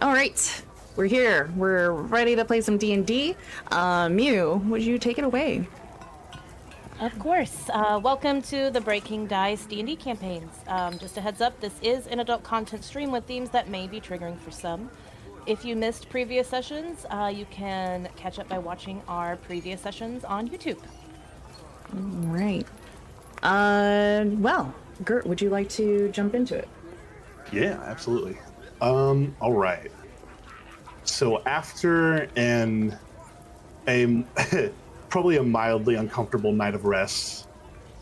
All right, we're here. We're ready to play some D&D. Mew, would you take it away? Of course. Welcome to the Breaking Dice D&D campaigns. Just a heads up, this is an adult content stream with themes that may be triggering for some. If you missed previous sessions, you can catch up by watching our previous sessions on YouTube. All right. Well, Gert, would you like to jump into it? Yeah, absolutely. All right. So after probably a mildly uncomfortable night of rest,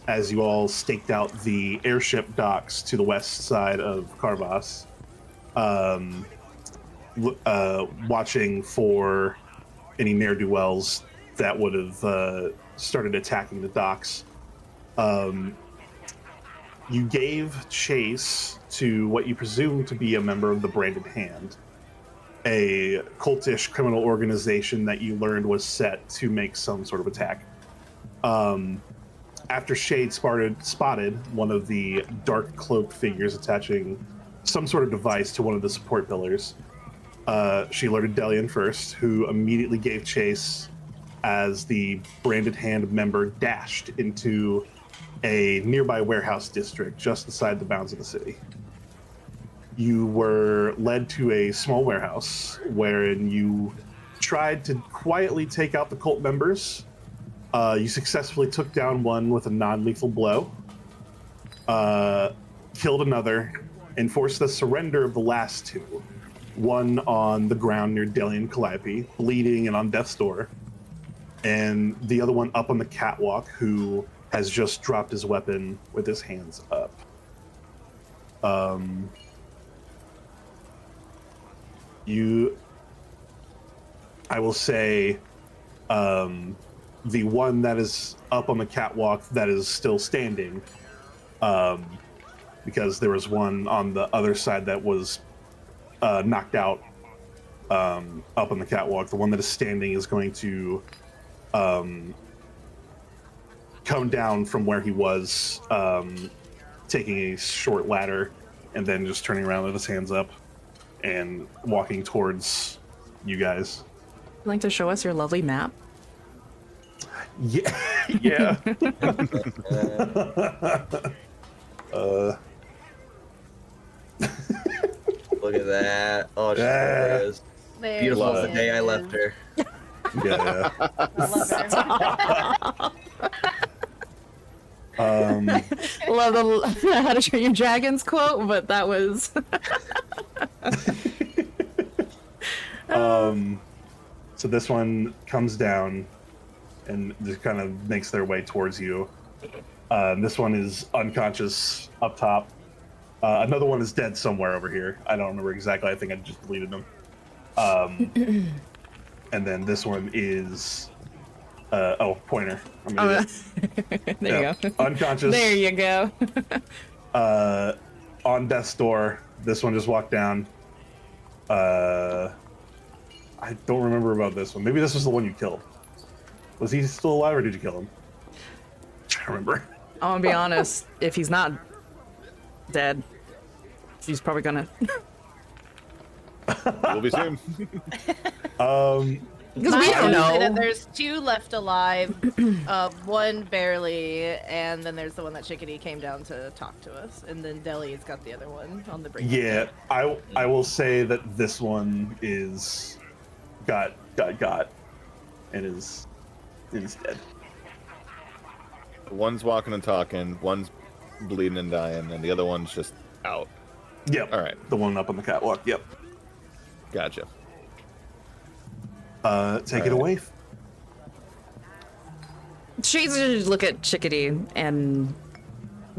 as you all staked out the airship docks to the west side of Carvas, watching for any ne'er-do-wells that would have started attacking the docks, you gave chase to what you presume to be a member of the Branded Hand, a cultish criminal organization that you learned was set to make some sort of attack. After Shade spotted one of the dark cloaked figures attaching some sort of device to one of the support pillars, she alerted Delian first, who immediately gave chase as the Branded Hand member dashed into a nearby warehouse district just inside the bounds of the city. You were led to a small warehouse wherein you tried to quietly take out the cult members. You successfully took down one with a non-lethal blow, killed another, and forced the surrender of the last two. One on the ground near Delian Calliope, bleeding and on death's door, and the other one up on the catwalk, who has just dropped his weapon with his hands up. I will say, the one that is up on the catwalk that is still standing, because there was one on the other side that was knocked out up on the catwalk. The one that is standing is going to come down from where he was, taking a short ladder and then just turning around with his hands up and walking towards you guys. Would you like to show us your lovely map? Yeah. Yeah. Look at that. Oh, she is. There Beautiful as the she day I is. left her. Yeah. I love her. Love the How to Train Your Dragons quote, but that was... So this one comes down and just kind of makes their way towards you. This one is unconscious up top. Another one is dead somewhere over here. I don't remember exactly. I think I just deleted them. And then this one is pointer. I'm gonna There you go. Unconscious. There you go. On death's door. This one just walked down. I don't remember about this one. Maybe this was the one you killed. Was he still alive or did you kill him? I can't remember. I'm gonna be honest, if he's not dead, she's probably gonna... We'll be soon. Because we don't I would say that know. there's two left alive, one barely, and then there's the one that Chickadee came down to talk to us, and then Deli's got the other one on the brink. Yeah, I will say that this one is got and is dead. One's walking and talking, one's bleeding and dying, and the other one's just out. Yep. All right. The one up on the catwalk. Yep. Gotcha. Take it away. She's gonna look at Chickadee and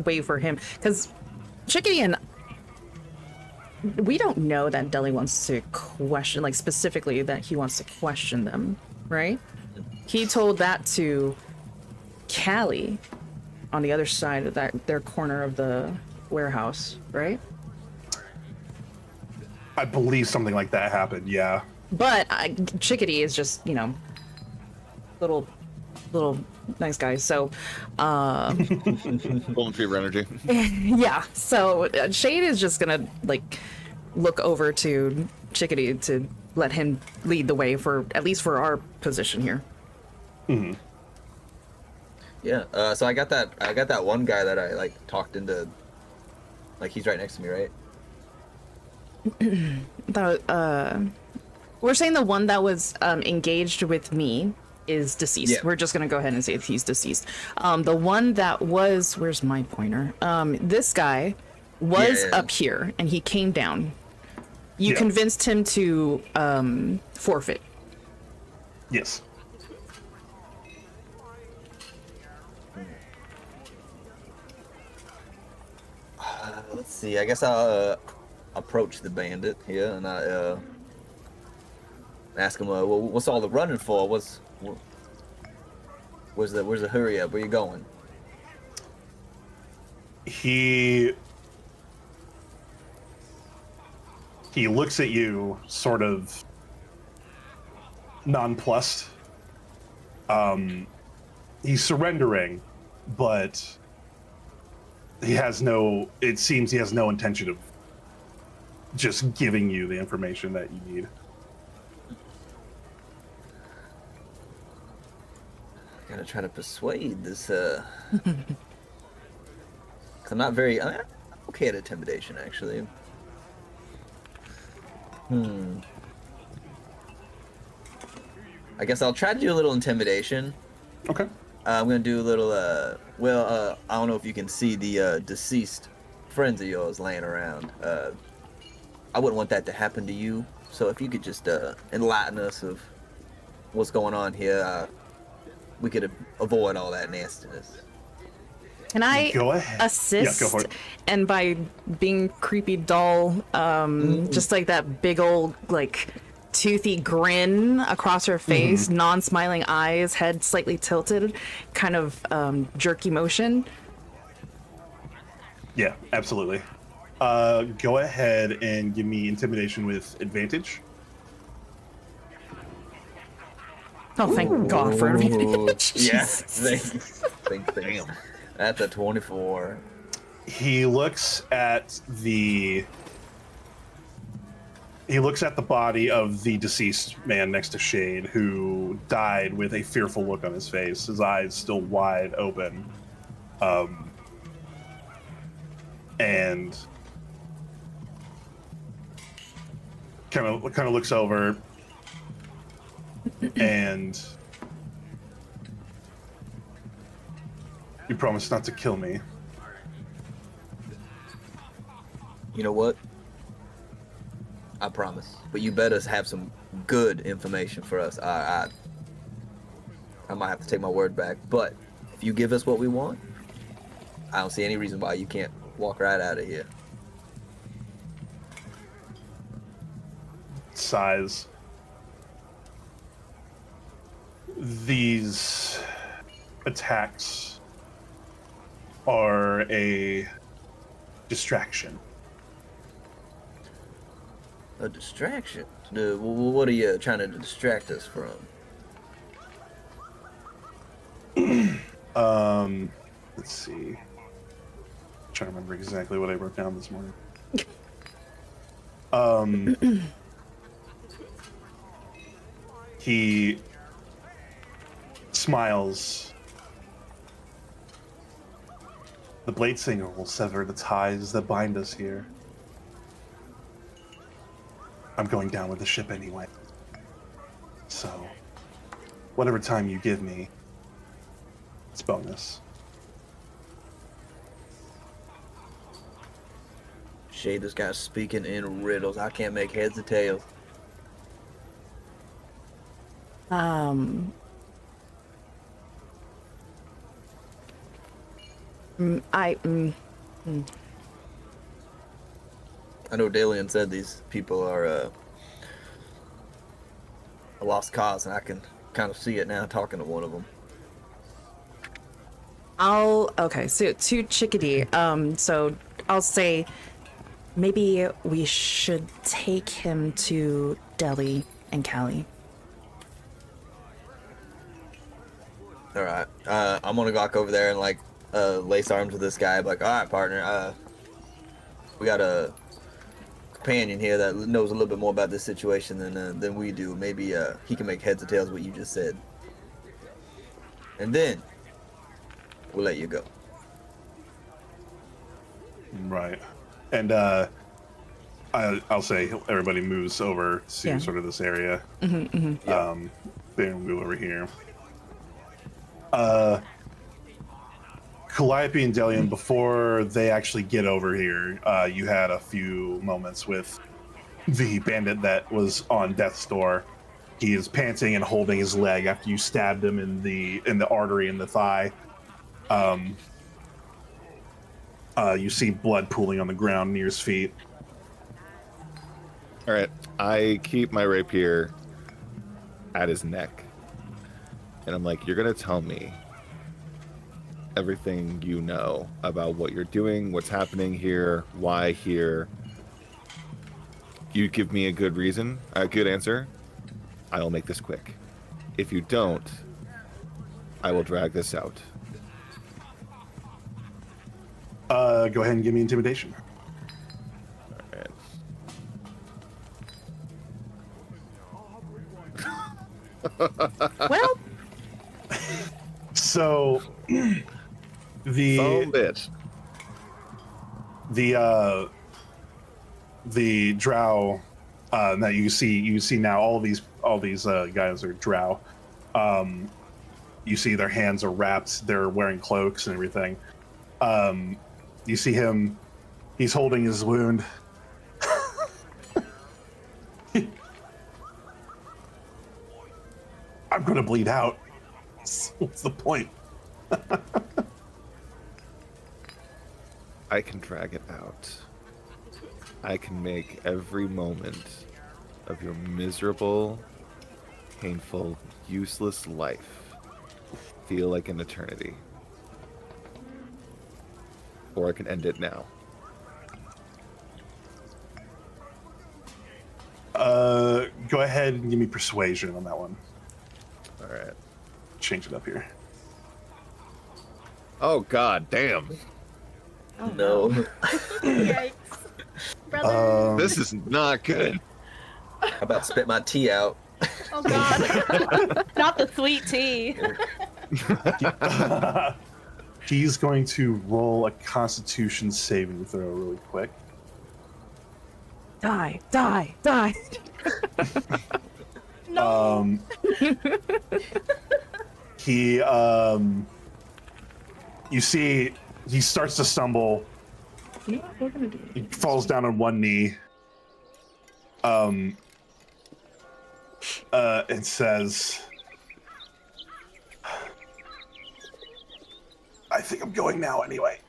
wait for him. Because Chickadee and... We don't know that Deli wants to question, like specifically that he wants to question them, right? He told that to Callie on the other side of their corner of the warehouse, right? I believe something like that happened. Yeah. But Chickadee is just, little nice guy. So, Golden Retriever energy. yeah. So Shade is just gonna look over to Chickadee to let him lead the way for at least for our position here. Yeah. So I got that one guy that I like talked into. Like he's right next to me, right? We're saying the one that was engaged with me is deceased. Yeah. We're just gonna go ahead and say he's deceased. The one that was, where's my pointer? This guy was Yeah. up here and he came down. You Yeah. convinced him to forfeit. Yes. Let's see. I guess I'll approach the bandit here and I ask him, well, "What's all the running for? Where's the hurry up? Where you going?" He looks at you, sort of nonplussed. He's surrendering, but it seems he has no intention of just giving you the information that you need. Gotta try to persuade this. 'Cause I'm okay at intimidation, actually. I guess I'll try to do a little intimidation. Okay. I'm gonna do a little. I don't know if you can see the deceased friends of yours laying around. I wouldn't want that to happen to you. So if you could just enlighten us of what's going on here, we could avoid all that nastiness. Can I Go ahead. assist? Yeah, go for it. And by being creepy doll, just like that big old like toothy grin across her face, non-smiling eyes, head slightly tilted, kind of jerky motion. Yeah, absolutely. Go ahead and give me intimidation with advantage. Oh, thank God for advantage. Yeah. Jesus. Damn. That's a 24. He looks at the body of the deceased man next to Shade, who died with a fearful look on his face, his eyes still wide open. And kind of looks over and you promise not to kill me. You know what? I promise. But you better have some good information for us. I might have to take my word back. But if you give us what we want, I don't see any reason why you can't walk right out of here. Size. These attacks are a distraction. A distraction? What are you trying to distract us from? Let's see. Trying to remember exactly what I wrote down this morning. He smiles. The Blade Singer will sever the ties that bind us here. I'm going down with the ship anyway. So, whatever time you give me, it's bonus. Shade, this guy's speaking in riddles. I can't make heads or tails. I know Dalian said these people are a lost cause, and I can kind of see it now talking to one of them. Okay, so to Chickadee, so I'll say maybe we should take him to Delhi and Cali. All right, I'm gonna walk over there and like lace arms with this guy. Like, all right, partner, we got a companion here that knows a little bit more about this situation than we do. Maybe he can make heads or tails of what you just said. And then we'll let you go. Right. And I'll say everybody moves over to sort of this area. Then we'll go over here. Calliope and Delian, before they actually get over here, you had a few moments with the bandit that was on death's door. He is panting and holding his leg after you stabbed him in the artery in the thigh. You see blood pooling on the ground near his feet. All right, I keep my rapier at his neck, and I'm like, "You're gonna tell me everything you know about what you're doing, what's happening here, why here. You give me a good reason, a good answer, I will make this quick. If you don't, I will drag this out." Go ahead and give me intimidation. All right. Well, So the Phone bitch. the drow that you see now, all these guys are drow. You see their hands are wrapped, they're wearing cloaks and everything. You see him, he's holding his wound. I'm gonna bleed out. What's the point? I can drag it out. I can make every moment of your miserable, painful, useless life feel like an eternity. Or I can end it now. Go ahead and give me persuasion on that one. All right. Change it up here. Oh, god damn. Oh, No. Yikes. Brother. This is not good. How about spit my tea out? Oh, God. Not the sweet tea. He's going to roll a Constitution saving throw really quick. die, die, die. No. He you see he starts to stumble. You know what we're gonna do? He falls down on one knee. It says, "I think I'm going now anyway.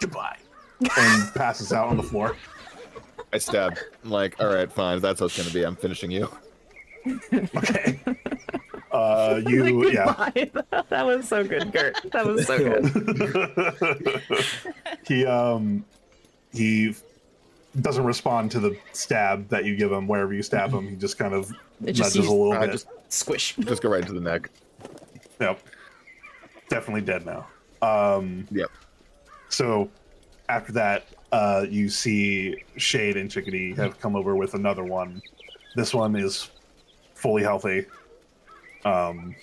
Goodbye." And passes out on the floor. I stab. I'm like, all right, fine. If that's how it's going to be. I'm finishing you. Okay. You, yeah. Goodbye. That was so good, Gert. That was so good. He doesn't respond to the stab that you give him wherever you stab him. He just kind of It just nudges a little I bit. just Squish. go right into the neck. Yep. Definitely dead now. Yep. So after that, you see Shade and Chickadee have come over with another one. This one is fully healthy. Well,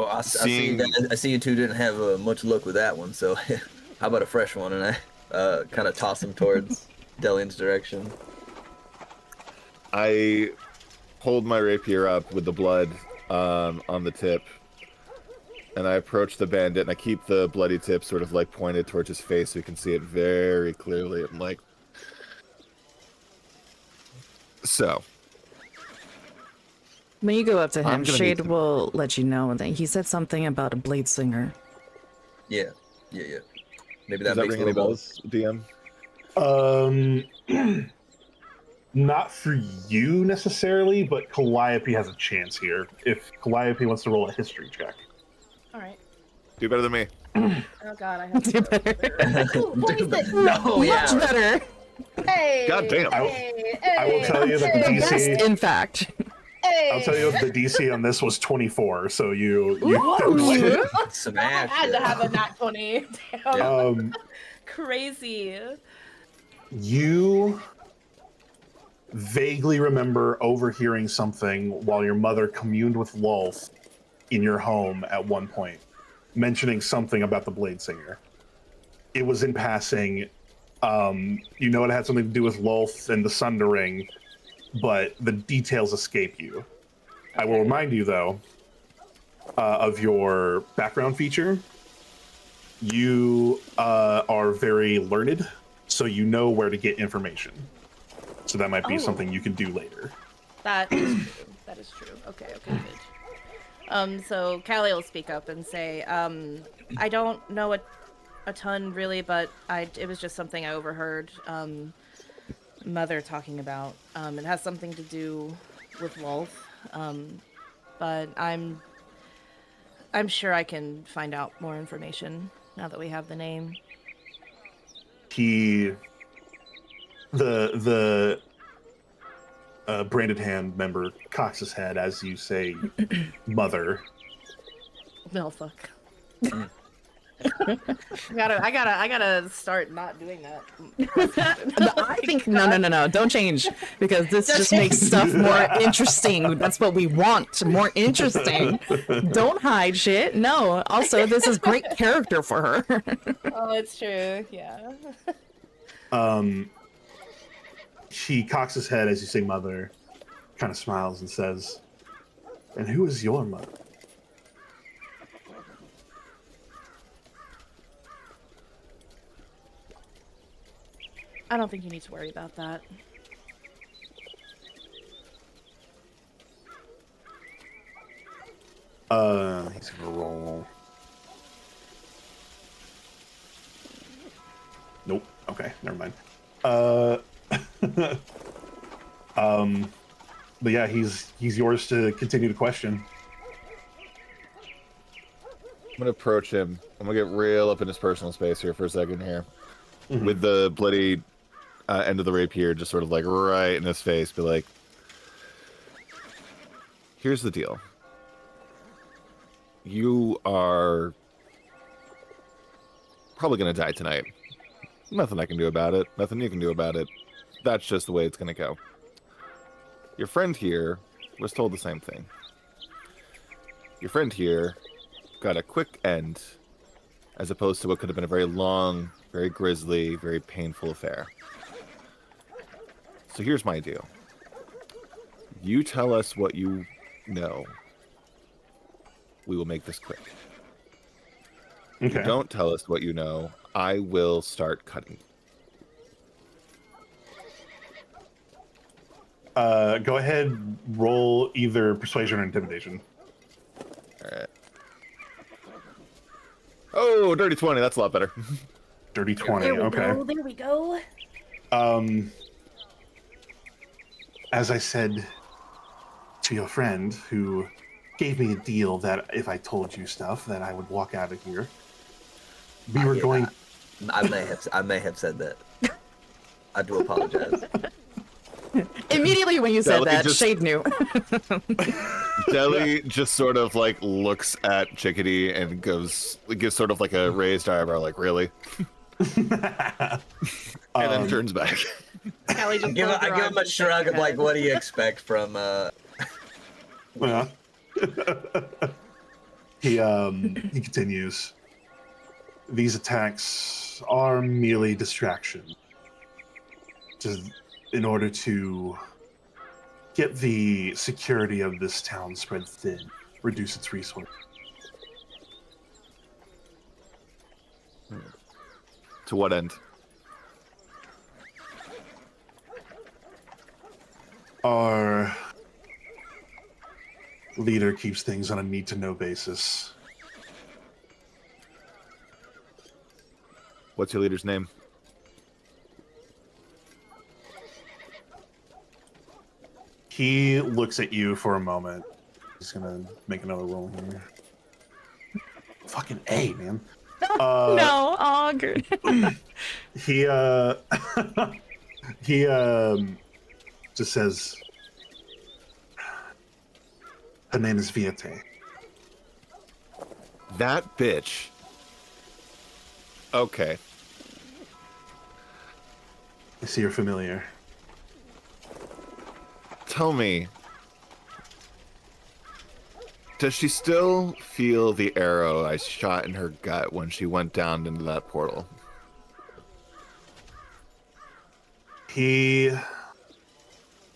I see Seeing- I see you two didn't have much luck with that one, so how about a fresh one? And I kind of toss him towards Delian's direction. I hold my rapier up with the blood on the tip, and I approach the bandit, and I keep the bloody tip sort of like pointed towards his face so you can see it very clearly. I'm like, so. When you go up to I'm him, gonna Shade need to- will let you know that he said something about a blade singer. Yeah. Maybe Does that that makes ring a any little bells, DM? Not for you necessarily, but Calliope has a chance here. If Calliope wants to roll a history check. All right. Do better than me. Oh God, I have Do to. better. Ooh, 26. No, yeah. Much better. Hey. God damn. Hey, I will tell you that the hey, DC Best, in fact. Hey. I'll tell you the DC on this was 24, so you Ooh. Smash. I had to it. have a nat 20. Damn. um Crazy. You vaguely remember overhearing something while your mother communed with Lolth in your home at one point, mentioning something about the Blade Singer. It was in passing. You know it had something to do with Lolth and the Sundering, but the details escape you. I will remind you, though, of your background feature. You are very learned, so you know where to get information. So that might be something you can do later. That is true. That is true. Okay, good. So Callie will speak up and say, I don't know a ton really, but it was just something I overheard Mother talking about. It has something to do with Lolth, but I'm sure I can find out more information now that we have the name. The branded hand member cocks his head as you say mother. No, fuck. I gotta start not doing that. I think no, don't change, because this just makes stuff more interesting. That's what we want, more interesting. Don't hide shit. No. Also, this is great character for her. Oh, it's true. Yeah. He cocks his head as you say mother, kind of smiles and says, "And who is your mother?" I don't think you need to worry about that. He's gonna roll. Nope. Okay, never mind. But yeah, he's yours to continue to question. I'm gonna approach him. I'm gonna get real up in his personal space here for a second here, with the bloody end of the rapier just sort of like right in his face. Be like, here's the deal. You are probably gonna die tonight. Nothing I can do about it. Nothing you can do about it. That's just the way it's gonna go. Your friend here was told the same thing. Your friend here got a quick end, as opposed to what could have been a very long, very grisly, very painful affair. So here's my deal. You tell us what you know. We will make this quick. If you don't tell us what you know, I will start cutting. Go ahead, roll either persuasion or intimidation. Alright. Oh, dirty 20, that's a lot better. Dirty 20, There we okay. go. There we go. As I said to your friend who gave me a deal that if I told you stuff that I would walk out of here. We were going. I may have said that. I do apologize. Immediately when you said Deli that, just- Shade knew. Deli just sort of like looks at Chickadee and gives sort of like a raised eyebrow, like, really? And then turns back. Callie just I give closed her him arms a and shook shrug her of like, head. what do you expect from Yeah. He continues. These attacks are merely distraction, in order to get the security of this town spread thin, reduce its resources. To what end? Our leader keeps things on a need-to-know basis. What's your leader's name? He looks at you for a moment. He's gonna make another roll here. Fucking A, man. No, oh, good. He he just says her name is Viete. That bitch. Okay. I see you're familiar. Tell me, does she still feel the arrow I shot in her gut when she went down into that portal? He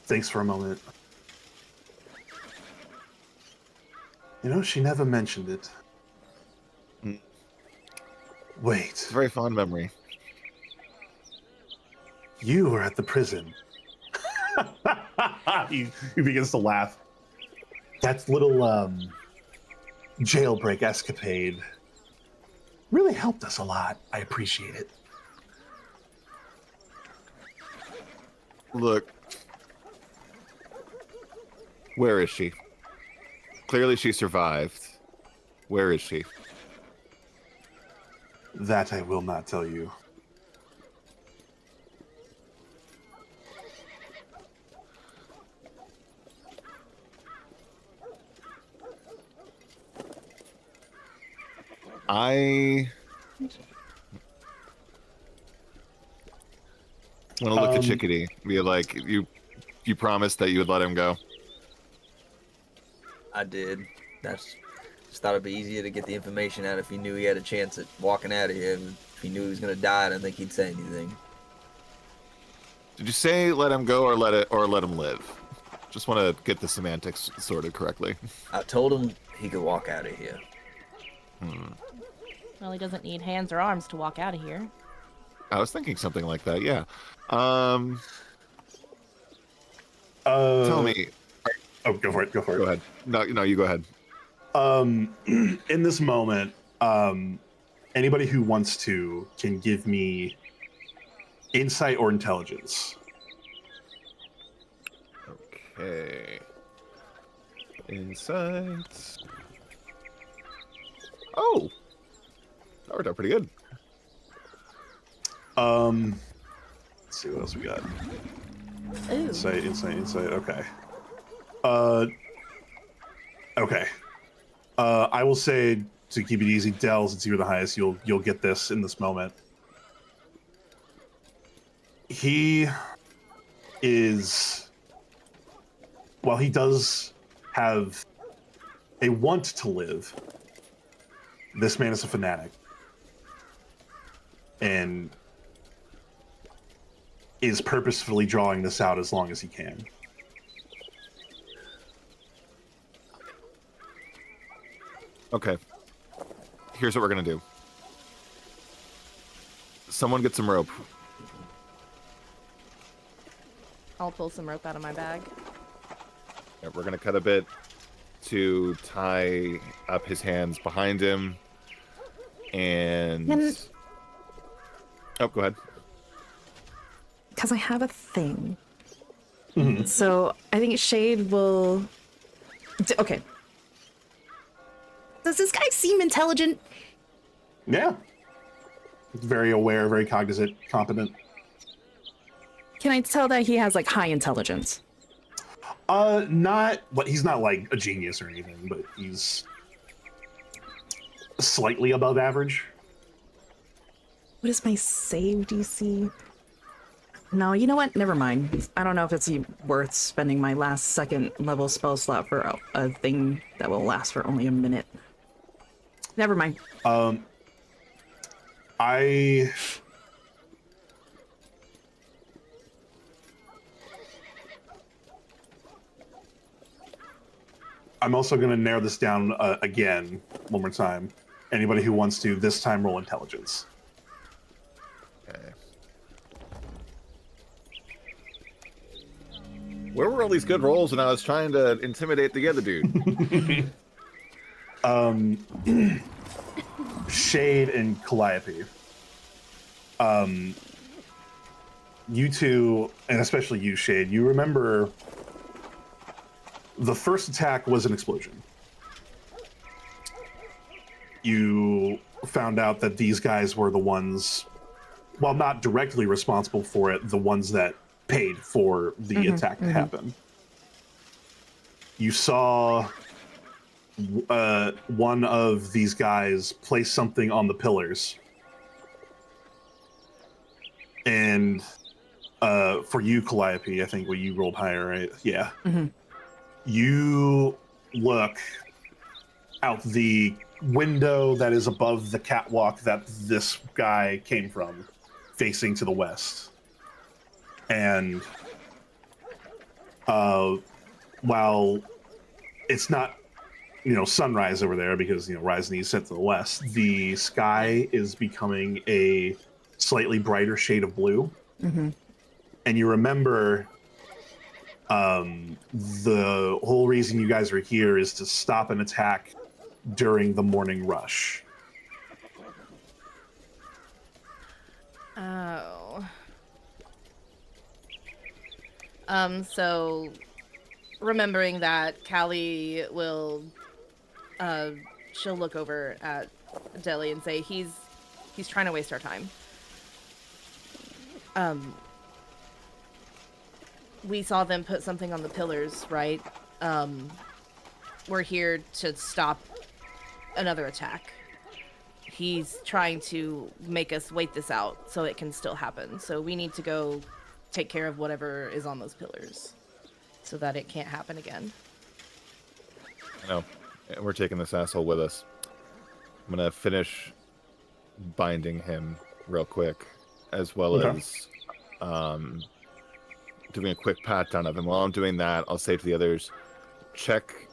thinks for a moment. You know, she never mentioned it. Wait, It's a very fond memory. you were at the prison. he begins to laugh. That little jailbreak escapade really helped us a lot. I appreciate it. Look, where is she? Clearly she survived. Where is she? That I will not tell you. I want to look at Chickadee. Be like, you promised that you would let him go. I did. Just thought it'd be easier to get the information out if he knew he had a chance at walking out of here. If he knew he was gonna die, I don't think he'd say anything. Did you say let him go or let him live? Just want to get the semantics sorted correctly. I told him he could walk out of here. Well, he doesn't need hands or arms to walk out of here. I was thinking something like that. Yeah. Tell me. Oh, go for it. Go for it. Go ahead. No, you go ahead. In this moment, anybody who wants to can give me insight or intelligence. Okay. Insights. Oh, that worked out pretty good. Let's see what else we got. Ooh. Insight. Okay. Okay. I will say, to keep it easy, Del, since you're the highest, you'll get this in this moment. He is, while he does have a want to live, this man is a fanatic and is purposefully drawing this out as long as he can. Okay. Here's what we're gonna do. Someone get some rope. I'll pull some rope out of my bag. Yeah, we're gonna cut a bit to tie up his hands behind him. And oh, go ahead. Because I have a thing. So I think Shade will. Okay. Does this guy seem intelligent? Yeah. Very aware, very cognizant, competent. Can I tell that he has like high intelligence? Not, but he's not like a genius or anything, but he's slightly above average. What is my save DC? No, you know what? Never mind. I don't know if it's worth spending my last second level spell slot for a thing that will last for only a minute. Never mind. I'm also going to narrow this down again, one more time. Anybody who wants to, this time roll intelligence. Okay. Where were all these good rolls when I was trying to intimidate the other dude? Shade and Calliope. You two, and especially you, Shade, you remember the first attack was an explosion. You found out that these guys were the ones, while not directly responsible for it, the ones that paid for the attack to happen. You saw one of these guys place something on the pillars, and for you, Calliope, I think you rolled higher, right? Yeah. Mhm. You look out the window that is above the catwalk that this guy came from, facing to the west. And while it's not, sunrise over there because, rising is set to the west, the sky is becoming a slightly brighter shade of blue. Mm-hmm. And you remember the whole reason you guys are here is to stop an attack during the morning rush. Oh. So remembering that, Callie will she'll look over at Deli and say he's trying to waste our time. We saw them put something on the pillars, right? We're here to stop another attack. He's trying to make us wait this out so it can still happen. So we need to go take care of whatever is on those pillars so that it can't happen again. I know. We're taking this asshole with us. I'm going to finish binding him real quick, as well as doing a quick pat down of him. While I'm doing that, I'll say to the others, check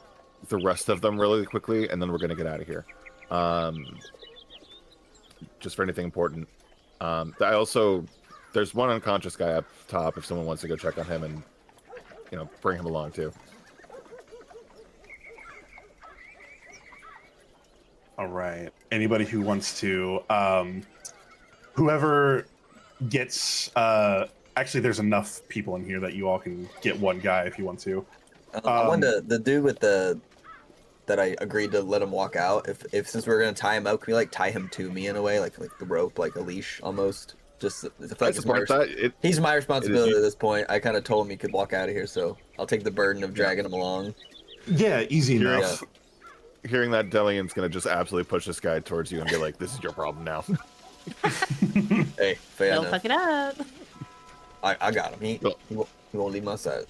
the rest of them really quickly, and then we're going to get out of here. Just for anything important. There's one unconscious guy up top if someone wants to go check on him and, bring him along too. All right. Anybody who wants to, whoever gets, actually, there's enough people in here that you all can get one guy if you want to. I wanted the dude with that I agreed to let him walk out. If since we're gonna tie him up, can we like tie him to me in a way, like the rope, like a leash almost? Just he's my responsibility at this point. I kind of told him he could walk out of here, so I'll take the burden of dragging him along. Yeah, easy enough. Hearing that, Delian's gonna just absolutely push this guy towards you and be like, "This is your problem now." Hey, fair Don't enough. fuck it up. I got him. He won't leave my side.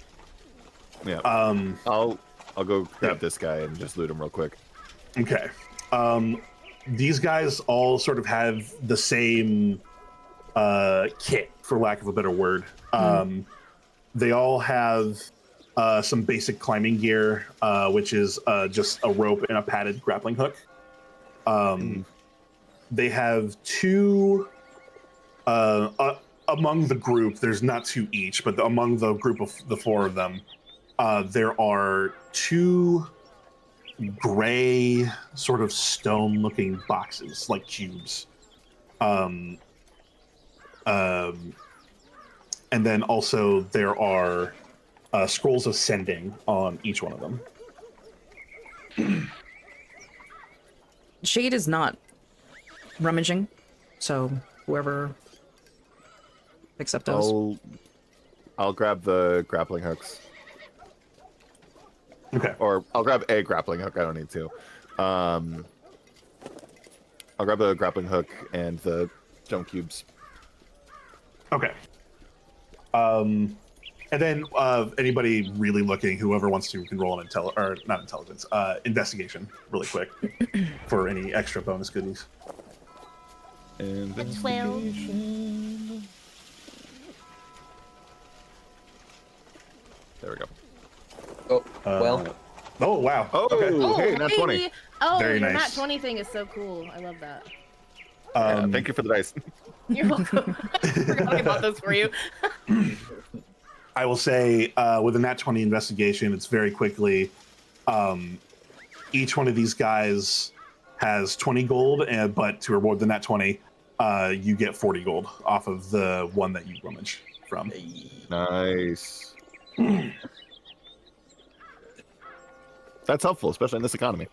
Yeah. I'll go grab this guy and just loot him real quick. Okay. These guys all sort of have the same kit, for lack of a better word. They all have some basic climbing gear, which is just a rope and a padded grappling hook. They have two, among the group, there's not two each, but among the group of the four of them, there are two gray, sort of stone-looking boxes, like cubes. And then also there are scrolls of sending on each one of them. Shade is not rummaging, so whoever picks up those. I'll grab the grappling hooks. Okay. Or I'll grab a grappling hook. I don't need two. I'll grab the grappling hook and the stone cubes. Okay. And then anybody really looking, whoever wants to, can roll an investigation really quick for any extra bonus goodies. Investigation. There we go. Oh, well. Oh, wow. Oh, Okay. hey, not 20. Baby. Oh, Very your nice. nat 20 thing is so cool. I love that. Yeah, thank you for the dice. You're welcome. I forgot about those for you. I will say, with a nat 20 investigation, it's very quickly. Each one of these guys has 20 gold, but to reward the nat 20, you get 40 gold off of the one that you rummage from. Nice. That's helpful, especially in this economy.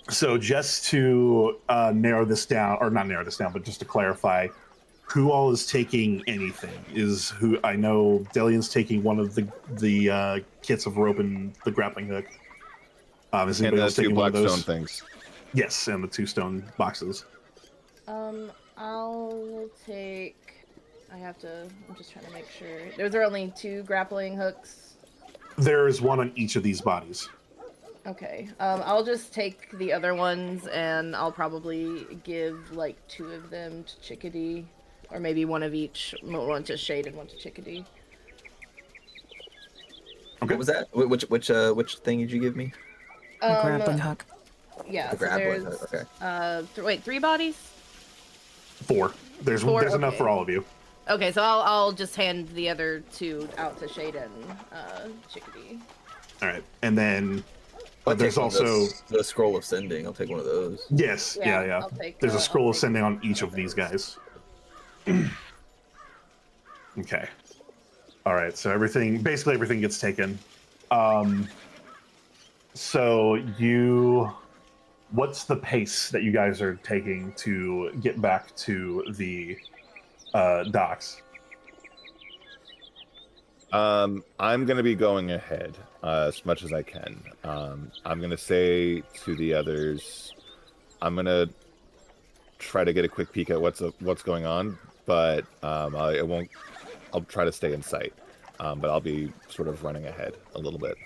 So just to narrow this down, or not narrow this down, but just to clarify, who all is taking anything? I know Delian's taking one of the kits of rope and the grappling hook. Is And anybody the else two taking one black of those? stone things. Yes, and the two stone boxes. I'll take. I have to. I'm just trying to make sure. Those are only 2 grappling hooks. There's one on each of these bodies. Okay. I'll just take the other ones, and I'll probably give like 2 of them to Chickadee, or maybe one of each. One to Shade and one to Chickadee. Okay. What was that? Which thing did you give me? Grappling hook. Yeah. The So grappling there's. hook, okay. Wait, 3 bodies? 4. There's 4, enough okay. for all of you. Okay, so I'll just hand the other 2 out to Shade and Chickadee. All right, and then I'll there's take one of also the scroll of sending. I'll take one of those. yes, yeah. I'll take, There's a scroll I'll of take sending on one each of these guys. Okay. All right, so basically everything gets taken. So what's the pace that you guys are taking to get back to the docks? I'm going to be going ahead as much as I can. I'm going to say to the others, I'm going to try to get a quick peek at what's going on, but I'll try to stay in sight. But I'll be sort of running ahead a little bit.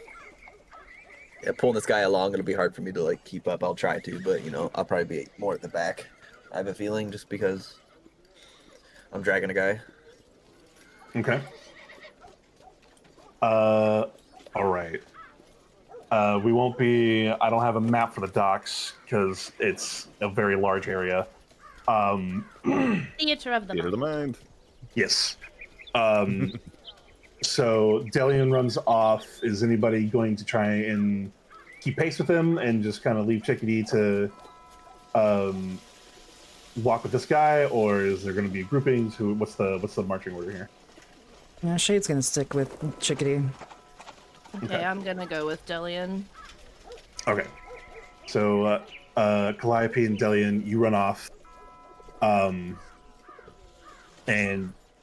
Yeah, pulling this guy along, it'll be hard for me to like keep up. I'll try to, but I'll probably be more at the back. I have a feeling just because I'm dragging a guy. Okay. All right. We won't be. I don't have a map for the docks because it's a very large area. Theater of the mind. Yes. So Delian runs off. Is anybody going to try and keep pace with him and just kind of leave Chickadee to walk with this guy, or is there going to be groupings? What's the marching order here? Yeah, Shade's gonna stick with Chickadee. Okay, I'm gonna go with Delian. Okay. So Calliope and Delian, you run off. And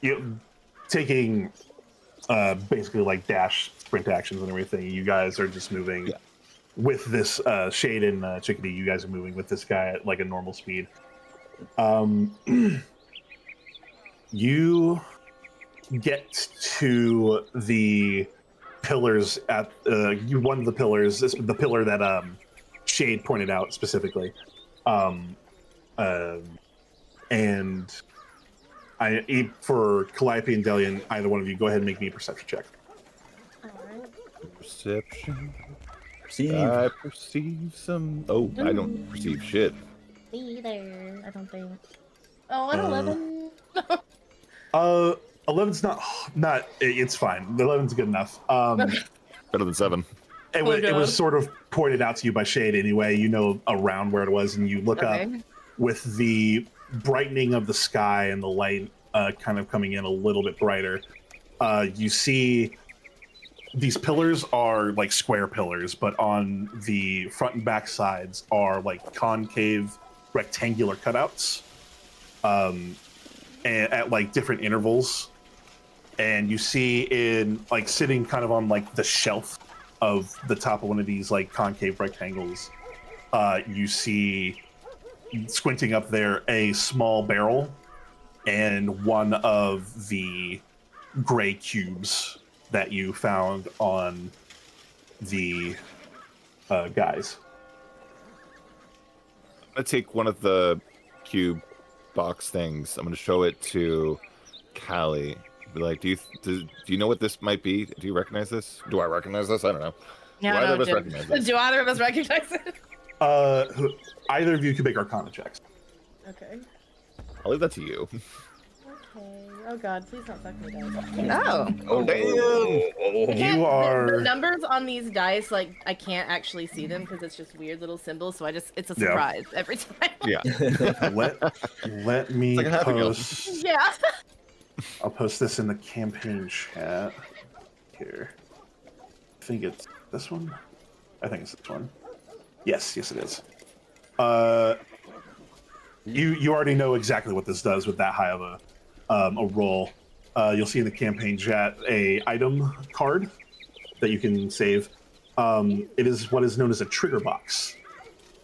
you taking basically like dash sprint actions and everything. You guys are just moving with this Shade and Chickadee. You guys are moving with this guy at like a normal speed. You get to the pillars at one of the pillars. The pillar that Shade pointed out specifically, and for Calliope and Delian, either one of you, go ahead and make me a perception check. Perception. Perceive. I perceive some. Oh, I don't perceive shit. Me either, I don't think. Oh, an 11. 11's not. It's fine. The 11's good enough. Better than 7. It was sort of pointed out to you by Shade anyway. You know around where it was, and you look up with the brightening of the sky and the light kind of coming in a little bit brighter. You see these pillars are like square pillars, but on the front and back sides are like concave rectangular cutouts and at like different intervals. And you see in like sitting kind of on like the shelf of the top of one of these like concave rectangles, you see squinting up there a small barrel and one of the gray cubes that you found on the guys. I'm gonna take one of the cube box things. I'm gonna show it to Callie. Be like, do you know what this might be? Do you recognize this? Do I recognize this? I don't know. Yeah, do either of us recognize this? Do either of us recognize it? Either of you can make Arcana checks. Okay. I'll leave that to you. Okay. Oh God, please don't suck me down. Oh. Oh damn! You are the numbers on these dice, like I can't actually see them because it's just weird little symbols. So it's a surprise every time. Yeah. let me It's like a Happy Meal. post. Yeah. I'll post this in the campaign chat here. I think it's this one. I think it's this one. Yes, it is. You already know exactly what this does with that high of a roll. You'll see in the campaign chat a item card that you can save. It is what is known as a trigger box,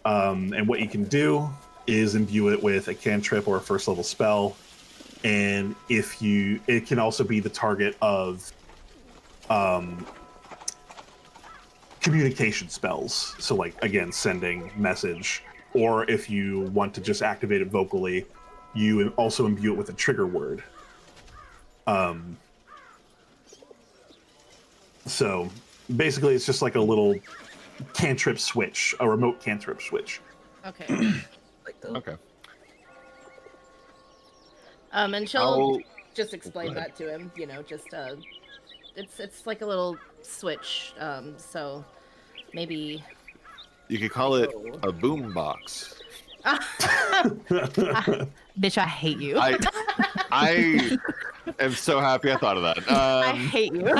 and what you can do is imbue it with a cantrip or a first level spell, and it can also be the target of communication spells. So like again, sending message, or if you want to just activate it vocally, you also imbue it with a trigger word. So basically, it's just like a little cantrip switch, a remote cantrip switch. Okay. Like the, Okay. And she'll I'll- just explain ahead. that to him. You know, just it's like a little switch. So maybe. You could call it a boom box. Bitch, I hate you. I am so happy I thought of that. I hate you.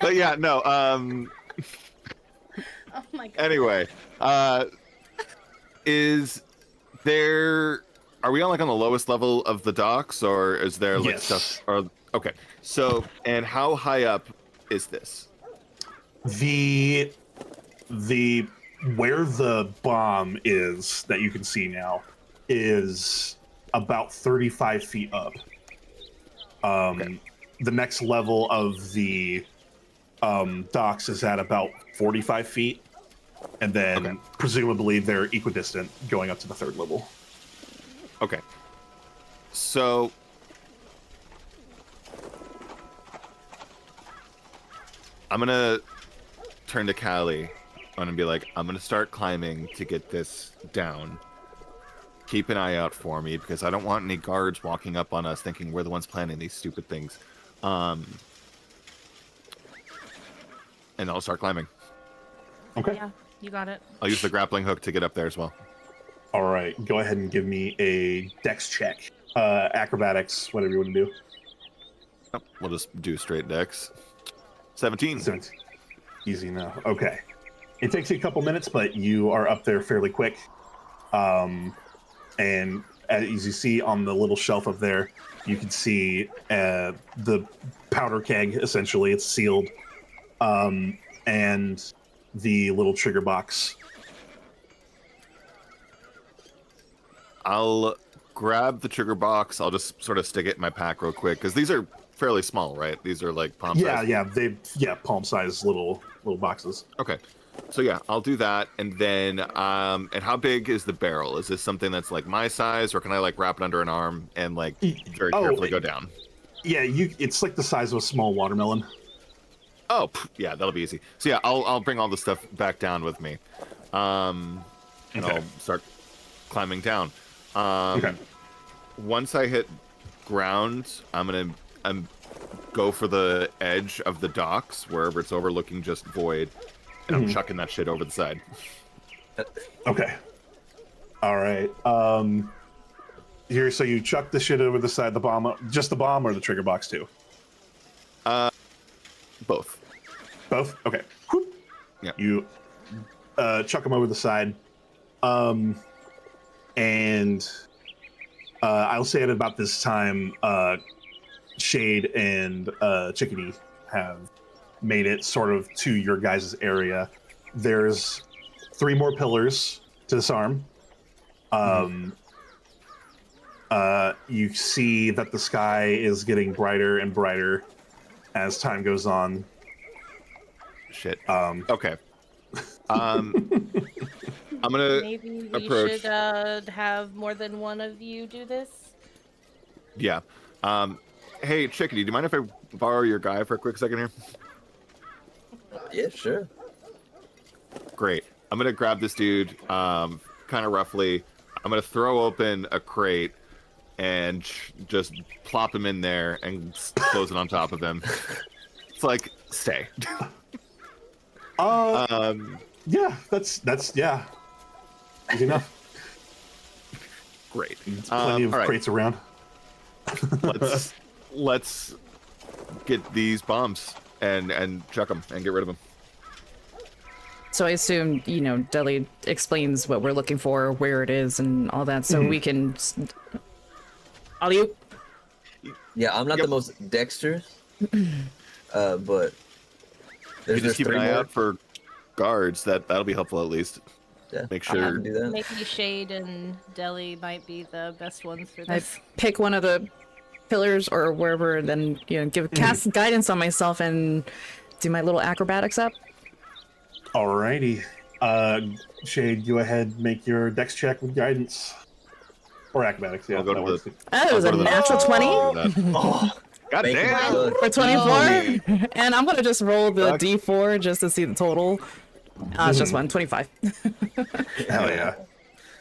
But yeah, no. Oh my god. Anyway, is there? Are we on like on the lowest level of the docks, or is there like Yes. stuff? Or okay, so and how high up is this? The where the bomb is that you can see now is about 35 feet up. Okay. The next level of the docks is at about 45 feet, and then Okay. presumably they're equidistant going up to the third level. Okay, so I'm gonna turn to Callie and be like, I'm gonna start climbing to get this down. Keep an eye out for me because I don't want any guards walking up on us thinking we're the ones planning these stupid things. And I'll start climbing. Okay. Yeah, you got it. I'll use the grappling hook to get up there as well. All right. Go ahead and give me a dex check. Acrobatics, whatever you want to do. Oh, we'll just do straight dex. 17. So it's easy enough. Okay. It takes you a couple minutes, but you are up there fairly quick. And as you see on the little shelf up there, you can see the powder keg, essentially. It's sealed. And the little trigger box. I'll grab the trigger box. I'll just sort of stick it in my pack real quick because these are fairly small, right? These are like palm size. Yeah, palm-sized little boxes. Okay. So yeah, I'll do that, and then and how big is the barrel? Is this something that's like my size, or can I like wrap it under an arm and like very carefully go down? Yeah, it's like the size of a small watermelon. Oh, yeah, that'll be easy. So yeah, I'll bring all the stuff back down with me, and Okay. I'll start climbing down. Okay. Once I hit ground, I'm go for the edge of the docks wherever it's overlooking just void, and I'm chucking that shit over the side. Okay. All right. So you chuck the shit over the side, the bomb, just the bomb, or the trigger box too? Both. Both. Okay. Whoop. Yeah. You chuck them over the side, and I'll say at about this time, Shade and Chickadee have made it sort of to your guys' area. There's 3 more pillars to disarm. You see that the sky is getting brighter and brighter as time goes on. Shit. Okay. I'm gonna Maybe we approach. should have more than one of you do this. Yeah. Hey, Chickadee, do you mind if I borrow your guy for a quick second here? yeah, sure. Great. I'm gonna grab this dude, kind of roughly. I'm gonna throw open a crate and just plop him in there and close it on top of him. It's like, stay. Yeah, that's yeah. Easy enough. Great. There's plenty of all right. crates around. Let's get these bombs and chuck them and get rid of them. So I assume, Deli explains what we're looking for, where it is, and all that, so we can... Alley-oop. Yeah, I'm not Yep. the most dexterous, but You there's just keep an 3 eye more. out for guards. That'll be helpful at least. Yeah, Make I sure. can do that. Maybe Shade and Deli might be the best ones for I this. pick one of the pillars or wherever, and then cast guidance on myself and do my little acrobatics up. Alrighty. Shade, go ahead, make your dex check with guidance. Or acrobatics, yeah. I'll go that to works. the. Oh, it was I'll a go to the- natural 20 do that. Oh, God thank you, damn! good. for 24, Holy. and I'm gonna just roll the Fuck. d4 just to see the total. It's just one, 25. Hell yeah.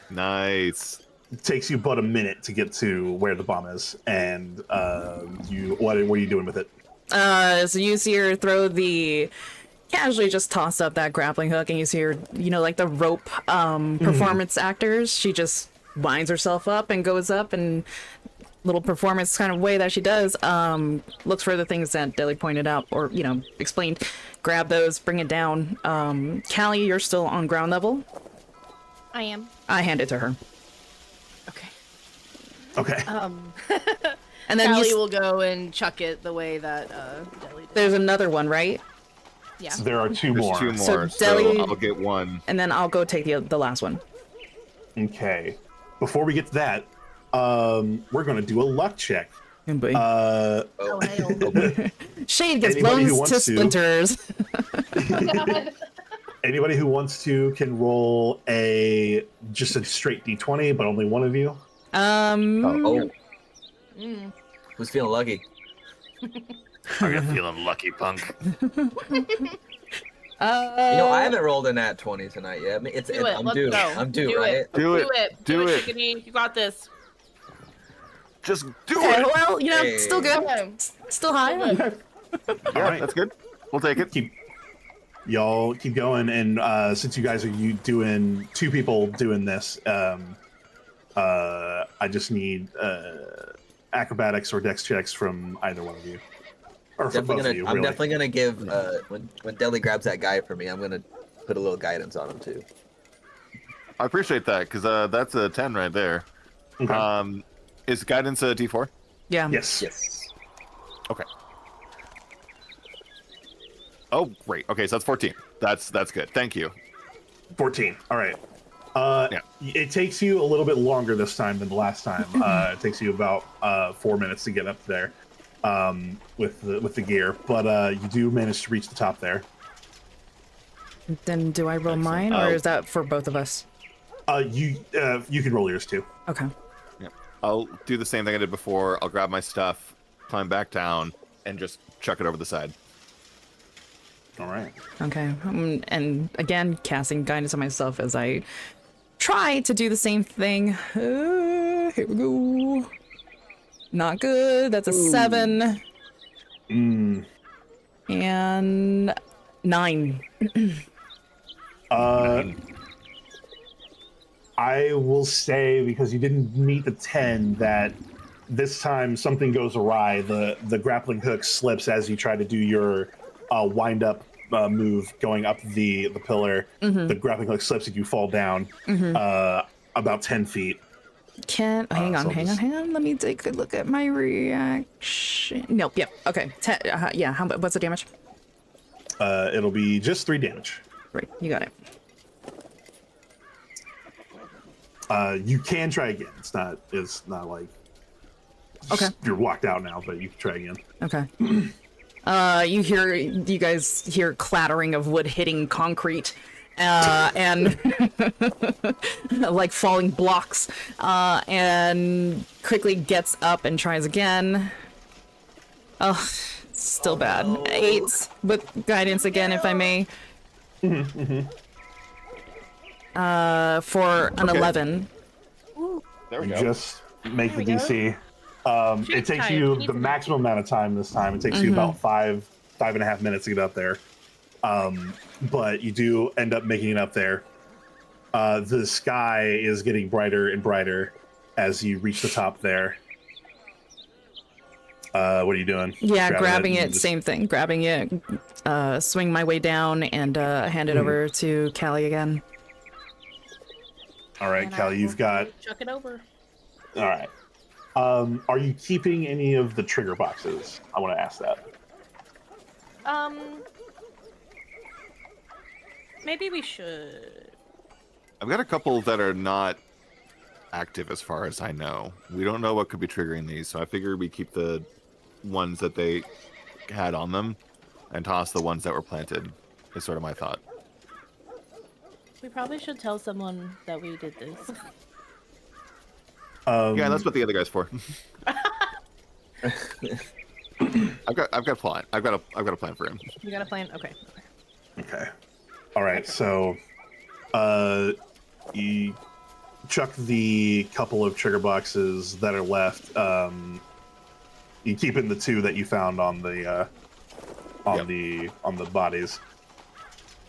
Nice. It takes you but a minute to get to where the bomb is, and what are you doing with it? So you see her throw the casually just toss up that grappling hook, and you see her, like the rope performance actors. She just winds herself up and goes up, and little performance kind of way that she does. Looks for the things that Deli pointed out or explained. Grab those, bring it down. Callie, you're still on ground level. I am. I hand it to her, Okay. Okay. and then Callie will go and chuck it the way that Deli did. there's another one, right? Yeah. There are two There's more. 2 So more, so, Deli- I'll get 1. And then I'll go take the last one. Okay. Before we get to that, we're going to do a luck check. Oh, hell. Shade gets Anybody who blown wants to to. splinters. Anybody who wants to can roll just a straight d20, but only one of you. Oh, Mm. who's feeling lucky? Are you feeling lucky, punk? I haven't rolled a nat 20 tonight yet. I mean, Do it. I'm Let's due. go. I'm due, Do right? it. Do it. Do Do it, it. Chickadee. You got this. Just do Okay, it. well, Hey. still good. Okay. Still high. Yeah, Alright. that's good. We'll take it. Y'all keep going, and since you guys are doing 2 people doing this, I just need acrobatics or dex checks from either one of you, or from both of you. I'm Really. definitely gonna give when Deli grabs that guy for me, I'm gonna put a little guidance on him too. I appreciate that because that's a 10 right there. Okay. Is guidance a D4? Yeah. Yes. Yes. Okay. Oh, great. Okay, so that's 14. That's good. Thank you. 14. All right. Yeah. It takes you a little bit longer this time than the last time. It takes you about 4 minutes to get up there with the gear, but you do manage to reach the top there. Then do I roll mine, or is that for both of us? You can roll yours too. Okay. Yeah. I'll do the same thing I did before. I'll grab my stuff, climb back down, and just chuck it over the side. All right. Okay. And again, casting guidance on myself as I try to do the same thing. Here we go. Not good. That's a 7. And 9. I will say, because you didn't meet the 10, that this time something goes awry. The grappling hook slips as you try to do your wind up move going up the pillar. The grappling hook slips and you fall down about 10 feet. Hang on. so just- Let me take a look at my reaction. Nope. Yep. Okay. Yeah. What's the damage? It'll be just 3 damage. Right. You got it. You can try again. It's not like Okay. you're locked out now, but you can try again. Okay. You guys hear clattering of wood hitting concrete, and like falling blocks, and quickly gets up and tries again. Oh, still bad. 8 with guidance again, if I may. For an 11. There we You go. just make the we go. DC. It takes tired. you He's the tired. maximum amount of time this time. It takes you about 5.5 minutes to get up there. But you do end up making it up there. The sky is getting brighter and brighter as you reach the top there. What are you doing? Yeah, grabbing and it, just- same thing. Grabbing it, swing my way down, and hand it over to Callie again. All right, And I Callie, you've will got. Chuck it over. All right. Are you keeping any of the trigger boxes? I want to ask that. Maybe we should. I've got a couple that are not active as far as I know. We don't know what could be triggering these, so I figure we keep the ones that they had on them and toss the ones that were planted, is sort of my thought. We probably should tell someone that we did this. Yeah, that's what the other guy's for. I've got a plan. I've got a plan for him. You got a plan? Okay. Okay. All right. So, you chuck the couple of trigger boxes that are left. You keep in the two that you found on the bodies.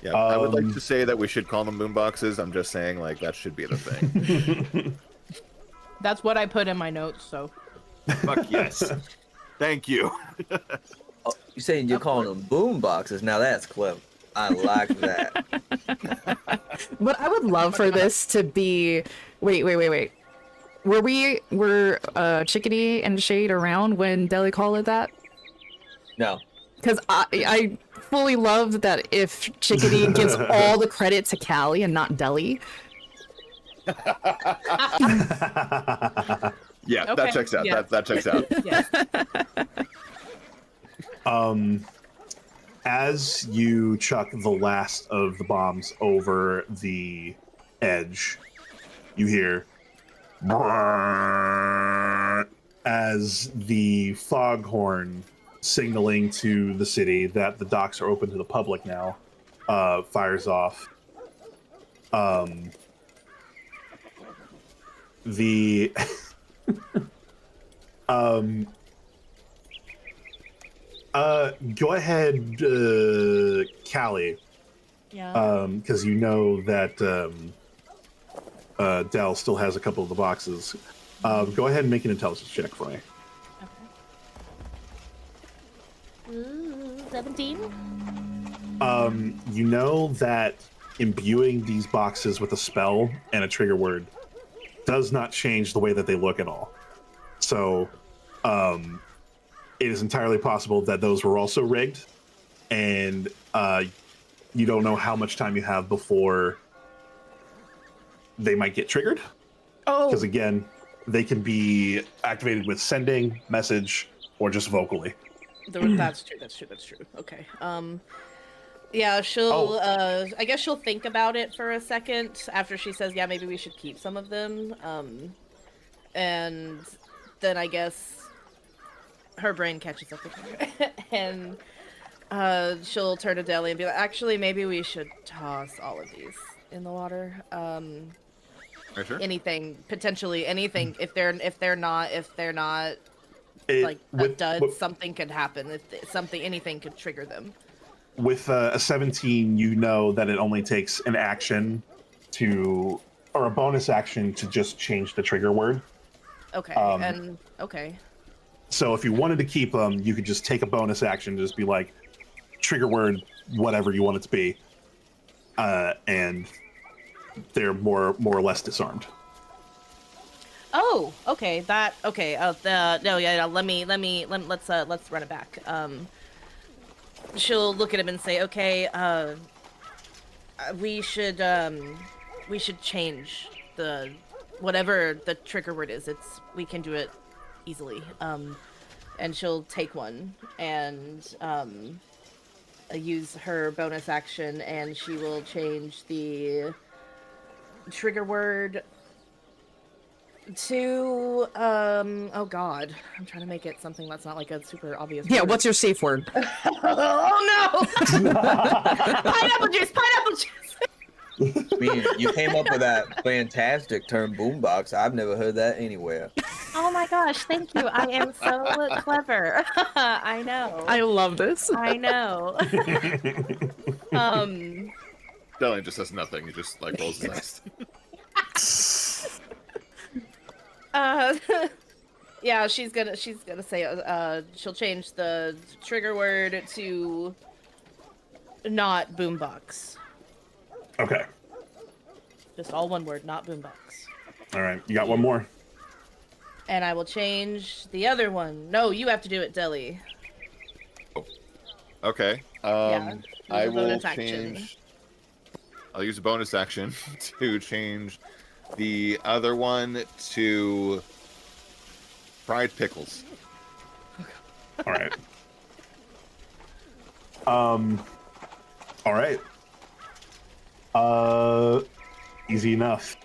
Yeah, I would like to say that we should call them boomboxes. I'm just saying, like, that should be the thing. That's what I put in my notes, so. Fuck yes. Thank you. Oh, you saying you're calling them boom boxes? Now that's clever. I like that. But I would love for this to be. Wait. Were Chickadee and Shade around when Deli called it that? No. Because I fully love that if Chickadee gives all the credit to Callie and not Deli. Yeah, Okay, that checks out. yeah. That checks out. Yes. As you chuck the last of the bombs over the edge, you hear as the foghorn signaling to the city that the docks are open to the public now fires off. The go ahead, Callie, Yeah. because you know that Dell still has a couple of the boxes. Go ahead and make an intelligence check for me. Okay. Ooh, 17? You know that imbuing these boxes with a spell and a trigger word does not change the way that they look at all. So, it is entirely possible that those were also rigged, and you don't know how much time you have before they might get triggered. Oh. Because again, they can be activated with sending, message, or just vocally. That's true. Okay. Yeah, she'll, I guess she'll think about it for a second after she says, yeah, maybe we should keep some of them. And then I guess her brain catches up with her. And she'll turn to Deli and be like, actually, maybe we should toss all of these in the water. Sure. Potentially anything. If they're not like a dud, something could happen. Anything could trigger them. With a 17, you know that it only takes an action or a bonus action to just change the trigger word. Okay, okay. So if you wanted to keep them, you could just take a bonus action, just be like, trigger word, whatever you want it to be, and they're more or less disarmed. Oh, okay. Okay. No, yeah. Let's run it back. She'll look at him and say, "Okay, we should change whatever the trigger word is. We can do it easily." And she'll take one and use her bonus action, and she will change the trigger word to oh god, I'm trying to make it something that's not like a super obvious Yeah, word. what's your safe word? Oh no! Pineapple juice! I mean, you came up with that fantastic term, boombox. I've never heard that anywhere. Oh my gosh, thank you. I am so clever. I know. I love this. I know. Delian just says nothing. He just like rolls his eyes. Yeah, she's gonna say she'll change the trigger word to not boombox. Okay. Just all one word, not boombox. All right. You got one more? And I will change the other one. No, you have to do it, Deli. Okay. Yeah, I use a will bonus action. change. I'll use a bonus action to change the other one to fried pickles. All right. All right. Easy enough.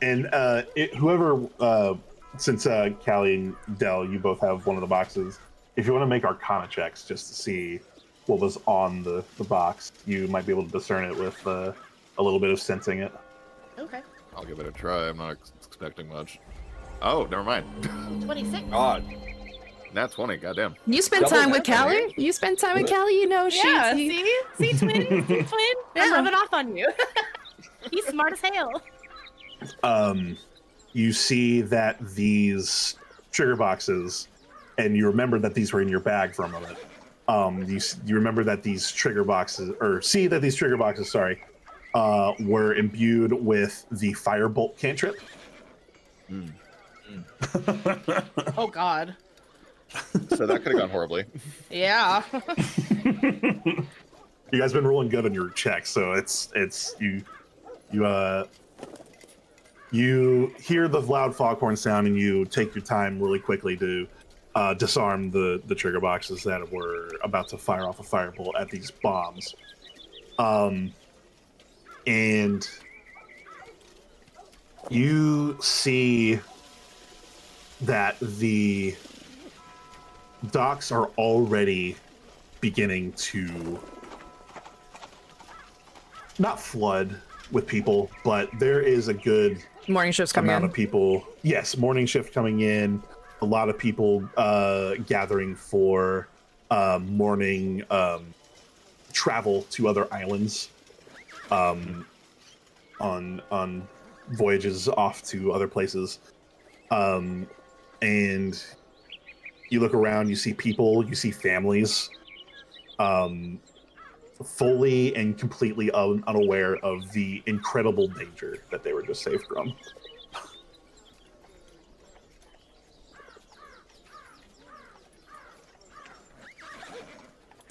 Whoever, since Callie and Dell, you both have one of the boxes. If you want to make Arcana checks just to see what was on the box, you might be able to discern it with a little bit of sensing it. Okay. I'll give it a try. I'm not expecting much. Oh, never mind. 26. God. Nat 20. Goddamn. You spend Double time with that, Callie? You spend time with Callie, you know Yeah, she... see, twin, see, twin. I'm Yeah. rubbing off on you. He's smart as hell. You see that these trigger boxes, and you remember that these were in your bag for a moment. You remember that these trigger boxes, sorry, were imbued with the firebolt cantrip. Oh God. So that could have gone horribly. Yeah. You guys been rolling good on your checks, so it's you hear the loud foghorn sound, and you take your time really quickly to disarm the trigger boxes that were about to fire off a firebolt at these bombs. And you see that the docks are already beginning to not flood with people, but there is a good Morning shift's coming amount in. of people. Yes, morning shift coming in. A lot of people gathering for morning travel to other islands, on voyages off to other places. And you look around, you see people, you see families, fully and completely unaware of the incredible danger that they were just saved from.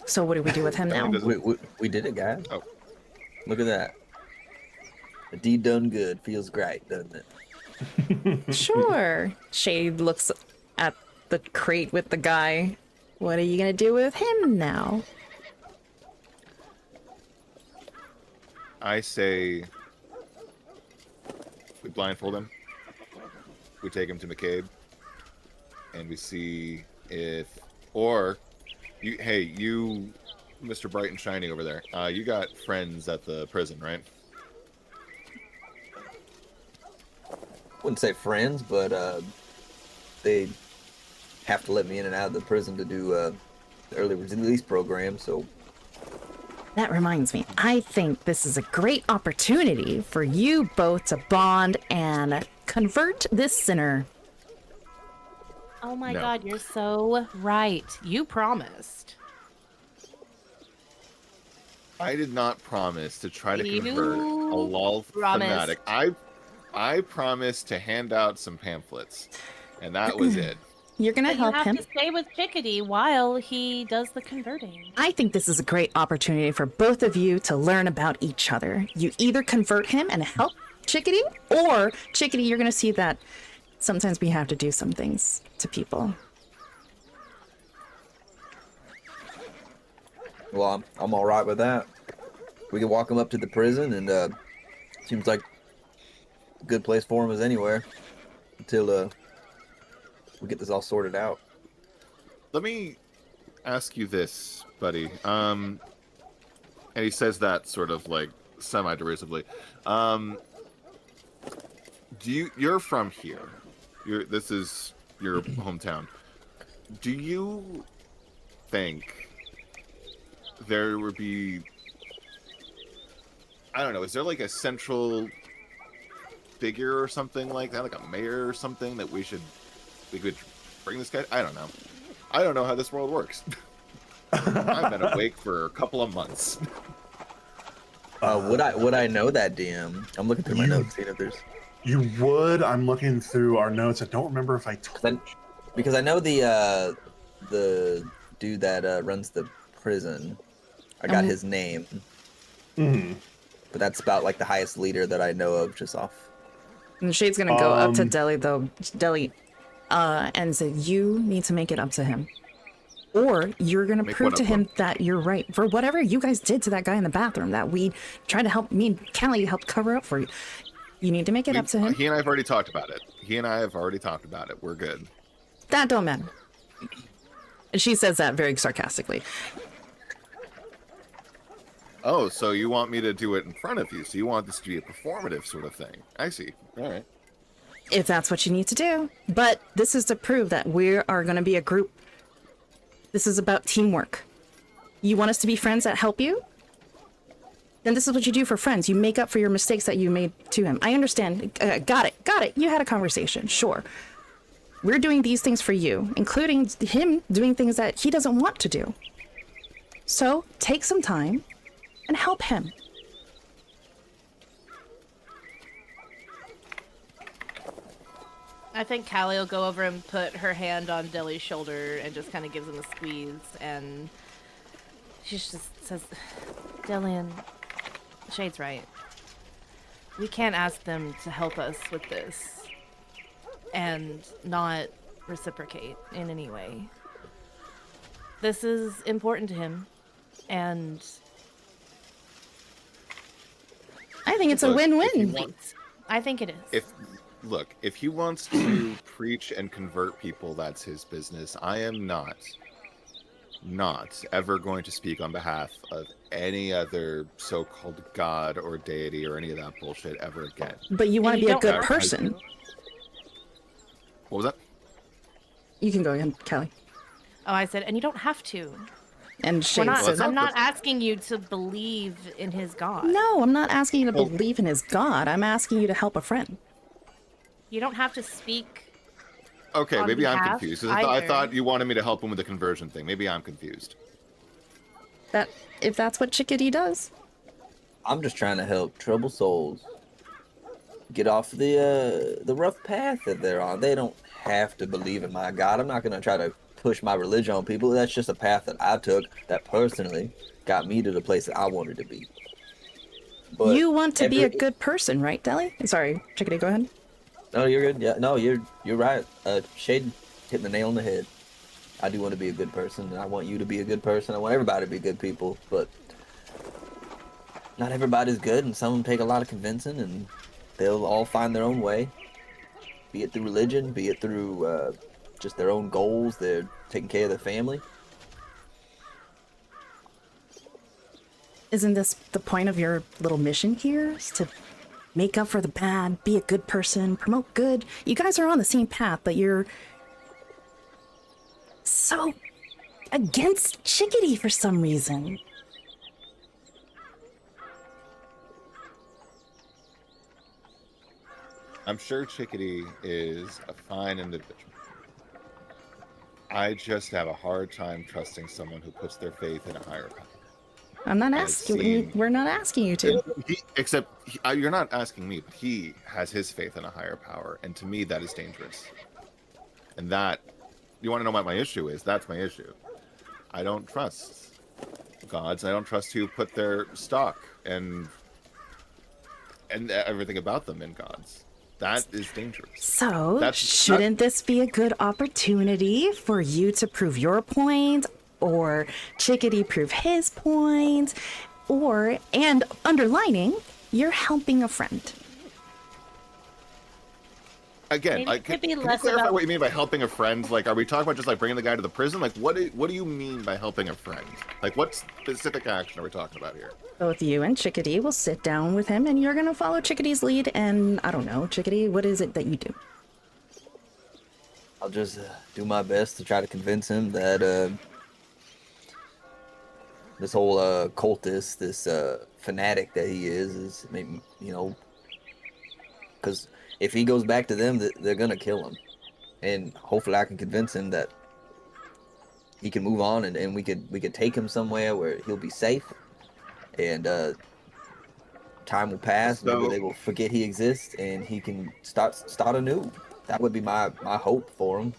So what do we do with him now? We did it, guys. Oh. Look at that. The deed done good. Feels great, doesn't it? Sure. Shade looks at the crate with the guy. What are you gonna do with him now? I say we blindfold him. We take him to McCabe, and we see if, or you, hey, you, Mr. Bright and Shiny over there. You got friends at the prison, right? Wouldn't say friends, but they have to let me in and out of the prison to do the early release program. So That reminds me, I think this is a great opportunity for you both to bond and convert this sinner. Oh my No. God, you're so right. You promised. I did not promise to try to You convert a lol promised. fanatic. I promised to hand out some pamphlets, and that was it. You're gonna But you help have him? to stay with Chickadee while he does the converting. I think this is a great opportunity for both of you to learn about each other. You either convert him and help Chickadee, or Chickadee, you're gonna see that sometimes we have to do some things to people. well, I'm all right with that. We can walk him up to the prison, and seems like a good place for him is anywhere until we get this all sorted out. Let me ask you this, buddy. And he says that sort of like semi-derisively. You're from here. This is your hometown. Do you think there would be, I don't know, is there like a central figure or something like that, like a mayor or something that we could bring this guy? I don't know. I don't know how this world works. I've been awake for a couple of months. Would I know that, DM? I'm looking through my notes, seeing if there's. You would. I'm looking through our notes. I don't remember if I told. Because I know the dude that runs the prison. I got his name. Mhm. but that's about like the highest leader that I know of, just off. And Shade's gonna go up to Deli though, and say, "You need to make it up to him, or you're gonna Make prove what to up, him what? that you're right for whatever you guys did to that guy in the bathroom. That we tried to help. Me and Callie helped cover up for you. You need to make it up to him. He and I have already talked about it. We're good. That don't matter." And she says that very sarcastically. Oh, so you want me to do it in front of you? So you want this to be a performative sort of thing? I see. All right. If that's what you need to do. But this is to prove that we are going to be a group. This is about teamwork. You want us to be friends that help you? Then this is what you do for friends. You make up for your mistakes that you made to him. I understand. Got it. You had a conversation. Sure. We're doing these things for you, including him doing things that he doesn't want to do. So take some time and help him. I think Callie will go over and put her hand on Deli's shoulder and just kind of gives him a squeeze, and she just says, Delian, Shade's right. We can't ask them to help us with this and not reciprocate in any way. This is important to him, and I think it's a Look, if you win-win. want- I think it is. If he wants to preach and convert people, that's his business. I am not ever going to speak on behalf of any other so-called god or deity or any of that bullshit ever again. But you want And to you be a don't good have person. What was that? You can go again, Callie. Oh, I said, and you don't have to. And We're Shade not, says, I'm not asking you to believe in his God. no, I'm not asking you to Well- believe in his God. I'm asking you to help a friend. You don't have to speak. Okay, On maybe I'm behalf confused. 'Cause I either. thought you wanted me to help him with the conversion thing. Maybe I'm confused. That if that's what Chickadee does. I'm just trying to help troubled souls get off the rough path that they're on. They don't have to believe in my God. I'm not gonna try to push my religion on people. That's just a path that I took that personally got me to the place that I wanted to be. But You want to be a every- good person, right, Deli? Sorry, Chickadee, go ahead. No, you're good. Yeah, no, you're right. Shade hitting the nail on the head. I do want to be a good person, and I want you to be a good person. I want everybody to be good people, but not everybody's good, and some of them take a lot of convincing, and they'll all find their own way. Be it through religion, be it through just their own goals. They're taking care of their family. Isn't this the point of your little mission here? Is to make up for the bad, be a good person, promote good. You guys are on the same path, but you're so against Chickadee for some reason. I'm sure Chickadee is a fine individual. I just have a hard time trusting someone who puts their faith in a higher power. I'm not I've asking you. seen- We're not asking you to. You're not asking me, but he has his faith in a higher power, and to me, that is dangerous. And that, you want to know what my issue is? That's my issue. I don't trust gods. I don't trust who put their stock and everything about them in gods. That is dangerous. So, That's- shouldn't this be a good opportunity for you to prove your point, or Chickadee prove his point, and underlining, you're helping a friend? Again, Maybe like, it could be can you less clarify about- what you mean by helping a friend? Like, are we talking about just like bringing the guy to the prison? Like, what do you mean by helping a friend? Like, what specific action are we talking about here? Both you and Chickadee will sit down with him, and you're gonna follow Chickadee's lead. And I don't know, Chickadee, what is it that you do? I'll just do my best to try to convince him that this whole cultist, this fanatic that he is maybe, because if he goes back to them, they're gonna kill him, and hopefully I can convince him that he can move on, and we could take him somewhere where he'll be safe, and time will pass. Maybe So- they will forget he exists, and he can start anew. That would be my hope for him.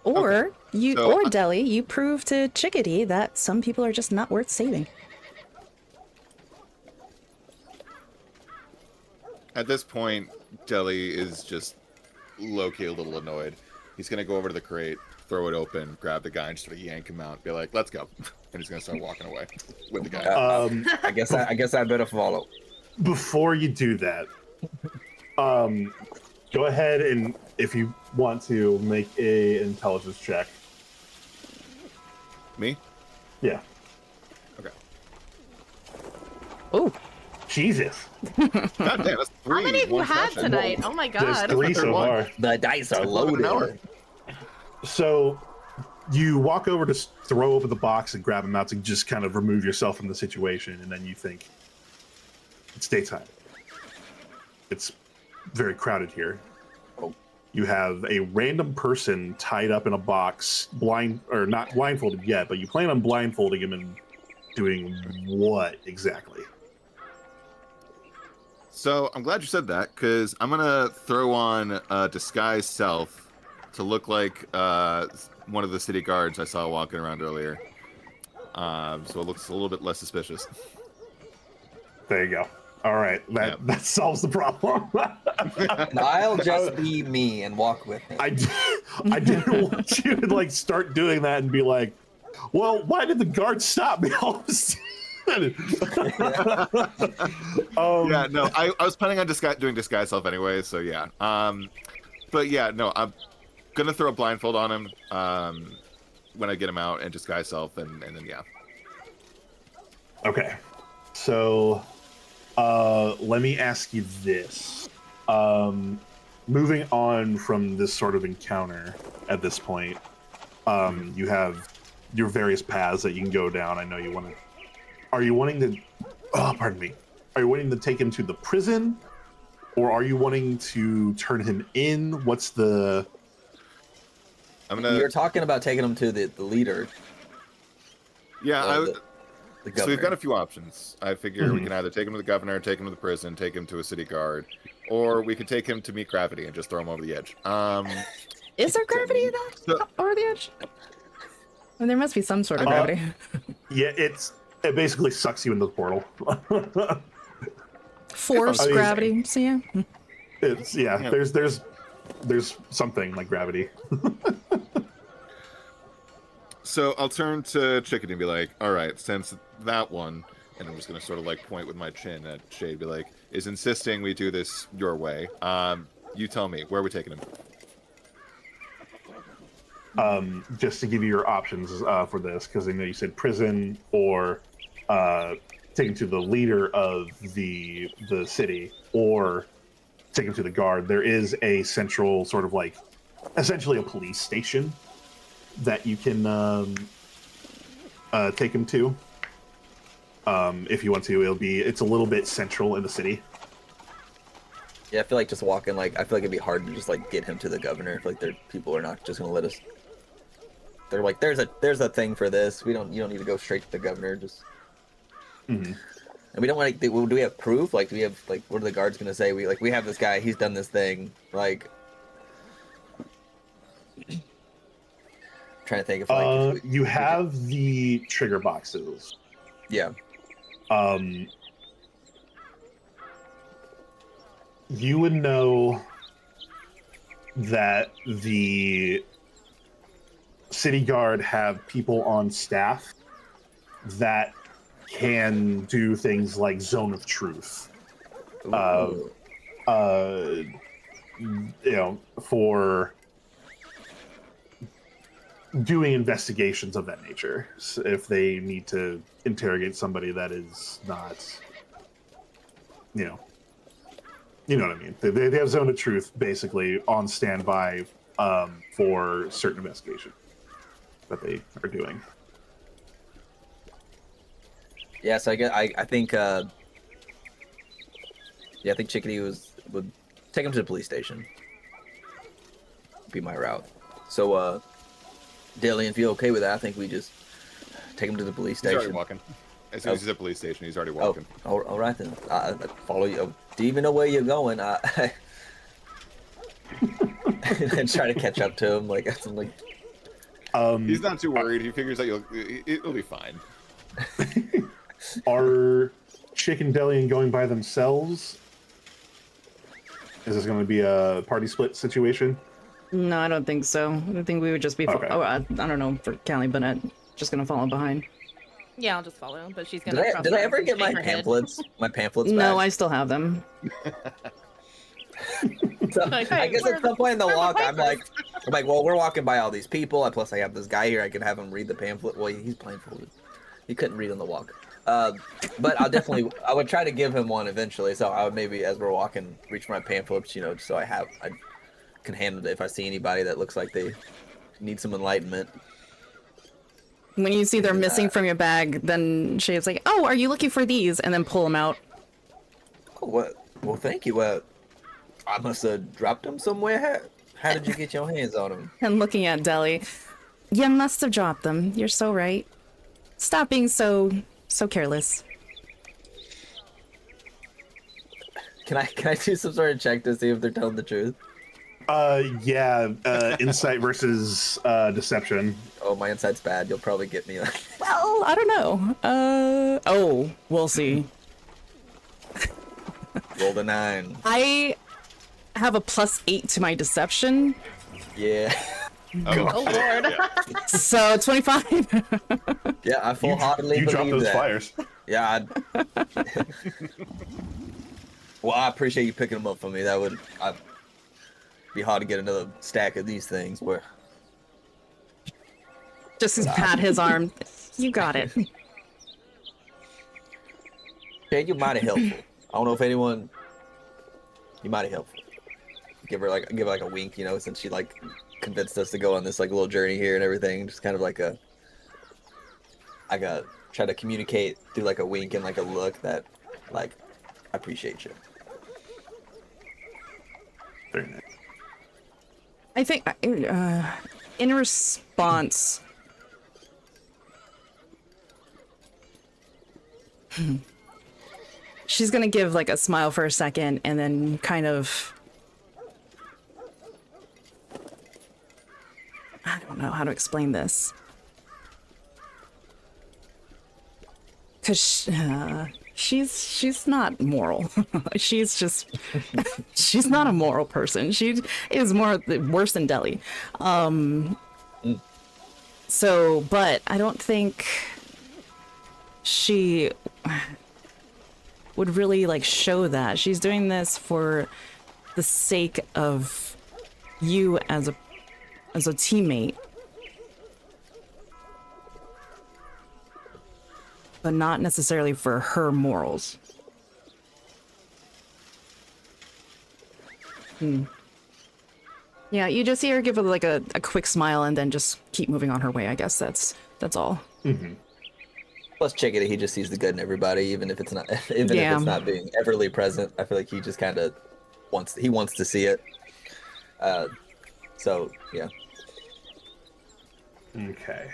Or So, Deli, you prove to Chickadee that some people are just not worth saving. At this point, Deli is just low-key a little annoyed. He's gonna go over to the crate, throw it open, grab the guy, and just sort of yank him out. Be like, "Let's go," and he's gonna start walking away with the guy. I guess I better follow. Before you do that, go ahead and, if you want to, make a intelligence check. Me? Yeah. Okay. Oh, Jesus. God damn, that's three. How many have you one had session. tonight? Oh my There's god. 3 so one. far. The dice are An hour. loaded. So you walk over to throw open the box and grab him out to just kind of remove yourself from the situation, and then you think, it's daytime. It's very crowded here. Oh. You have a random person tied up in a box, not blindfolded yet, but you plan on blindfolding him and doing what exactly? So I'm glad you said that, because I'm gonna throw on disguise self to look like one of the city guards I saw walking around earlier. So it looks a little bit less suspicious. There you go. All right, that solves the problem. I'll just be me and walk with him. I didn't want you to like start doing that and be like, well, why did the guard stop me all of a sudden? Yeah, no, I was planning on doing disguise self anyway, so yeah. But yeah, no, I'm gonna throw a blindfold on him when I get him out and disguise self, and then yeah. Okay, so let me ask you this. Moving on from this sort of encounter at this point, you have your various paths that you can go down. I know you want to. Are you wanting to? Oh, pardon me. Are you wanting to take him to the prison, or are you wanting to turn him in? What's the? You're talking about taking him to the leader. Yeah, The so we've got governor. a few options. I figure we can either take him to the governor, take him to the prison, take him to a city guard, or we could take him to meet gravity and just throw him over the edge. is there gravity over the edge? And there must be some sort of gravity. Yeah, it basically sucks you into the portal. Force I mean, gravity. See ya. It's Yeah. There's something like gravity. So I'll turn to Chickadee and be like, all right, since that one, and I'm just going to sort of like point with my chin at Shade, be like, is insisting we do this your way. You tell me, where are we taking him? Just to give you your options for this, because I know you said prison or take him to the leader of the city, or take him to the guard. There is a central sort of like, essentially a police station that you can take him to. If you want to, it's a little bit central in the city. Yeah, I feel like just walking, I feel like it'd be hard to just get him to the governor. I feel like people are not just gonna let us. They're like, there's a thing for this. You don't need to go straight to the governor. Just. Mm-hmm. And we don't want to. Do we have proof? Do we have what are the guards gonna say? We have this guy. He's done this thing. Trying to think if you have the trigger boxes. Yeah. You would know that the city guard have people on staff that can do things like zone of truth. For doing investigations of that nature. So if they need to interrogate somebody that is not, you know what I mean. They have zone of truth basically on standby for certain investigation that they are doing. Yeah, so I think I think Chickadee would take him to the police station. Be my route. So Dillian, if you're okay with that, I think we just take him to the police He's station. already walking. As soon as he's at the police station, he's already walking. All right then. I follow you. Do you even know where you're going? And try to catch up to him. He's not too worried. He figures that it'll be fine. Are Chick and Delian going by themselves? Is this going to be a party split situation? No, I don't think so. I think we would just be. Okay. I don't know for Callie, but just gonna follow behind. Yeah, I'll just follow, but she's Did gonna. I, cross did her I arms ever and get shake my her head. pamphlets? My pamphlets No, back? I still have them. So, Like, I hey, guess where at are some point in the where are walk, the I'm like, well, we're walking by all these people. Plus, I have this guy here. I can have him read the pamphlet. Well, he's blindfolded. He couldn't read on the walk. But I would try to give him one eventually. So I would maybe, as we're walking, reach for my pamphlets, so I can handle it if I see anybody that looks like they need some enlightenment. When you see they're missing from your bag, then Shade's like, "Oh, are you looking for these?" And then pull them out. Oh, what? Well, thank you. I must have dropped them somewhere. How did you get your hands on them? And looking at Deli, you must have dropped them. You're so right. Stop being so careless. Can I do some sort of check to see if they're telling the truth? Yeah. Insight versus deception. Oh, my insight's bad. You'll probably get me. Well, I don't know. Oh, we'll see. Roll the 9. I have a +8 to my deception, Yeah. Oh lord. so 25. Yeah, I full-heartedly You dropped believe those that. flyers. Yeah. Well, I appreciate you picking them up for me. I'd be hard to get another stack of these things. Where Just pat his arm. You got it. Jade, you're mighty helpful. I don't know if anyone. You mighty helpful. Give her like a wink, since she convinced us to go on this little journey here and everything. Just kind of I got try to communicate through a wink and a look that I appreciate you. Very nice. I think in response, she's gonna give a smile for a second and then kind of, I don't know how to explain this, because she's not moral. She's not a moral person. She is worse than Deli. So, but I don't think she would really show that. She's doing this for the sake of you as a teammate, but not necessarily for her morals. Yeah, you just see her give it a quick smile and then just keep moving on her way. I guess that's all. Mm-hmm. Plus, Chickadee, he just sees the good in everybody, even if it's not, if it's not being everly present. I feel like he just kind of wants to see it. So yeah. Okay.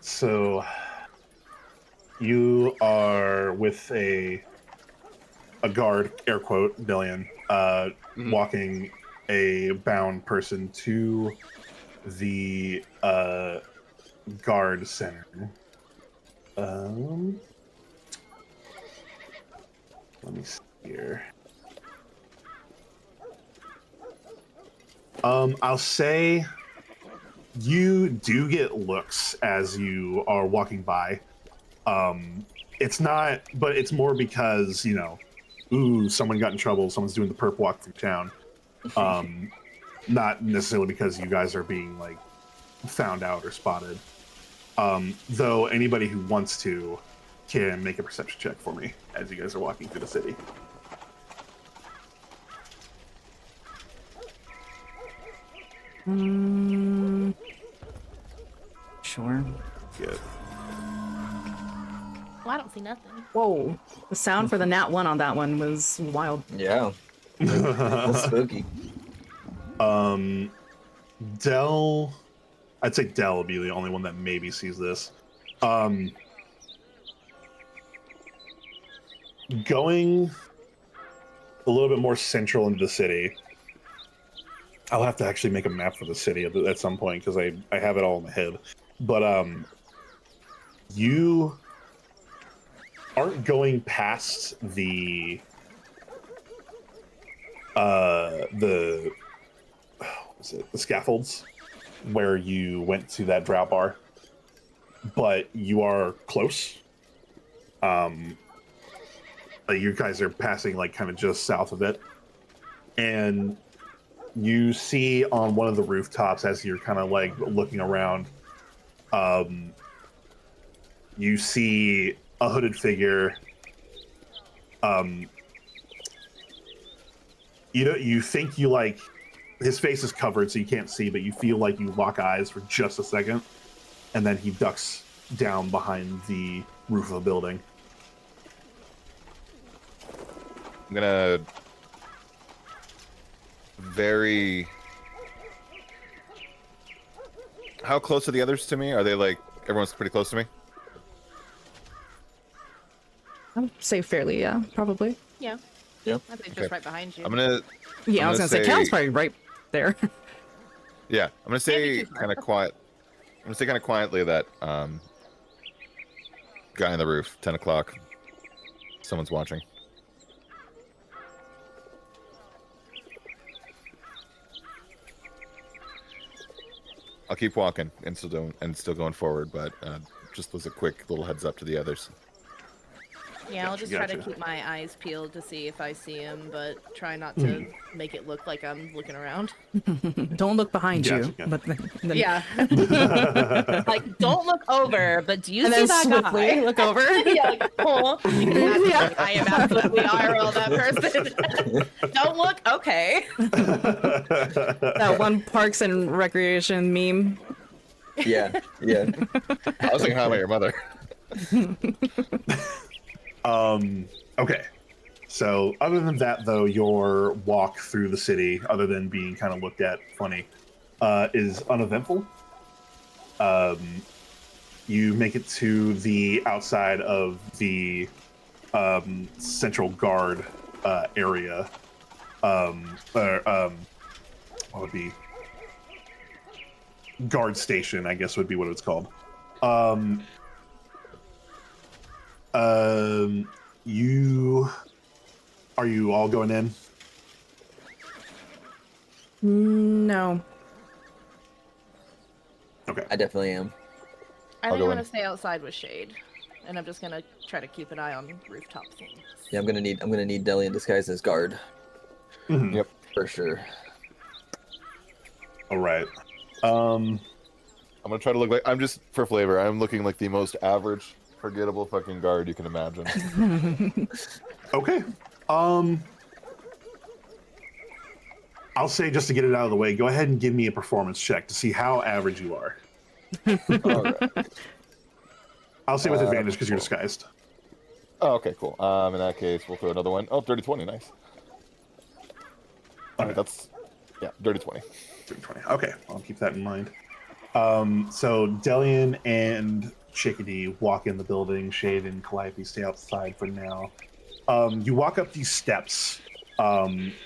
So you are with a guard, air quote, Dillian, walking a bound person to the guard center. Let me see here. I'll say you do get looks as you are walking by. It's not, but it's more because, ooh, someone got in trouble, someone's doing the perp walk through town. Not necessarily because you guys are being found out or spotted. Though anybody who wants to can make a perception check for me as you guys are walking through the city. Sure. Good. Well, I don't see nothing. Whoa, the sound for the nat 1 on that one was wild. Yeah. That's spooky. Dell, I'd say Dell will be the only one that maybe sees this. Going a little bit more central into the city. I'll have to actually make a map for the city at some point because I have it all in my head. But you aren't going past the the what was it, the scaffolds where you went to that drow bar, but you are close. You guys are passing like kind of just south of it, and you see on one of the rooftops as you're kind of like looking around, you see a hooded figure. You think you like his face is covered so you can't see, but you feel like you lock eyes for just a second, and then he ducks down behind the roof of a building. I'm gonna very. How close are the others to me? Are they like everyone's pretty close to me? I would say fairly, yeah, probably. Yeah. Yep. I think Okay. just right behind you. I'm gonna. Yeah, I was gonna say Cal's probably right there. Yeah, I'm gonna say too far. kind of quiet. I'm gonna say kind of quietly that guy on the roof, 10 o'clock. Someone's watching. I'll keep walking and still going forward, but just as a quick little heads up to the others. Yeah, I'll just try to Gotcha. keep my eyes peeled to see if I see him, but try not to make it look like I'm looking around. Don't look behind Gotcha, you. gotcha. But then, Yeah. Like, don't look over, but do you and see then that swiftly guy? look over. Yeah, like, oh, you can imagine, like, I am absolutely IRL that person. Don't look, okay. That one Parks and Recreation meme. Yeah, yeah. I was thinking, how about your mother? Okay. So other than that, though, your walk through the city, other than being kind of looked at funny, is uneventful. You make it to the outside of the central guard area. What would be guard station? I guess would be what it's called. Are you all going in? No. Okay. I I definitely am. think I'm go gonna in. stay outside with shade, and I'm just gonna try to keep an eye on rooftop things. Yeah, I'm gonna need Delian disguised as guard Mhm. Yep. for sure. All right. I'm gonna try to look like I'm just for flavor. I'm looking like the most average, forgettable fucking guard you can imagine. Okay. I'll say, just to get it out of the way, go ahead and give me a performance check to see how average you are. Alright. I'll say with advantage because you're disguised. Oh, okay, cool. In that case, we'll throw another one. Oh, dirty 20, nice. Alright, that's dirty 20. 20. Okay, I'll keep that in mind. So Delian and Chickadee walk in the building. Shade and Calliope stay outside for now. You walk up these steps.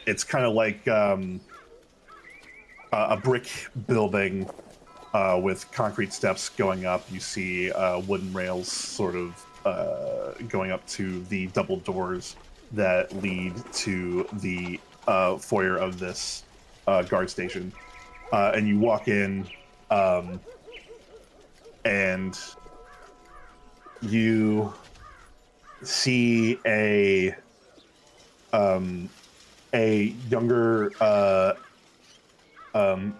It's kind of like a brick building with concrete steps going up. You see wooden rails sort of going up to the double doors that lead to the foyer of this guard station. And you walk in, and you see a younger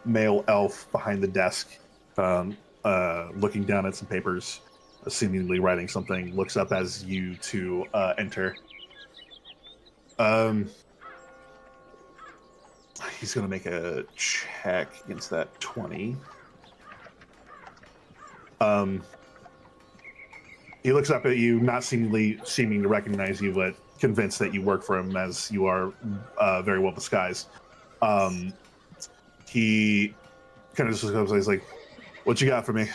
male elf behind the desk, looking down at some papers, seemingly writing something. Looks up as you two enter. He's gonna make a check against that 20. He looks up at you, not seeming to recognize you, but convinced that you work for him, as you are very well disguised. He kind of just looks up and he's like, "What you got for me?"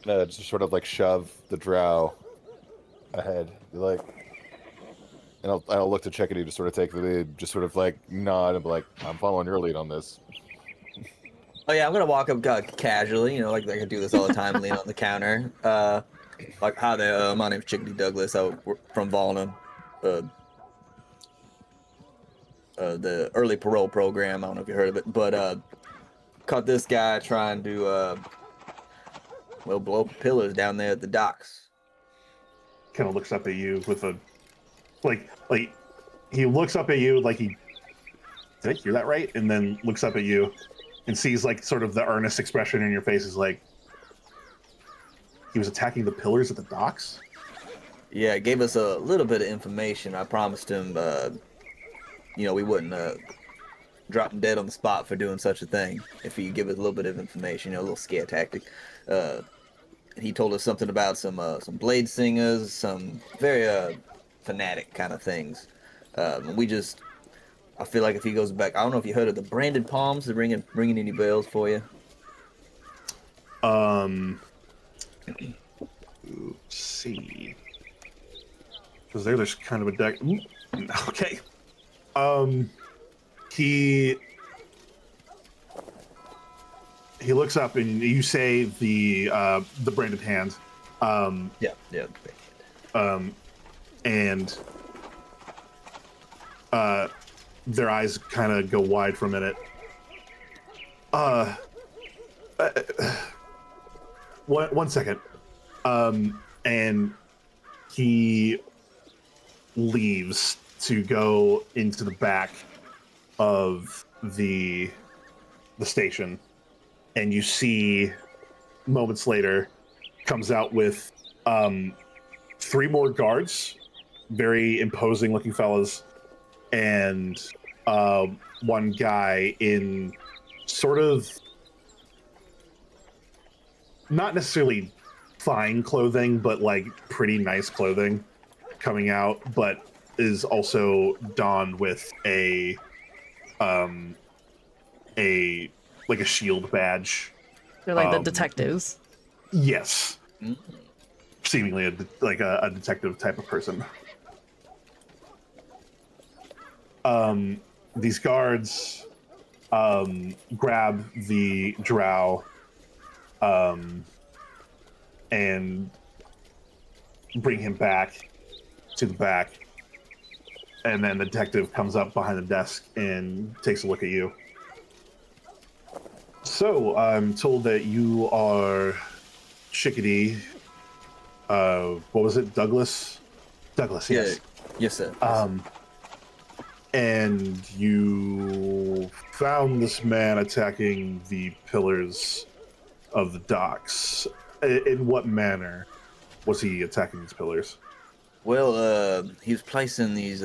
Just sort of like shove the drow ahead. Be like, and I'll look to Chickadee to sort of take the lead, just sort of like nod and be like, I'm following your lead on this. Oh yeah, I'm gonna walk up casually, you know, like I do this all the time, lean on the counter. Like, hi there, my name's Chickadee Douglas. We're from Volna. the early parole program. I don't know if you heard of it, but caught this guy trying to blow up pillars down there at the docks. Kind of looks up at you with a like he looks up at you like he did I hear that right? And then looks up at you and sees like sort of the earnest expression in your face is like he was attacking the pillars at the docks. Yeah, it gave us a little bit of information. I promised him, we wouldn't drop him dead on the spot for doing such a thing if he give us a little bit of information, a little scare tactic. He told us something about some blade singers, some very fanatic kind of things. I feel like if he goes back, I don't know if you heard of the branded palms. They're ringing any bells for you? Let's see. Because there's kind of a deck. Okay. He looks up and you say the branded hand. Yeah. And their eyes kind of go wide for a minute. One second. And he leaves to go into the back of the station, and you see moments later comes out with 3 more guards, very imposing looking fellas, and one guy in sort of not necessarily fine clothing, but like pretty nice clothing coming out, but is also donned with a shield badge. They're like the detectives. Yes. Seemingly a detective type of person. These guards grab the drow and bring him back to the back. And then the detective comes up behind the desk and takes a look at you. So, I'm told that you are Chickadee. What was it? Douglas? Douglas, yes. Yes, sir. And you found this man attacking the pillars of the docks. In what manner was he attacking these pillars? Well, he was placing these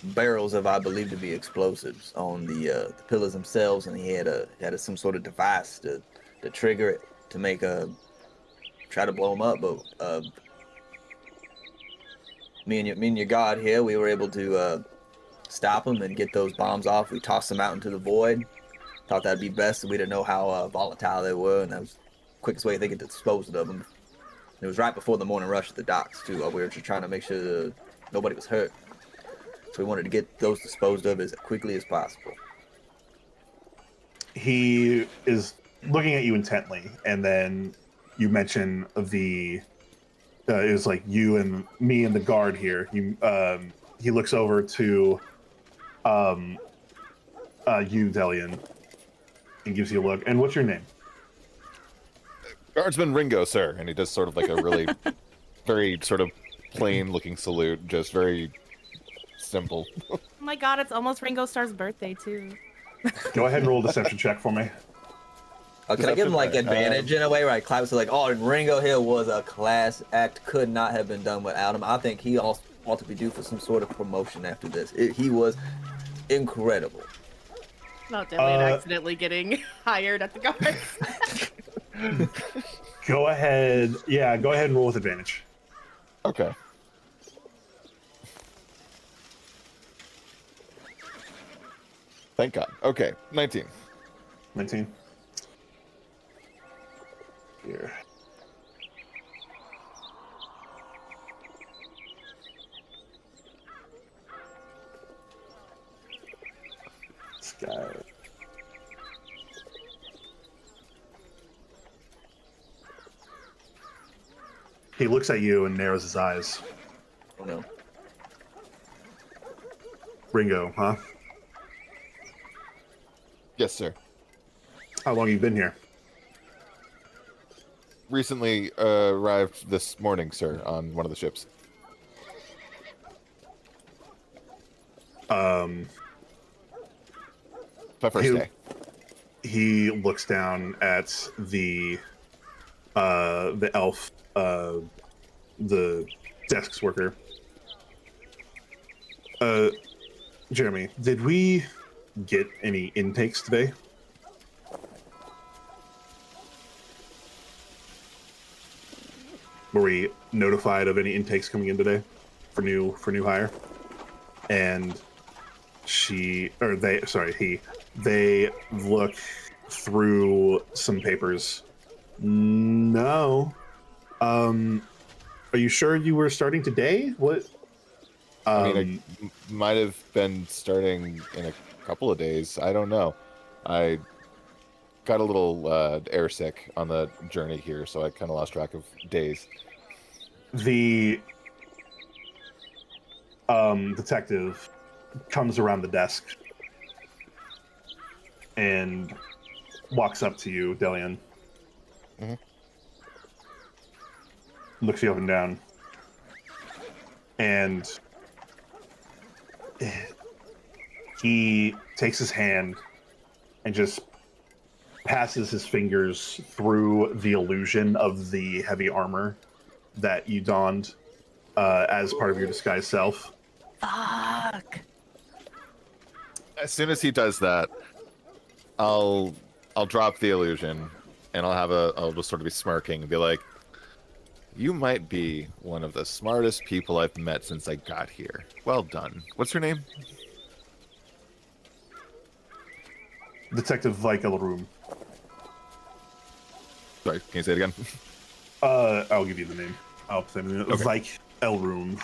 barrels of, I believe to be explosives on the pillars themselves, and he had some sort of device to trigger it to make try to blow them up. But me and your guard here, we were able to stop them and get those bombs off. We tossed them out into the void. Thought that'd be best, so we didn't know how volatile they were, and that was the quickest way they could dispose of them. It was right before the morning rush at the docks, too. We were just trying to make sure nobody was hurt. So we wanted to get those disposed of as quickly as possible. He is looking at you intently, and then you mention it was like you and me and the guard here. He looks over to you, Delian, and gives you a look. And what's your name? Guardsman Ringo, sir. And he does sort of like a really very sort of plain looking salute, just very simple. Oh my god, it's almost Ringo Starr's birthday too. Go ahead and roll a deception check for me. Can I give him like advantage in a way where I clap? So like, oh, and Ringo Hill was a class act, could not have been done without him. I think he also ought to be due for some sort of promotion after this. He was incredible. Not Delian accidentally getting hired at the guards. Go ahead and roll with advantage. Okay. Thank God. Okay, 19. 19. Here. This guy. He looks at you and narrows his eyes. Oh no. Ringo, huh? Yes, sir. How long you been here? Recently arrived this morning, sir, on one of the ships. My first day. He looks down at the elf, the desks worker. Jeremy, did we get any intakes today? Were we notified of any intakes coming in today for new hire? And they look through some papers. No. Are you sure you were starting today? What? I mean, I might have been starting in a couple of days. I don't know. I got a little airsick on the journey here, so I kind of lost track of days. The detective comes around the desk and walks up to you, Delian. Mm-hmm. Looks you up and down. And he takes his hand and just passes his fingers through the illusion of the heavy armor that you donned as part of your disguised self. Fuck. As soon as he does that, I'll drop the illusion, and I'll just sort of be smirking and be like, "You might be one of the smartest people I've met since I got here. Well done. What's your name?" Detective Vikelroom. Sorry, can you say it again? I'll give you the name. I'll say the name. Okay. Vikelroom.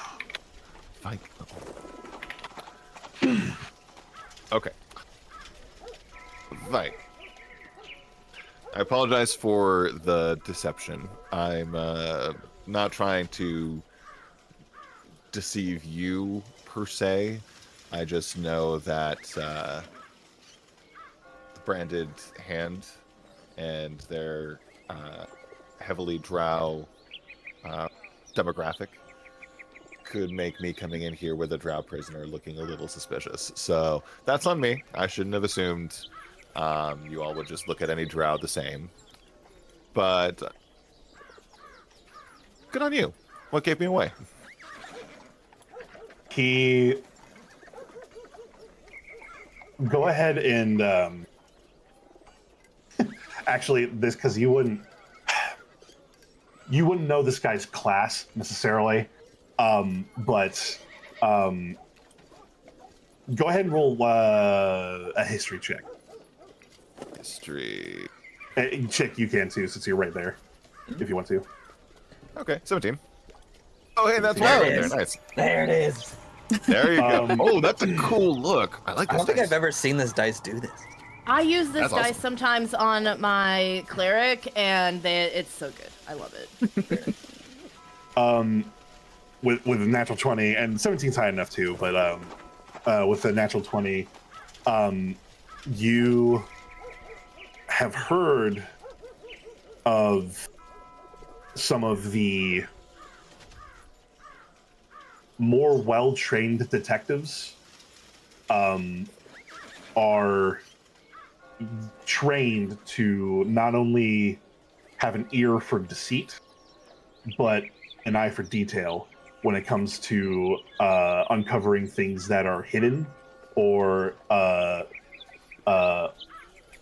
Okay. Right. I apologize for the deception. I'm not trying to deceive you, per se. I just know that the branded hand and their heavily drow demographic could make me coming in here with a drow prisoner looking a little suspicious. So that's on me. I shouldn't have assumed you all would just look at any drow the same. But good on you. What gave me away? Go ahead and actually, this, because you wouldn't know this guy's class necessarily, but go ahead and roll a history check. History. Check you can too, since you're right there, if you want to. Okay, 17. Oh, hey, that's There right it there. is. Nice. There it is. There you go. Oh, that's a cool look. I like I this. don't think dice. I've ever seen this dice do this. I use this That's dice awesome. sometimes on my cleric, and it's so good. I love it. With a natural 20, and 17's high enough too, but with a natural 20, you have heard of some of the more well-trained detectives are trained to not only have an ear for deceit, but an eye for detail when it comes to uncovering things that are hidden or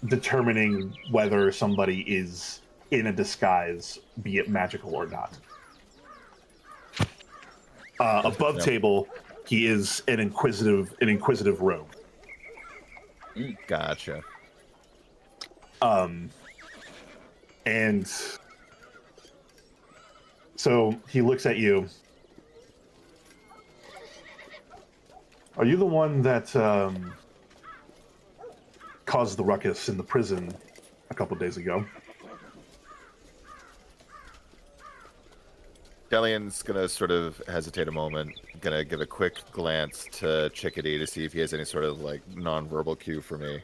determining whether somebody is in a disguise, be it magical or not. Above Yep. table, he is an inquisitive rogue. Gotcha. And so he looks at you. Are you the one that caused the ruckus in the prison a couple days ago? Delian's gonna sort of hesitate a moment, gonna give a quick glance to Chickadee to see if he has any sort of like non-verbal cue for me.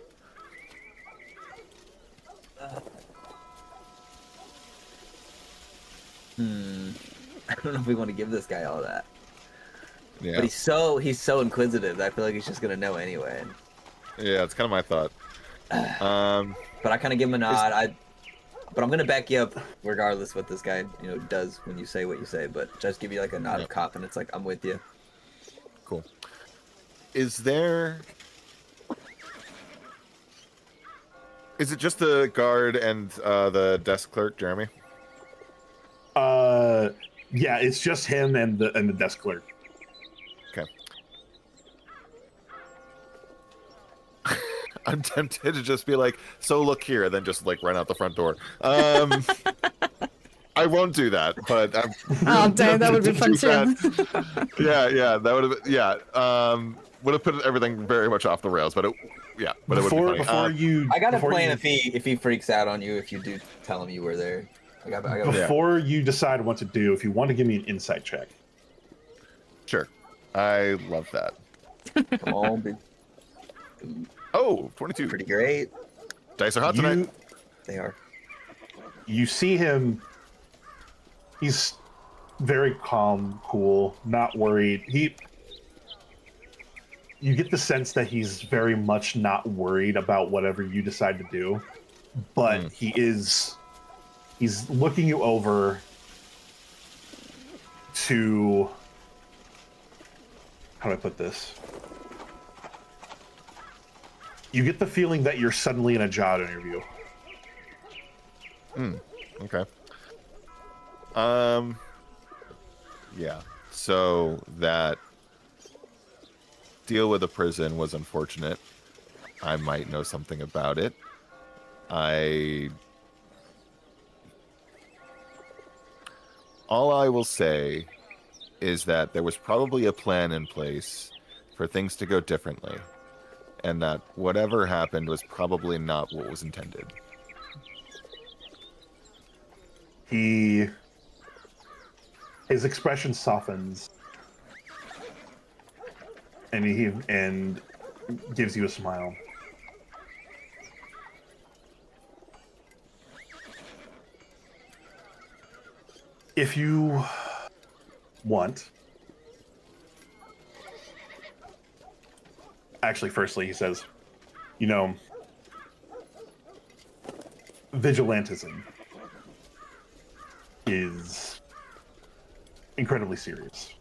I don't know if we want to give this guy all that. Yeah, But he's so inquisitive. I feel like he's just gonna know anyway. yeah, it's kind of my thought. But I kind of give him a nod. But I'm gonna back you up regardless what this guy does when you say what you say. But just give you like a nod of confidence, like I'm with you. Cool. Is it just the guard and the desk clerk, Jeremy? Yeah, it's just him and the desk clerk. Okay. I'm tempted to just be like, so look here, and then just like run out the front door. I won't do that, but I'm Oh, dang, that would be fun too. yeah, that would have would have put everything very much off the rails, but it would be funny. Before I got a plan you, if he freaks out on you if you do tell him you were there. before you decide what to do, if you want to give me an insight check. Sure, I love that. Come on, big. Oh, 22. Pretty great. Dice are hot tonight. They are. You see him. He's very calm, cool, not worried. You get the sense that he's very much not worried about whatever you decide to do, but he's looking you over to, how do I put this? You get the feeling that you're suddenly in a job interview. Okay. Yeah. So that deal with the prison was unfortunate. I might know something about it. All I will say is that there was probably a plan in place for things to go differently, and that whatever happened was probably not what was intended. His expression softens, and he gives you a smile. If you want, actually, firstly, he says, vigilantism is incredibly serious.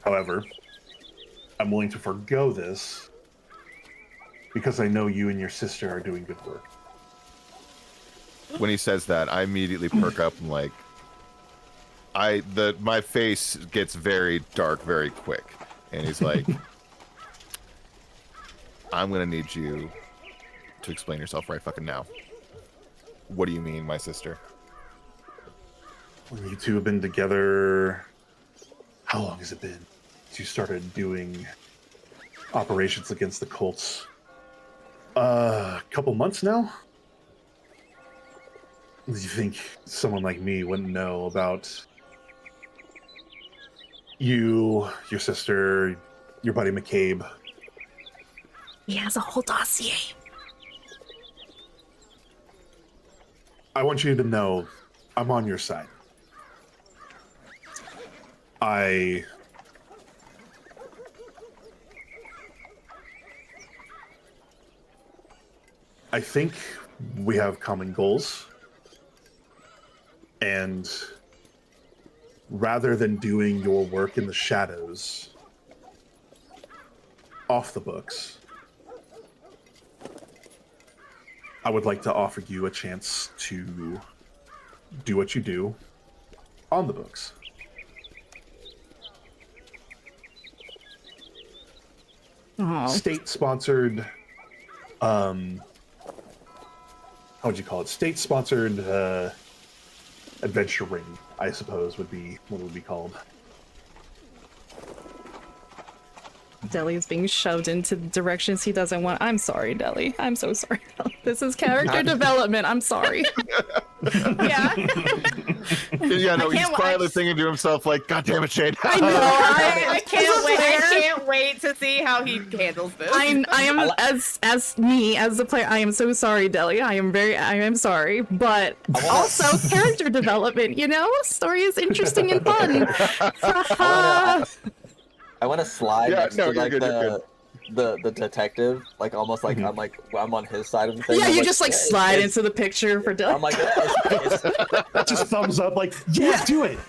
However, I'm willing to forgo this because I know you and your sister are doing good work. When he says that, I immediately perk up and like, my face gets very dark very quick, and he's like, I'm gonna need you to explain yourself right fucking now. What do you mean, my sister? You two have been together. How long has it been since you started doing operations against the cults? A couple months now? Do you think someone like me wouldn't know about you, your sister, your buddy McCabe? He has a whole dossier. I want you to know I'm on your side. I think we have common goals. And rather than doing your work in the shadows, off the books, I would like to offer you a chance to do what you do on the books. State-sponsored, how would you call it? State-sponsored adventure ring, I suppose, would be what it would be called. Deli is being shoved into directions he doesn't want. I'm sorry, Deli. I'm so sorry, Deli. This is character development. I'm sorry. Yeah. Yeah, no, he's can't quietly watch- thinking to himself, like, God damn it, Shane. I know. I can't wait. I player. can't wait to see how he handles this. I am as me as the player. I am so sorry, Deli. I am sorry, but also character development. You know, story is interesting and fun. I want to slide Yeah, next no, to you're like good, you're the detective, like almost like I'm on his side of the thing. Yeah, I'm you like, just like "Yeah, slide it's-" into the picture for Deli. I'm like, "Yeah, it's Just thumbs up, like, yeah, do it.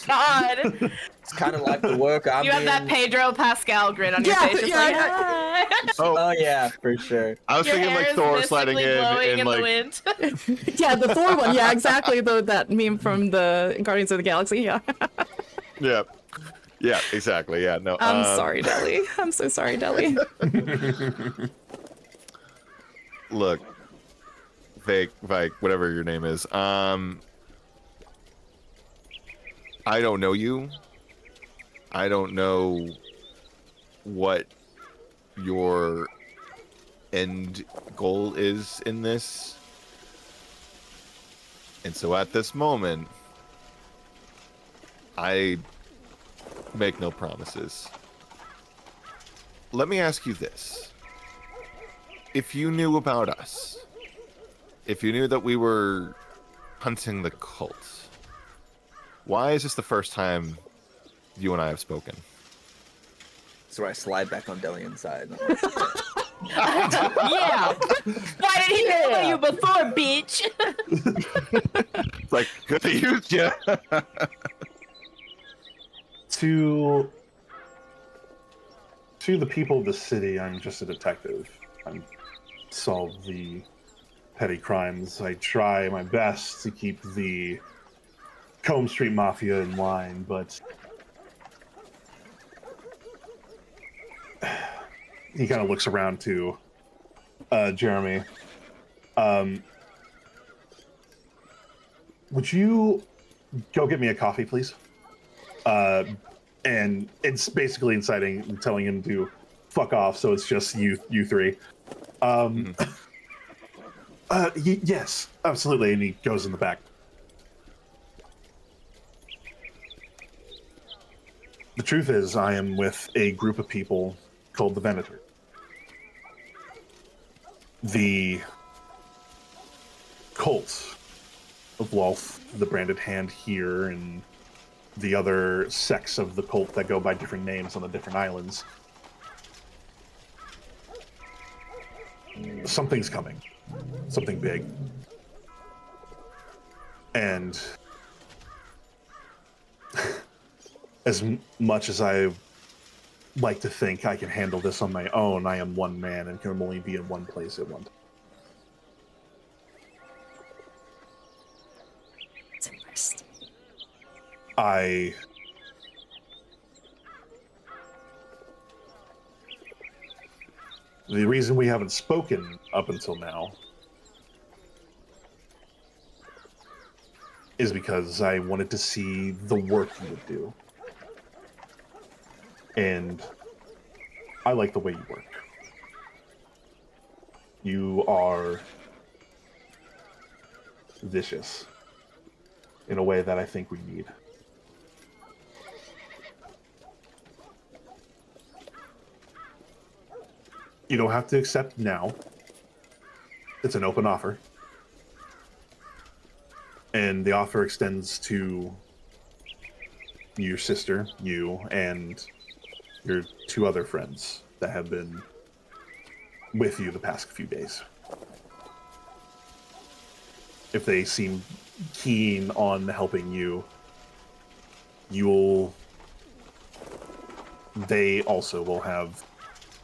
God. it's kind of like the work I'm You have that doing." Pedro Pascal grin on your Yeah, face. Just yeah, like, yeah. "Ah." Oh yeah, for sure. I was Your thinking hair like is Thor sliding mystically blowing in in the like, wind. Yeah, the Thor one. Yeah, exactly. That meme from the Guardians of the Galaxy. Yeah. yeah, exactly. Yeah, no. I'm sorry, Deli. I'm so sorry, Deli. Look, Vike, whatever your name is. I don't know you. I don't know what your end goal is in this. And so at this moment, I make no promises. Let me ask you this. If you knew about us, if you knew that we were hunting the cult, why is this the first time you and I have spoken? So I slide back on Delian's side. Yeah. Why did he know you before, bitch? It's like, good to use you. To the people of the city, I'm just a detective. I solve the petty crimes. I try my best to keep the Combe Street Mafia in line, but he kind of looks around to Jeremy. Would you go get me a coffee, please? And it's basically telling him to fuck off. So it's just you three. Yes, absolutely. And he goes in the back. The truth is, I am with a group of people called the Venator. The cult of Lolth, the branded hand here, and the other sects of the cult that go by different names on the different islands. Something's coming. Something big. And as much as I like to think I can handle this on my own, I am one man and can only be in one place at one time. The reason we haven't spoken up until now is because I wanted to see the work you would do. And I like the way you work. You are vicious in a way that I think we need. You don't have to accept now. It's an open offer. And the offer extends to your sister, you, and your two other friends that have been with you the past few days. If they seem keen on helping you, they also will have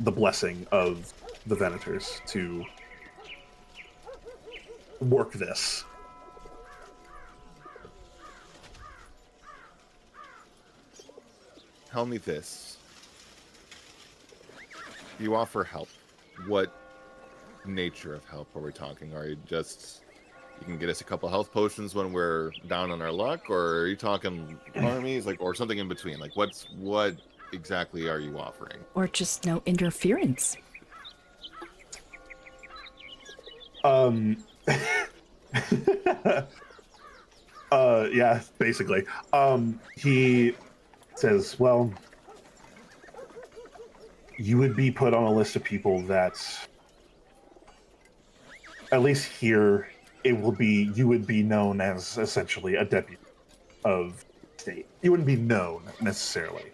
the blessing of the Venators to work this. Tell me this. You offer help. What nature of help are we talking? Are you just... You can get us a couple health potions when we're down on our luck, or are you talking armies, like, or something in between? Like, what exactly are you offering? Or just no interference. Yeah, basically. He says, well, you would be put on a list of people that, at least here, you would be known as essentially a deputy of state. You wouldn't be known necessarily,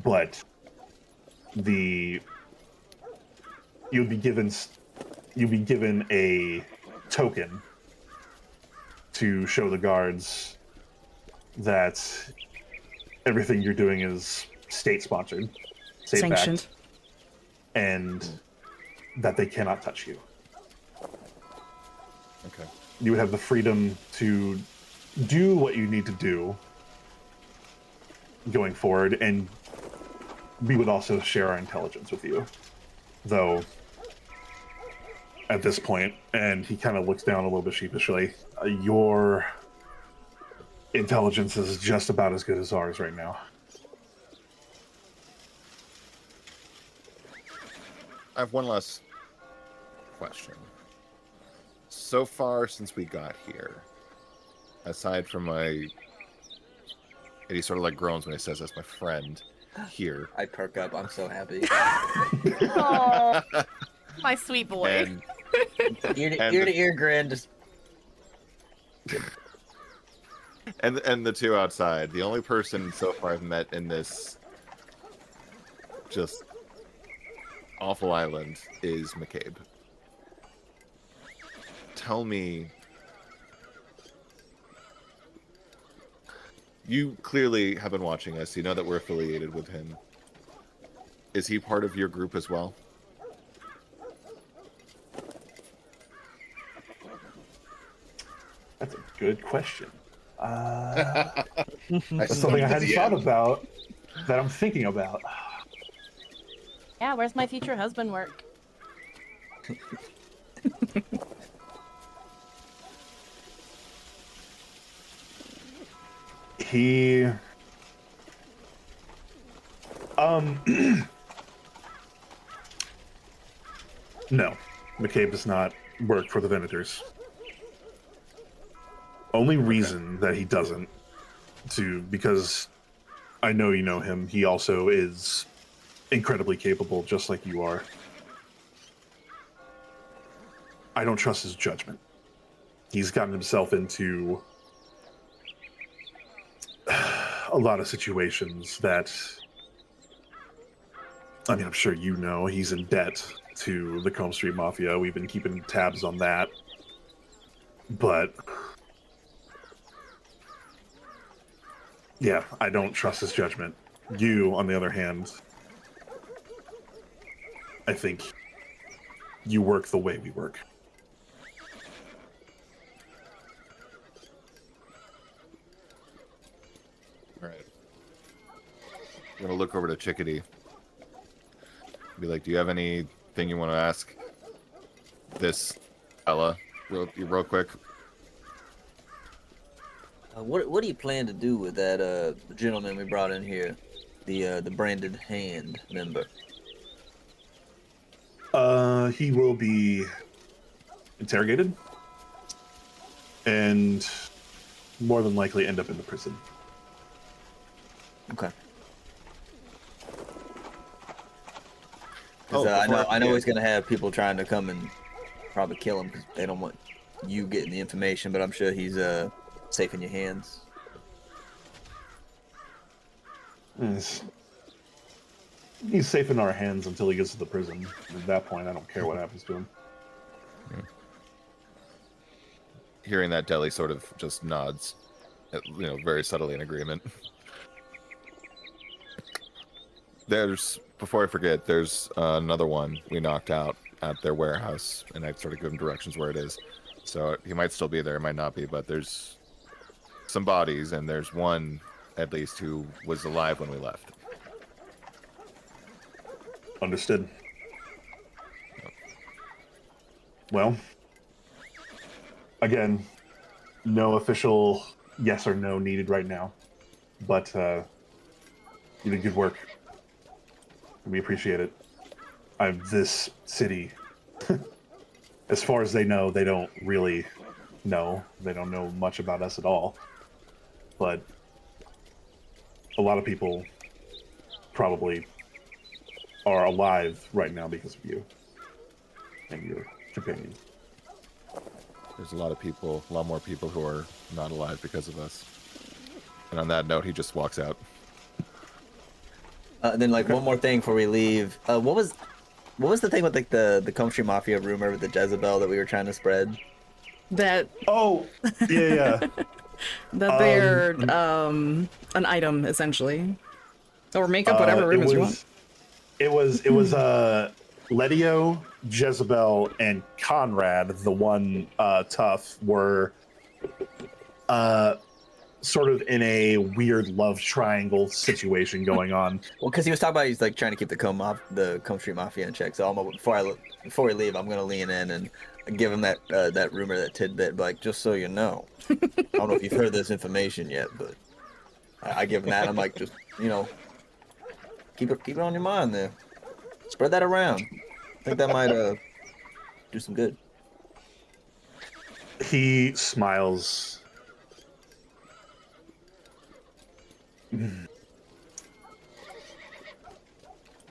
but the you'd be given a token to show the guards that everything you're doing is state sponsored, state Sanctioned. backed, and that they cannot touch you. Okay. You would have the freedom to do what you need to do going forward, and we would also share our intelligence with you. Though, at this point, and he kind of looks down a little bit sheepishly, your intelligence is just about as good as ours right now. I have one last question. So far since we got here, aside from and he sort of like groans when he says that's my friend here. I perk up. I'm so happy. Oh, my sweet boy. And, Ear to And ear, the- to ear grin. Just and the two outside. The only person so far I've met in this just awful island is McCabe. Tell me, you clearly have been watching us. You know that we're affiliated with him. Is he part of your group as well? That's a good question. I That's something I hadn't thought about, that I'm thinking about. Yeah, where's my future husband work? He no, McCabe does not work for the Venators. Only reason that he doesn't, because I know you know him, he also is incredibly capable, just like you are. I don't trust his judgment. He's gotten himself into a lot of situations that, I mean, I'm sure you know, he's in debt to the Combe Street Mafia. We've been keeping tabs on that. But yeah, I don't trust his judgment. You, on the other hand, I think you work the way we work. All right. I'm gonna look over to Chickadee. Be like, do you have anything you want to ask this fella, real quick? what do you plan to do with that gentleman we brought in here, the branded hand member? He will be interrogated and more than likely end up in the prison. Okay. Oh, Because I know yeah. he's gonna have people trying to come and probably kill him because they don't want you getting the information. But I'm sure he's safe in your hands. He's safe in our hands until he gets to the prison. At that point, I don't care what happens to him. Hearing that, Deli sort of just nods, very subtly in agreement. Before I forget, there's another one we knocked out at their warehouse, and I sort of give him directions where it is. So he might still be there, might not be, but there's some bodies, and there's one, at least, who was alive when we left. Understood. Well, again, no official yes or no needed right now, but you did good work. We appreciate it. This city, as far as they know, they don't really know. They don't know much about us at all. But a lot of people probably are alive right now because of you and your companion. There's a lot more people who are not alive because of us. And on that note, he just walks out. Then, like, one more thing before we leave. What was the thing with like the country mafia rumor with the Jezebel that we were trying to spread? That Oh, yeah. that they're an item essentially, or make up whatever rumors you want. It was Letio, Jezebel, and Conrad, the one tough, were sort of in a weird love triangle situation going on. Well, because he was talking about he's like trying to keep the country mafia in check. So before we leave, I'm gonna lean in and give him that rumor, that tidbit. But like, just so you know, I don't know if you've heard this information yet, but I give him that. I'm like, just keep it on your mind there. Spread that around. I think that might do some good. He smiles.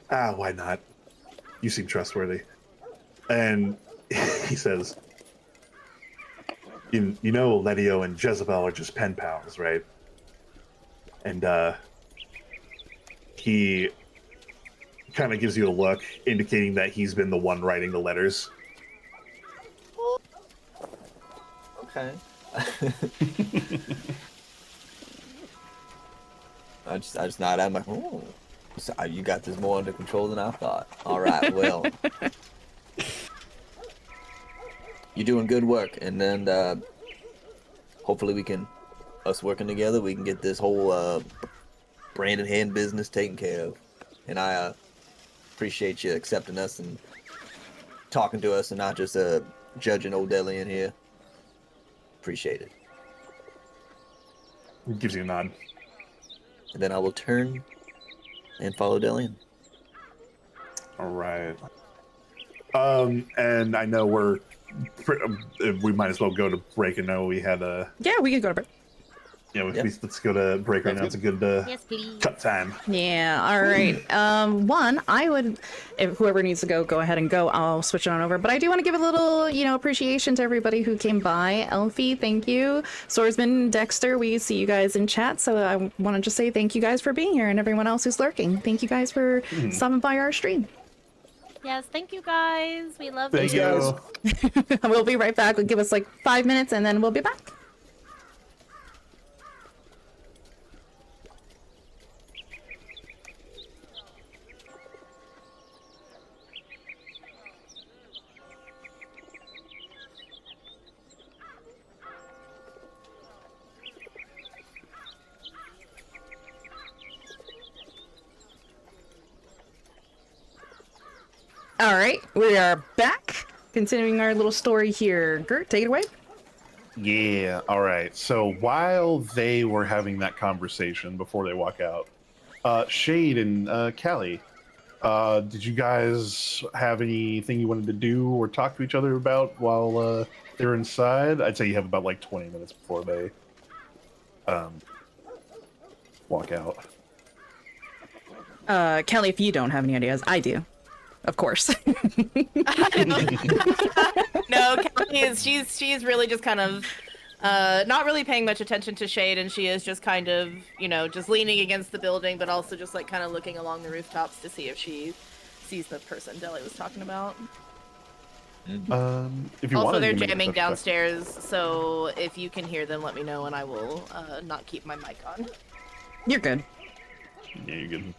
Why not? You seem trustworthy. And he says, you know Letio and Jezebel are just pen pals, right? And he kind of gives you a look, indicating that he's been the one writing the letters. Okay. I just nod. I'm like, oh, so you got this more under control than I thought. All right, well, you're doing good work, and then hopefully us working together, we can get this whole branded hand business taken care of. And I appreciate you accepting us and talking to us, and not just judging old Delian here. Appreciate it. He gives you a nod. And then I will turn and follow Delian. All right. And I know we might as well go to break. I know we had a... Yeah, we could go to break. Yeah, let's go to break right now. It's a good Yes, please. cut time. Yeah, all right. I would, if whoever needs to go ahead and go. I'll switch it on over. But I do want to give a little, appreciation to everybody who came by. Elfie, thank you. Swordsman, Dexter, we see you guys in chat. So I want to just say thank you guys for being here, and everyone else who's lurking. Thank you guys for stopping by our stream. Yes, thank you guys. We love Thank you. you. We'll be right back. We'll give us like 5 minutes, and then we'll be back. All right, we are back, continuing our little story here. Gert, take it away. Yeah, all right. So while they were having that conversation before they walk out, Shade and Callie, did you guys have anything you wanted to do or talk to each other about while they're inside? I'd say you have about like 20 minutes before they walk out. Kelly, if you don't have any ideas, I do. Of course. No, Kelly is she's really just kind of not really paying much attention to Shade, and she is just kind of, just leaning against the building, but also just like kind of looking along the rooftops to see if she sees the person Deli was talking about. If you Also, wanted, they're you can make a jamming perception check. downstairs, so if you can hear them, let me know, and I will not keep my mic on. You're good. Yeah, you're good.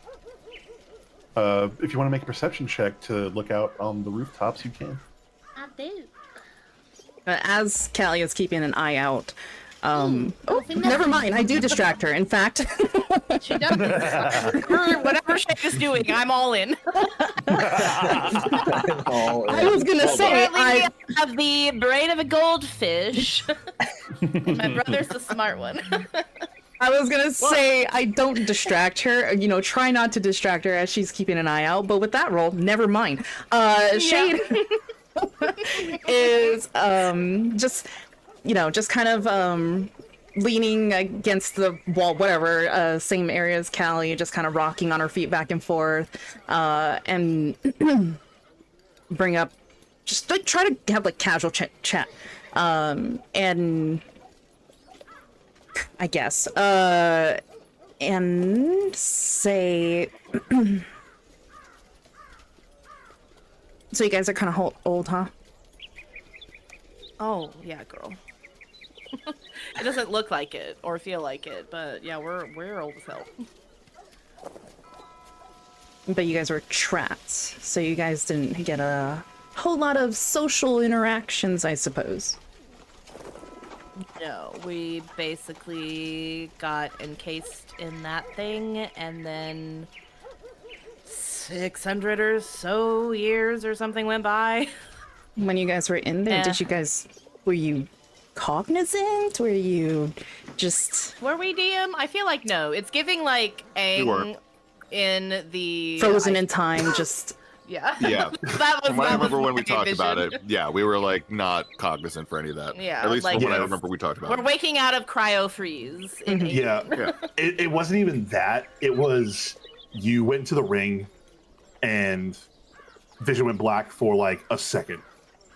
If you want to make a perception check to look out on the rooftops, you can. I do. As Callie is keeping an eye out, nothing. never mind. I do distract her. In fact, She does. Whatever Shade is doing, I'm all in. I was gonna say Apparently, I have the brain of a goldfish. And my brother's the smart one. I was gonna say, I don't distract her. You know, try not to distract her as she's keeping an eye out. But with that roll, never mind. Shade is just, you know, just kind of leaning against the wall, whatever, same area as Callie, just kind of rocking on her feet back and forth, and bring up, just like try to have like casual chat, and I guess, and say, so you guys are kind of old, huh? Oh, yeah, girl. It doesn't look like it or feel like it, but yeah, we're old as hell. But you guys were trapped, so you guys didn't get a whole lot of social interactions, I suppose. No, we basically got encased in that thing, and then 600 or so years or something went by. When you guys were in there, were you cognizant? Were you just Were we DM? I feel like no. It's giving like We were. Aang in the frozen in time, just... Yeah. Yeah. That was. From what I that was remember when we my talked about vision. it, yeah, we were like not cognizant for any of that. Yeah, At least like- from what I Yeah. remember we talked about. We're waking out of cryo freeze. In Aang. Yeah. Yeah. It wasn't even that. It was you went to the ring and vision went black for like a second.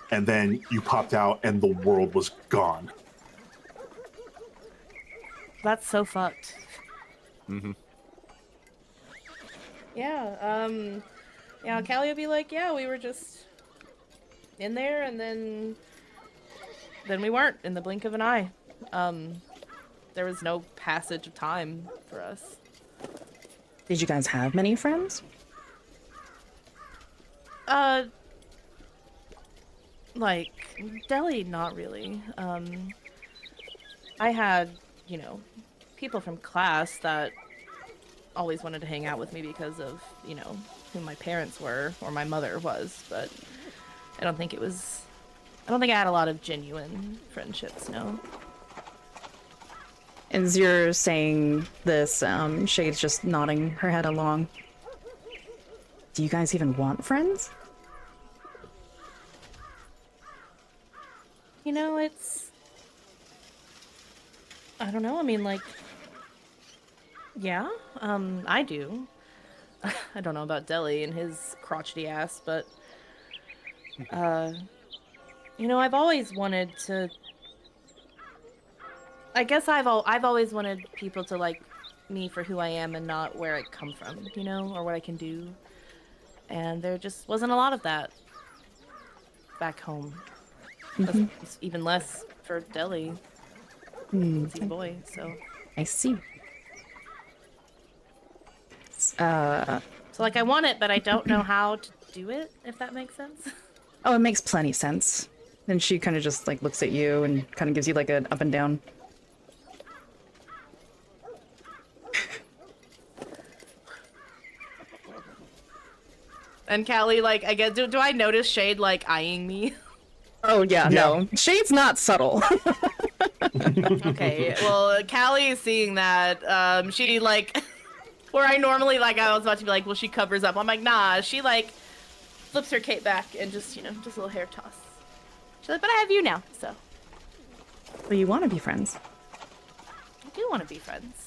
And then you popped out and the world was gone. That's so fucked. Mm-hmm. Yeah. Yeah. Callie would be like, yeah, we were just in there, and then we weren't in the blink of an eye. There was no passage of time for us. Did you guys have many friends? Like Delhi, not really. I had, you know, people from class that always wanted to hang out with me because of, you know, who my parents were or my mother was, but I don't think I had a lot of genuine friendships, no. As you're saying this, Shade's just nodding her head along. Do you guys even want friends? You know, I don't know, I mean, like, yeah, I do. I don't know about Delhi and his crotchety ass, but, you know, I've always wanted to, I guess I've always wanted people to like me for who I am and not where I come from, you know, or what I can do. And there just wasn't a lot of that back home. It's even less for Delhi. He's a boy, so. I see. So like I want it, but I don't know how to do it, if that makes sense. Oh, it makes plenty sense. Then she kind of just like looks at you and kind of gives you like an up and down. And Callie, like, I guess, do I notice Shade, like, eyeing me? Oh yeah, no. Shade's not subtle. Okay, well, Callie is seeing that. She, like, where I normally, like, I was about to be like, well, she covers up. I'm like, nah, she, like, flips her cape back and just, you know, just a little hair toss. She's like, but I have you now, so. But you want to be friends. I do want to be friends.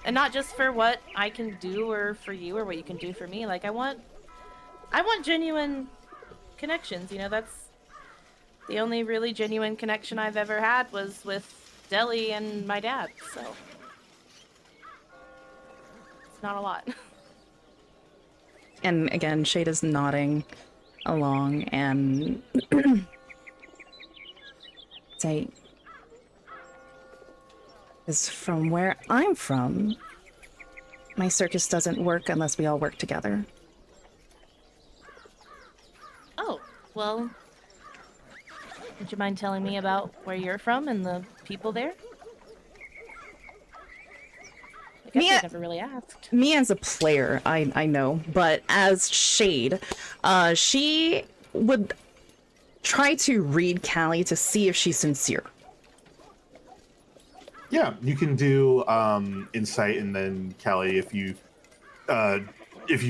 And not just for what I can do or for you or what you can do for me. Like, I want genuine connections, you know, that's the only really genuine connection I've ever had was with Delhi and my dad, so. It's not a lot. And again, Shade is nodding along and say, is from where I'm from, my circus doesn't work unless we all work together. Oh, well, would you mind telling me about where you're from and the people there? I guess Mia- I've never really asked. Me as a player, I know, but as Shade, she would try to read Callie to see if she's sincere. Yeah, you can do insight, and then Callie, if you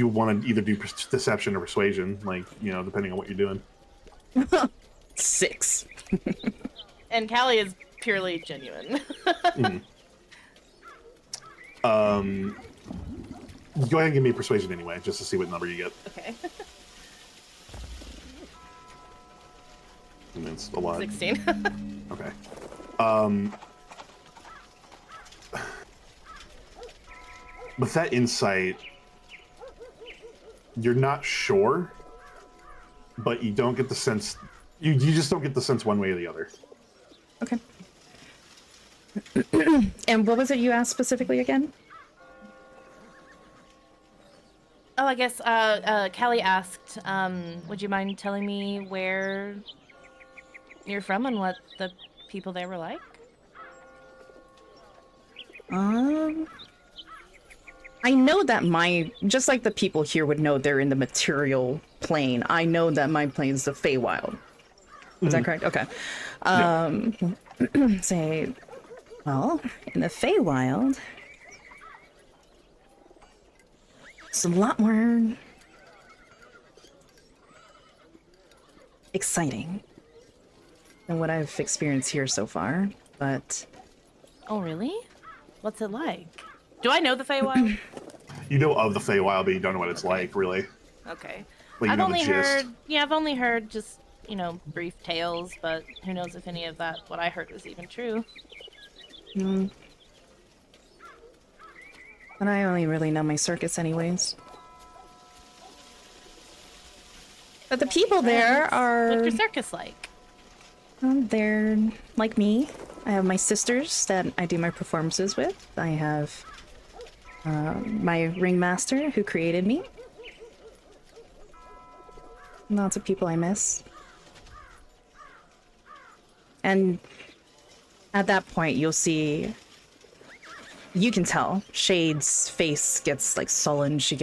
want to either do deception or persuasion, like depending on what you're doing. 6. And Callie is purely genuine. Go ahead and give me a persuasion anyway, just to see what number you get. Okay. And it's a lot. 16. Okay. With that insight, you're not sure, but you don't get the sense. You just don't get the sense one way or the other. Okay. And what was it you asked specifically again? Oh, I guess Callie asked, would you mind telling me where you're from and what the people there were like? I know that just like the people here would know they're in the material plane, I know that my plane is the Feywild. Is that correct? Okay. Say, well, in the Feywild, it's a lot more exciting than what I've experienced here so far, but... Oh, really? What's it like? Do I know the Feywild? You know of the Feywild, but you don't know what it's like, really. Okay. Like, I've the only gist. heard, I've only heard just, brief tales, but who knows if any of that, what I heard was even true. And I only really know my circus anyways. But the people there are... What's your circus like? They're like me. I have my sisters that I do my performances with. I have my ringmaster who created me. Lots of people I miss. And at that point, you'll see... You can tell. Shade's face gets, like, sullen. You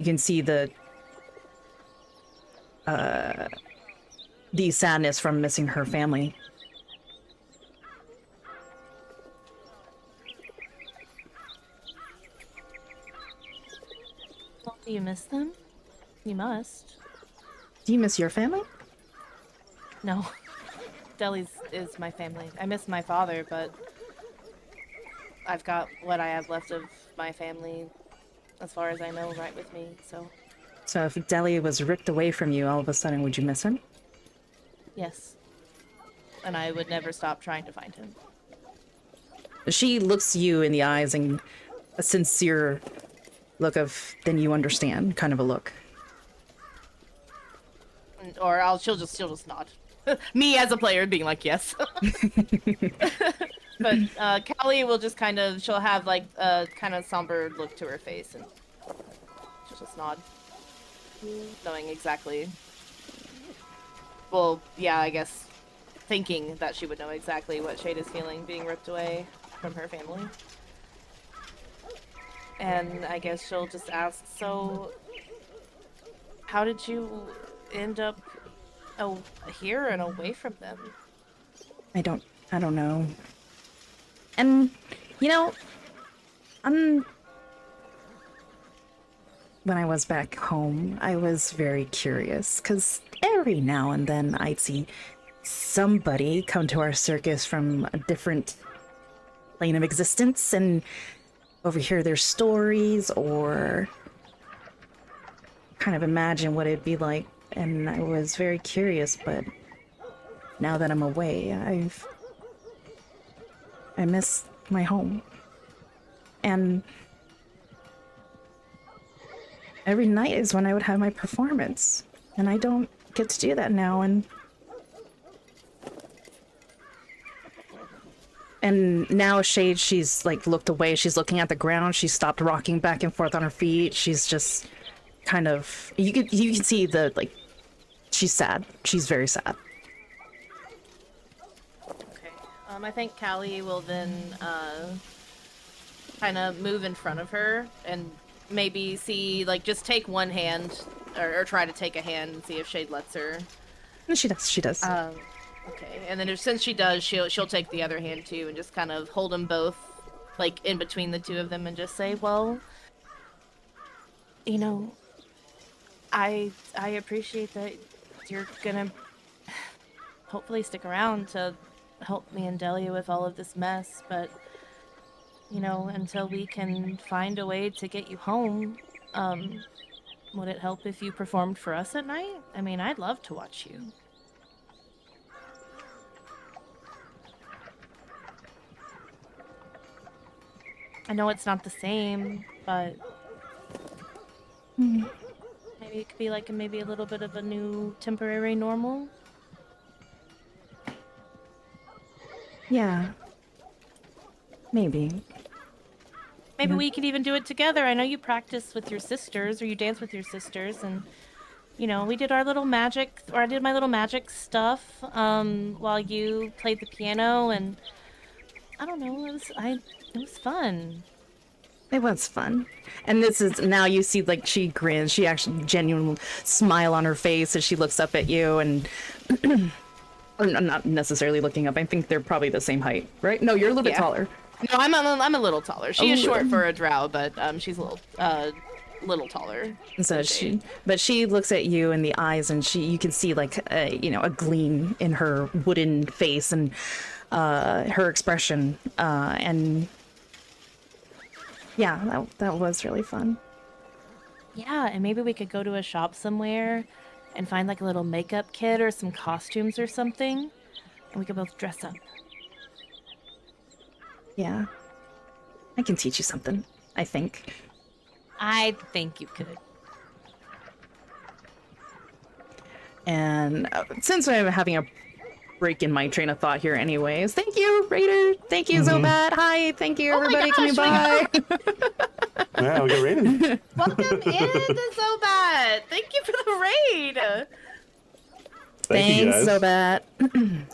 can see the sadness from missing her family. Well, do you miss them? You must. Do you miss your family? No. Deli's is my family. I miss my father, but I've got what I have left of my family, as far as I know, right with me, so... So if Deli was ripped away from you all of a sudden, would you miss him? Yes. And I would never stop trying to find him. She looks you in the eyes and a sincere look of, then you understand, kind of a look. Or she'll just nod. Me as a player being like, yes. But Callie will just she'll have like a kind of somber look to her face and she'll just nod. Knowing exactly. Well, yeah, I guess thinking that she would know exactly what Shade is feeling being ripped away from her family. And I guess she'll just ask, so how did you end up here and away from them? I don't know. And, when I was back home, I was very curious, because every now and then I'd see somebody come to our circus from a different plane of existence and overhear their stories or kind of imagine what it'd be like. And I was very curious, but now that I'm away, I miss my home. And every night is when I would have my performance. And I don't get to do that now, and now Shade, she's like looked away, she's looking at the ground, she stopped rocking back and forth on her feet, she's just kind of, you can see she's sad. She's very sad. Okay. I think Callie will then kind of move in front of her and maybe see, just take one hand or try to take a hand and see if Shade lets her. She does. Okay, and then since she does, she'll take the other hand too and just kind of hold them both, like in between the two of them, and just say, "Well, you know, I appreciate that you're gonna hopefully stick around to help me and Delia with all of this mess, but you know, until we can find a way to get you home, would it help if you performed for us at night? I mean, I'd love to watch you." I know it's not the same, but maybe it could be like maybe a little bit of a new temporary normal. Yeah. Maybe. Maybe we could even do it together. I know you practice with your sisters, or you dance with your sisters, and you know, we did our little magic, or I did my little magic stuff while you played the piano, and I don't know, it was fun. It was fun. And this is, now you see, like, she grins. She actually genuine smile on her face as she looks up at you, and or not necessarily looking up. I think they're probably the same height, right? No, you're a little bit Yeah. taller. No, I'm a little taller. She A is short little. for a drow, but she's a little taller. And so she looks at you in the eyes, and you can see like a gleam in her wooden face and her expression, and yeah, that was really fun. Yeah, and maybe we could go to a shop somewhere and find like a little makeup kit or some costumes or something, and we could both dress up. Yeah, I can teach you something, I think. I think you could. And since I'm having a break in my train of thought here anyways, thank you, Raider. Thank you, Zobat. Hi, thank you, everybody coming by. Yeah, we got raided. Welcome in, Zobat. Thank you for the raid. Thank you, Thanks, guys. Zobat.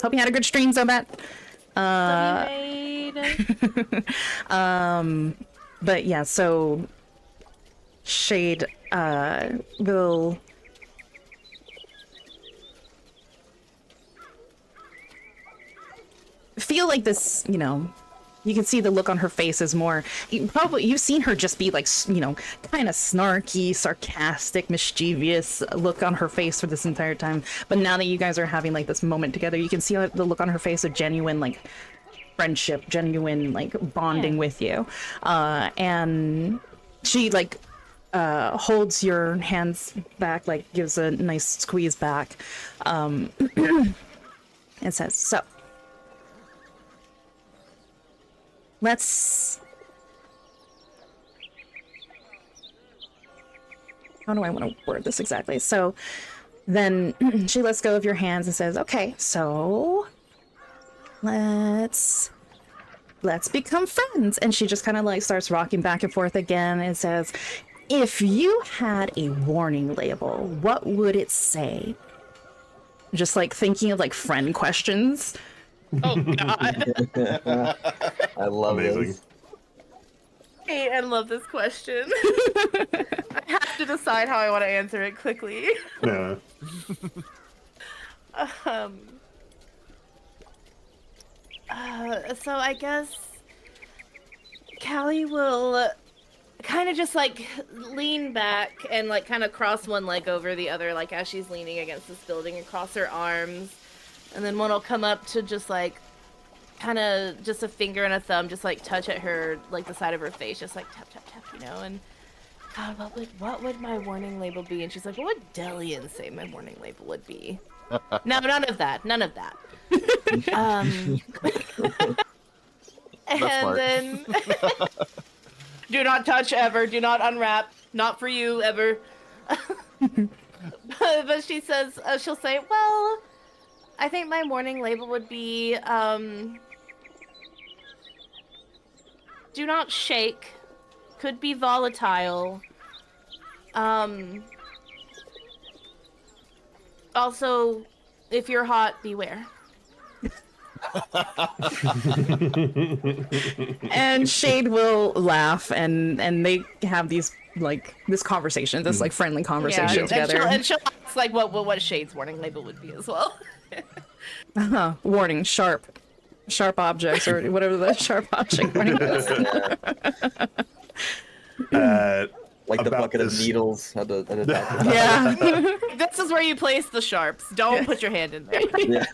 Hope you had a good stream, Zobat. But yeah, so Shade will feel like this, you can see the look on her face is more, you've seen her just be like, kind of snarky, sarcastic, mischievous look on her face for this entire time. But now that you guys are having like this moment together, you can see the look on her face of genuine like friendship, genuine like bonding with you. And she like holds your hands back, like gives a nice squeeze back, and says, "So let's..." How do I want to word this exactly? So then she lets go of your hands and says, "Okay, so let's become friends." And she just kind of like starts rocking back and forth again and says, "If you had a warning label, what would it say?" Just like thinking of like friend questions. Oh God. I love Amazing. this. Hey, I love this question. I have to decide how I want to answer it quickly. Yeah. So I guess Callie will kind of just like lean back and like kind of cross one leg over the other, like as she's leaning against this building, and cross her arms, and then one will come up to just like kind of just a finger and a thumb just like touch at her, like the side of her face, just like tap tap tap, and God, what would my warning label be? And she's like, what would Delian say my warning label would be? No, none of that. And smart. then do not touch ever, do not unwrap, not for you ever. But she says, she'll say, well, I think my warning label would be, do not shake, could be volatile. Also, if you're hot, beware. And Shade will laugh, and they have these like this conversation, this like friendly conversation and together. she'll ask like what Shade's warning label would be as well. Warning, sharp. Sharp objects, or whatever the sharp object warning is. Like the About bucket this- of needles at the top. Yeah. This is where you place the sharps. Don't put your hand in there. Yeah.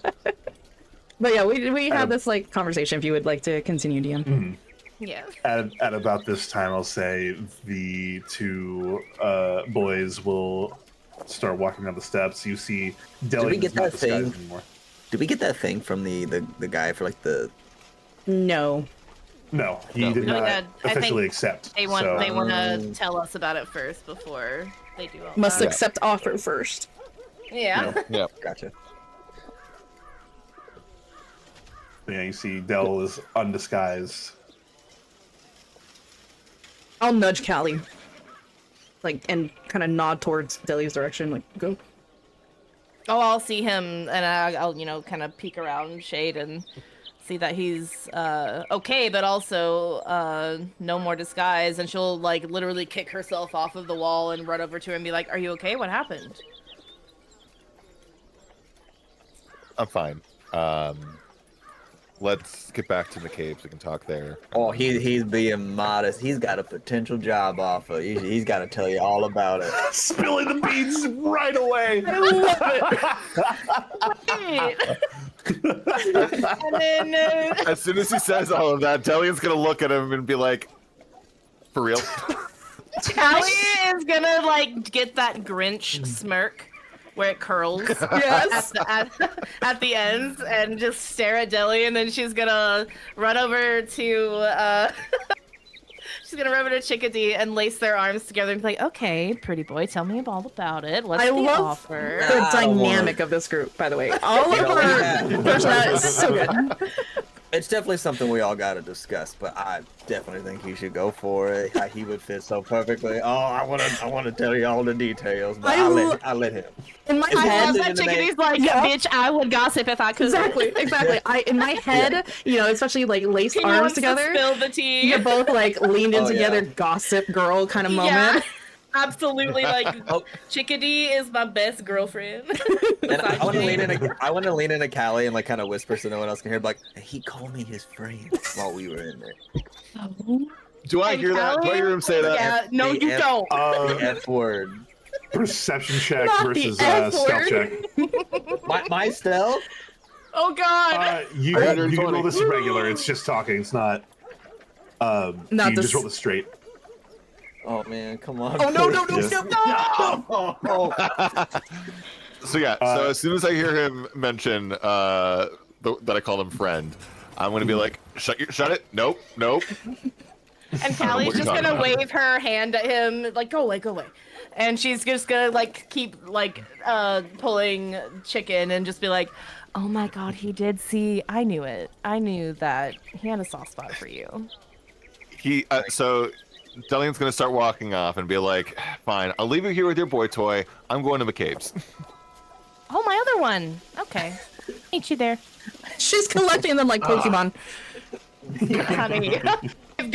But yeah, we had this like conversation if you would like to continue, DM. Yeah. At about this time, I'll say the two boys will start walking down the steps. You see Deli get is not that thing? disguised anymore. Did we get that thing from the guy for like the? No. No, he No. did Really not good. I officially think accept. They want so, they want to tell us about it first before they do all Must that. accept offer first. Yeah. Yeah. Gotcha. yeah, you see Del is undisguised. I'll nudge Callie. Like, and kind of nod towards Deli's direction, like, go. Oh, I'll see him, and I'll kind of peek around Shade and see that he's okay, but also no more disguise. And she'll like literally kick herself off of the wall and run over to him and be like, "Are you okay? What happened?" I'm fine. Let's get back to the caves. We can talk there. Oh, he's being modest. He's got a potential job offer. He's got to tell you all about it. Spilling the beans right away. And then As soon as he says all of that, Delian's gonna look at him and be like, "For real?" Callie is gonna like get that Grinch smirk where it curls Yes. at the ends and just stare at Deli, and then she's gonna run over to Chickadee and lace their arms together and be like, "Okay, pretty boy, tell me all about it. What's I the love offer?" the I don't dynamic of this group, by the way. All of our personality is so good. It's definitely something we all got to discuss, but I definitely think he should go for it. How he would fit so perfectly. Oh, I want to tell you all the details, but I'll let him. In my Is I head, love it- that in the Chickadee's like, Yeah. "Bitch, I would gossip if I could." exactly. In my head, especially like laced He arms wants together, to spill the tea. you're both like leaned in Oh, together, yeah. gossip girl kind of Yeah, moment. absolutely. Like, Oh. Chickadee is my best girlfriend. And I want to Besides lean me. in. I want to lean into Callie and like kind of whisper so no one else can hear. But like, he called me his friend while we were in there. Do I And hear that? Do I hear him say that? Yeah, no, The you F- don't. The F word. Perception check Not the versus F stealth word. check. My stealth. Oh God. You can 120. roll this regular. It's just talking. It's not. Not you can this- just roll this straight. Oh man, come on. Oh no, no, no, Yes. no! So yeah. So as soon as I hear him mention that I called him friend, I'm gonna be like, shut it. Nope. And I don't know Callie's what you're just talking gonna about. wave her hand at him, like, go away. And she's just gonna like keep like pulling chicken and just be like, "Oh my God, he did see. I knew it. I knew that he had a soft spot for you." So Delian's gonna start walking off and be like, fine, I'll leave you here with your boy toy. I'm going to the caves. Oh, my other one. Okay, meet you there, She's collecting them like Pokemon. honey. If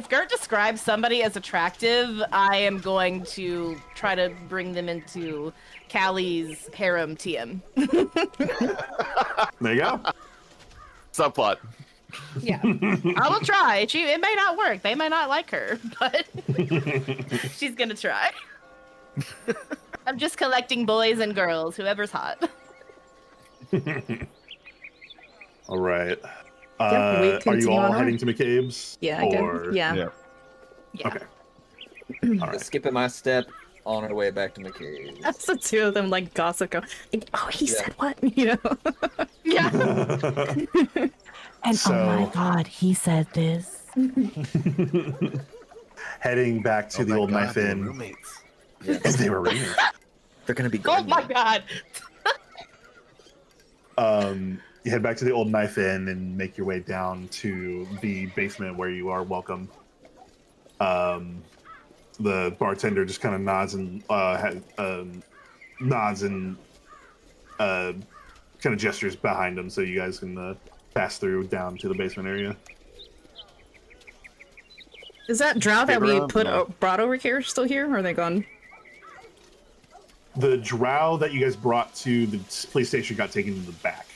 Gert describes somebody as attractive, I am going to try to bring them into Callie's harem TM. There you go. Subplot. Yeah, I will try. It may not work. They may not like her, but she's gonna try. I'm just collecting boys and girls, whoever's hot. All right. we Are you continue all on our- heading to McCabe's? Yeah, I guess. Or... Yeah. Yeah. Okay. All right. Skipping my step on our way back to McCabe. That's the two of them like gossip go. Oh, he Yeah. said what? Yeah. And So- oh my God, he said this. Heading back to the old knife inn. Roommates. As they were roommates. They're gonna be. Oh good. my God. You head back to the old knife inn and make your way down to the basement where you are welcome. The bartender just kind of nods and kind of gestures behind him so you guys can pass through down to the basement area. Is that drow that we Around? put No. brought over here still here, or are they gone? The drow that you guys brought to the police station got taken to the back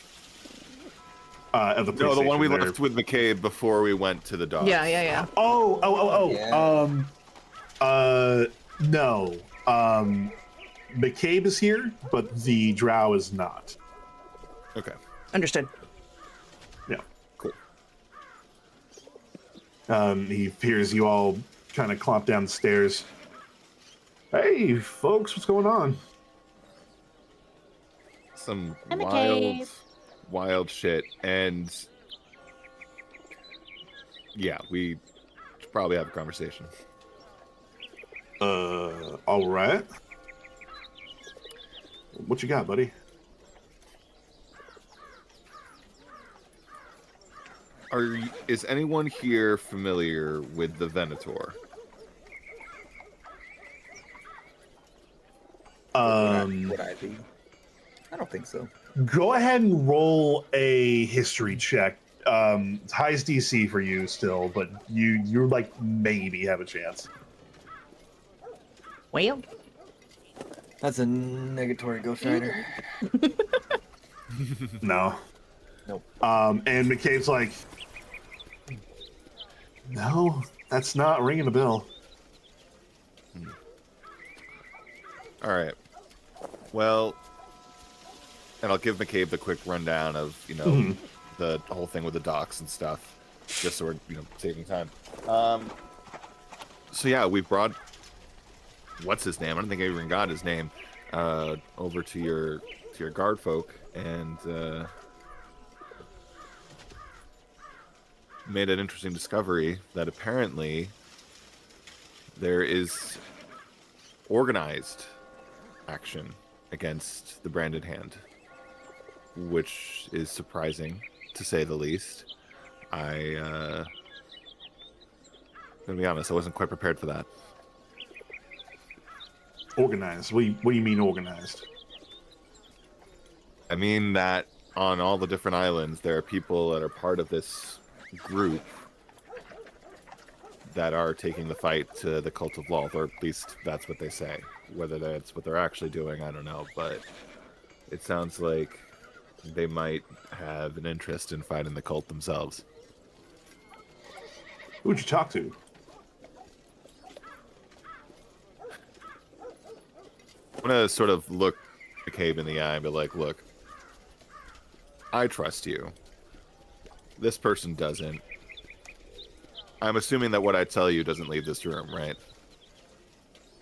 of the police No, the one we station. left with McCabe before we went to the dogs. Yeah. Oh. Yeah. No. McCabe is here, but the drow is not. Okay. Understood. Yeah. Cool. He hears you all kind of clomp down the stairs. Hey, folks, what's going on? Some I'm a wild, cave. wild shit, and yeah, we should probably have a conversation. All right. What you got, buddy? Is anyone here familiar with the Venator? Would I be? I don't think so. Go ahead and roll a history check. It's highest DC for you still, but you're like maybe have a chance. Well, That's a negatory Ghost Rider. No. Nope. And McCabe's like, no, that's not ringing a bell. All right. Well, and I'll give McCabe the quick rundown of, the whole thing with the docks and stuff, just so we're, saving time. So yeah, we brought, what's his name? I don't think I even got his name, over to your guard folk, and made an interesting discovery that apparently there is organized action against the Branded Hand, which is surprising to say the least. I'm gonna be honest, I wasn't quite prepared for that. Organized. What do you mean organized? I mean that on all the different islands, there are people that are part of this group that are taking the fight to the Cult of Lolth, or at least that's what they say. Whether that's what they're actually doing, I don't know, but it sounds like they might have an interest in fighting the cult themselves. Who'd you talk to? I'm gonna sort of look McCabe in the eye and be like, look, I trust you. This person doesn't. I'm assuming that what I tell you doesn't leave this room, right?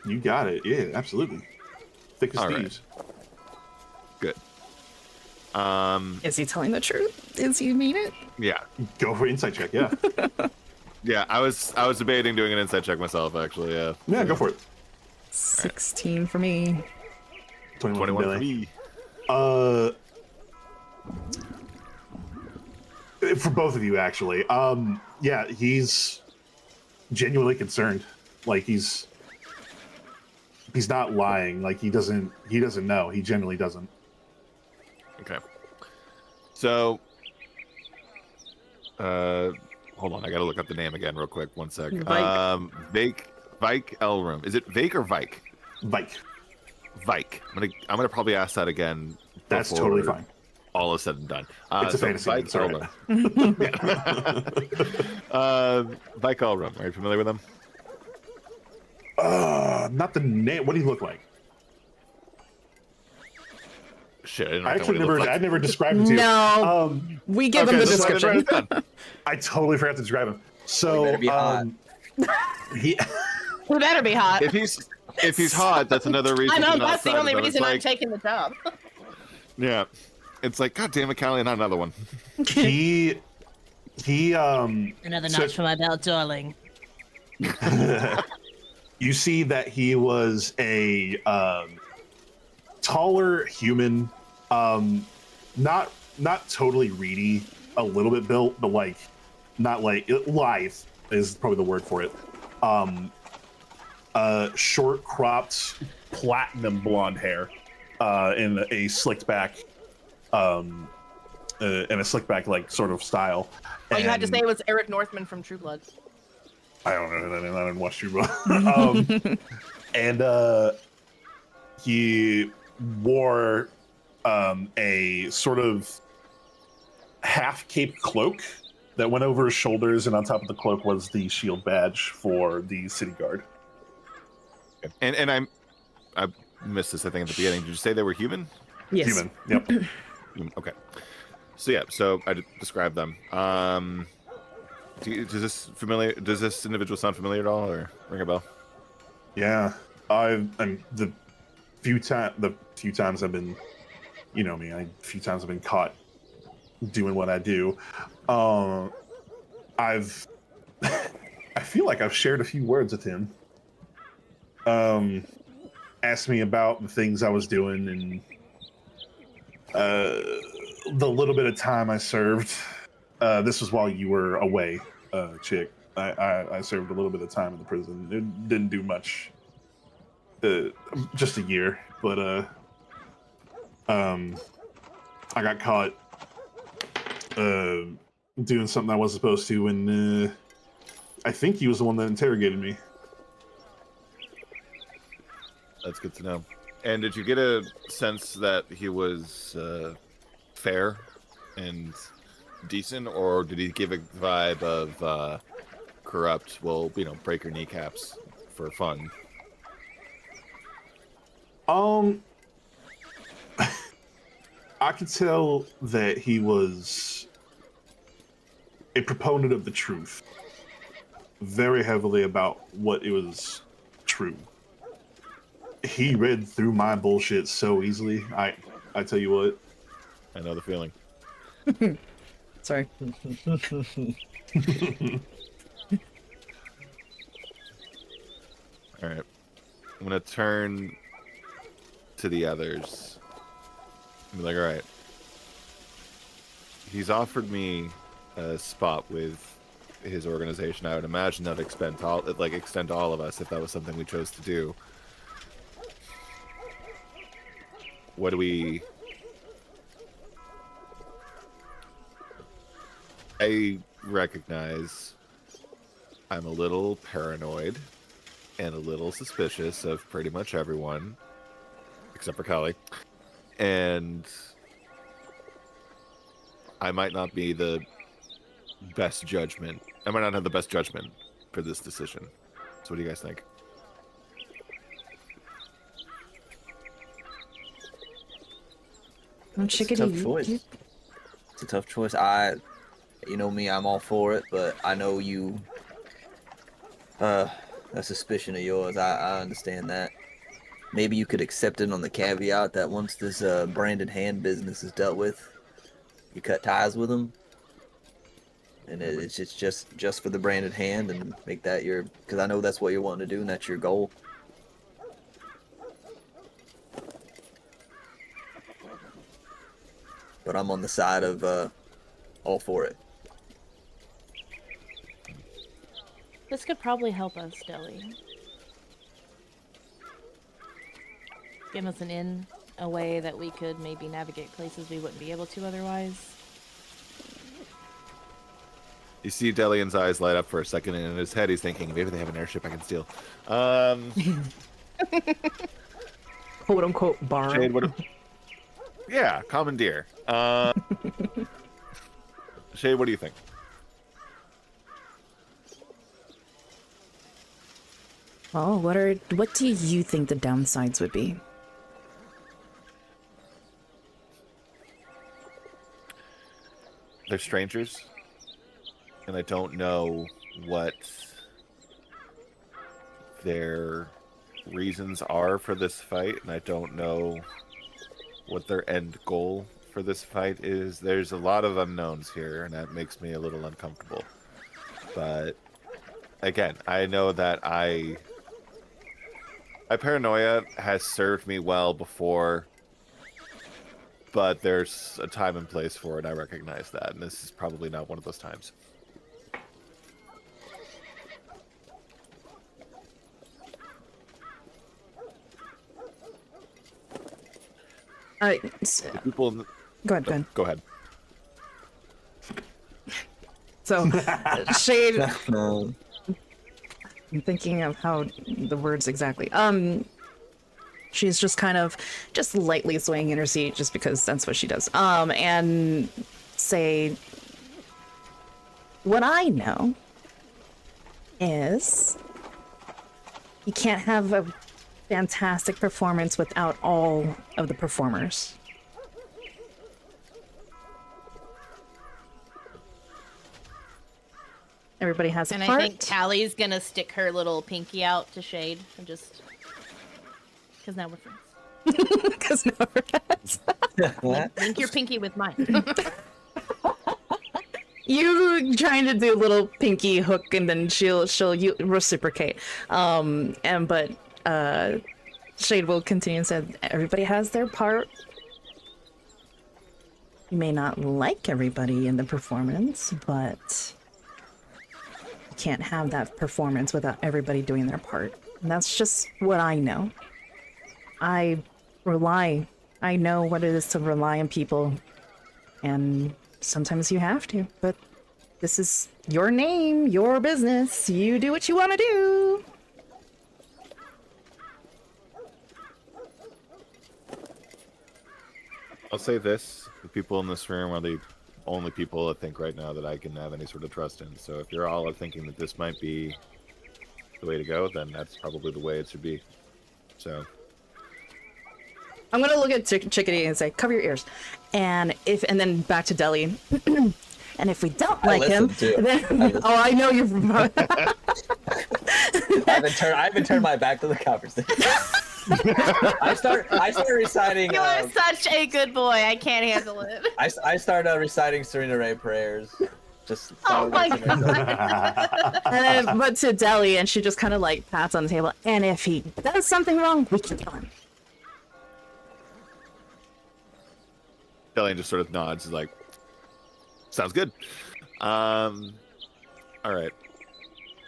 You got it. Yeah, absolutely. Thick as All right. thieves. Good. is he telling the truth? Is he mean it? Yeah. Go for insight check. Yeah. Yeah, I was debating doing an insight check myself, actually, yeah. Yeah, go for it. 16 for me. 21 21 for Billy. me. For both of you, actually. Yeah, he's genuinely concerned. Like he's not lying. Like he doesn't know. He genuinely doesn't. Okay. So, hold on, I gotta look up the name again real quick. One sec. Vike. Vike Elrum. Is it Vake or Vike? Vike. Vike. I'm gonna probably ask that again. That's before totally fine. All is said and done. It's a fantasy. Vike It's all right. Elrum. Vike Elrum. Are you familiar with him? Not the name. What do you look like? Shit, I didn't I know actually what he looked I like. never described him to you. No. We give him the so I didn't write description. it down. I totally forgot to describe him. So better be hot. he We better be hot. If he's hot, that's another reason. I know to not that's the sign only him. It's reason I'm like, taking the job. Yeah, it's like, God damn it, Callie, not another one. he Another So- notch for my belt, darling. you see that he was a taller human, not totally reedy, a little bit built, but like not like lithe is probably the word for it. Short cropped Platinum blonde hair, in a slicked back, like sort of style. All you had to And- say was Eric Northman from True Blood. I don't know. I didn't watch True Blood. And He wore a sort of half-cape cloak that went over his shoulders, and on top of the cloak was the shield badge for the city guard. And I missed this, I think, at the beginning. Did you say they were human? Yes. Human. Yep. Okay. So yeah, so I described them. Does this individual sound familiar at all, or ring a bell? Yeah. The few times I've been, you know me, a few times I've been caught doing what I do. I've I feel like I've shared a few words with him. Asked me about the things I was doing and the little bit of time I served. This was while you were away, Chick. I served a little bit of time in the prison. It didn't do much. Just a year, but I got caught doing something I wasn't supposed to, and I think he was the one that interrogated me. That's good to know. And did you get a sense that he was fair and decent, or did he give a vibe of corrupt, well, break your kneecaps for fun? I could tell that he was a proponent of the truth, very heavily about what it was true. He read through my bullshit so easily. I tell you what. I know the feeling. Sorry. All right. I'm going to turn to the others. I'm like, all right. He's offered me a spot with his organization. I would imagine that extend to all of us if that was something we chose to do. What do we... I recognize I'm a little paranoid and a little suspicious of pretty much everyone, except for Kelly. And I might not be the best judgment. I might not have the best judgment for this decision. So what do you guys think? It's a tough choice. It's a tough choice. You know me, I'm all for it, but I know you, a suspicion of yours. I understand that. Maybe you could accept it on the caveat that once this branded hand business is dealt with, you cut ties with them, and it's just for the branded hand, and make that your, because I know that's what you're wanting to do, and that's your goal. But I'm on the side of all for it. This could probably help us, Deli. Give us an in, a way that we could maybe navigate places we wouldn't be able to otherwise. You see Delian's eyes light up for a second, and in his head he's thinking, maybe they have an airship I can steal. Quote unquote borrow. Shade, yeah, commandeer. Shade, what do you think? Oh, what do you think the downsides would be? They're strangers, and I don't know what their reasons are for this fight, and I don't know what their end goal for this fight is. There's a lot of unknowns here, and that makes me a little uncomfortable. But again, I know that my paranoia has served me well before, but there's a time and place for it. I recognize that, and this is probably not one of those times. People... Go ahead. Go ahead. So, Shade... I'm thinking of how the words exactly. She's just kind of just lightly swaying in her seat just because that's what she does. And say, what I know is you can't have a fantastic performance without all of the performers. Everybody has a And part. I think Callie's gonna stick her little pinky out to Shade and just because now we're friends. Because no Link your pinky with mine. you trying to do a little pinky hook and then she'll reciprocate. But Shade will continue and said everybody has their part. You may not like everybody in the performance, but you can't have that performance without everybody doing their part. And that's just what I know. I know what it is to rely on people, and sometimes you have to, but this is your name, your business. You do what you want to do. I'll say this: the people in this room are the only people I think right now that I can have any sort of trust in. So if you're all thinking that this might be the way to go, then that's probably the way it should be. So I'm gonna look at Chickadee and say, "Cover your ears," and then back to Deli. And if we don't like him, then I know you're. I haven't turned my back to the conversation. I start reciting. You are such a good boy. I can't handle it. I start reciting Serena Ray prayers. Just. Oh my god. But to Deli, and she just kind of like pats on the table. And if he does something wrong, we can kill him. Delian just sort of nods, like, sounds good. All right.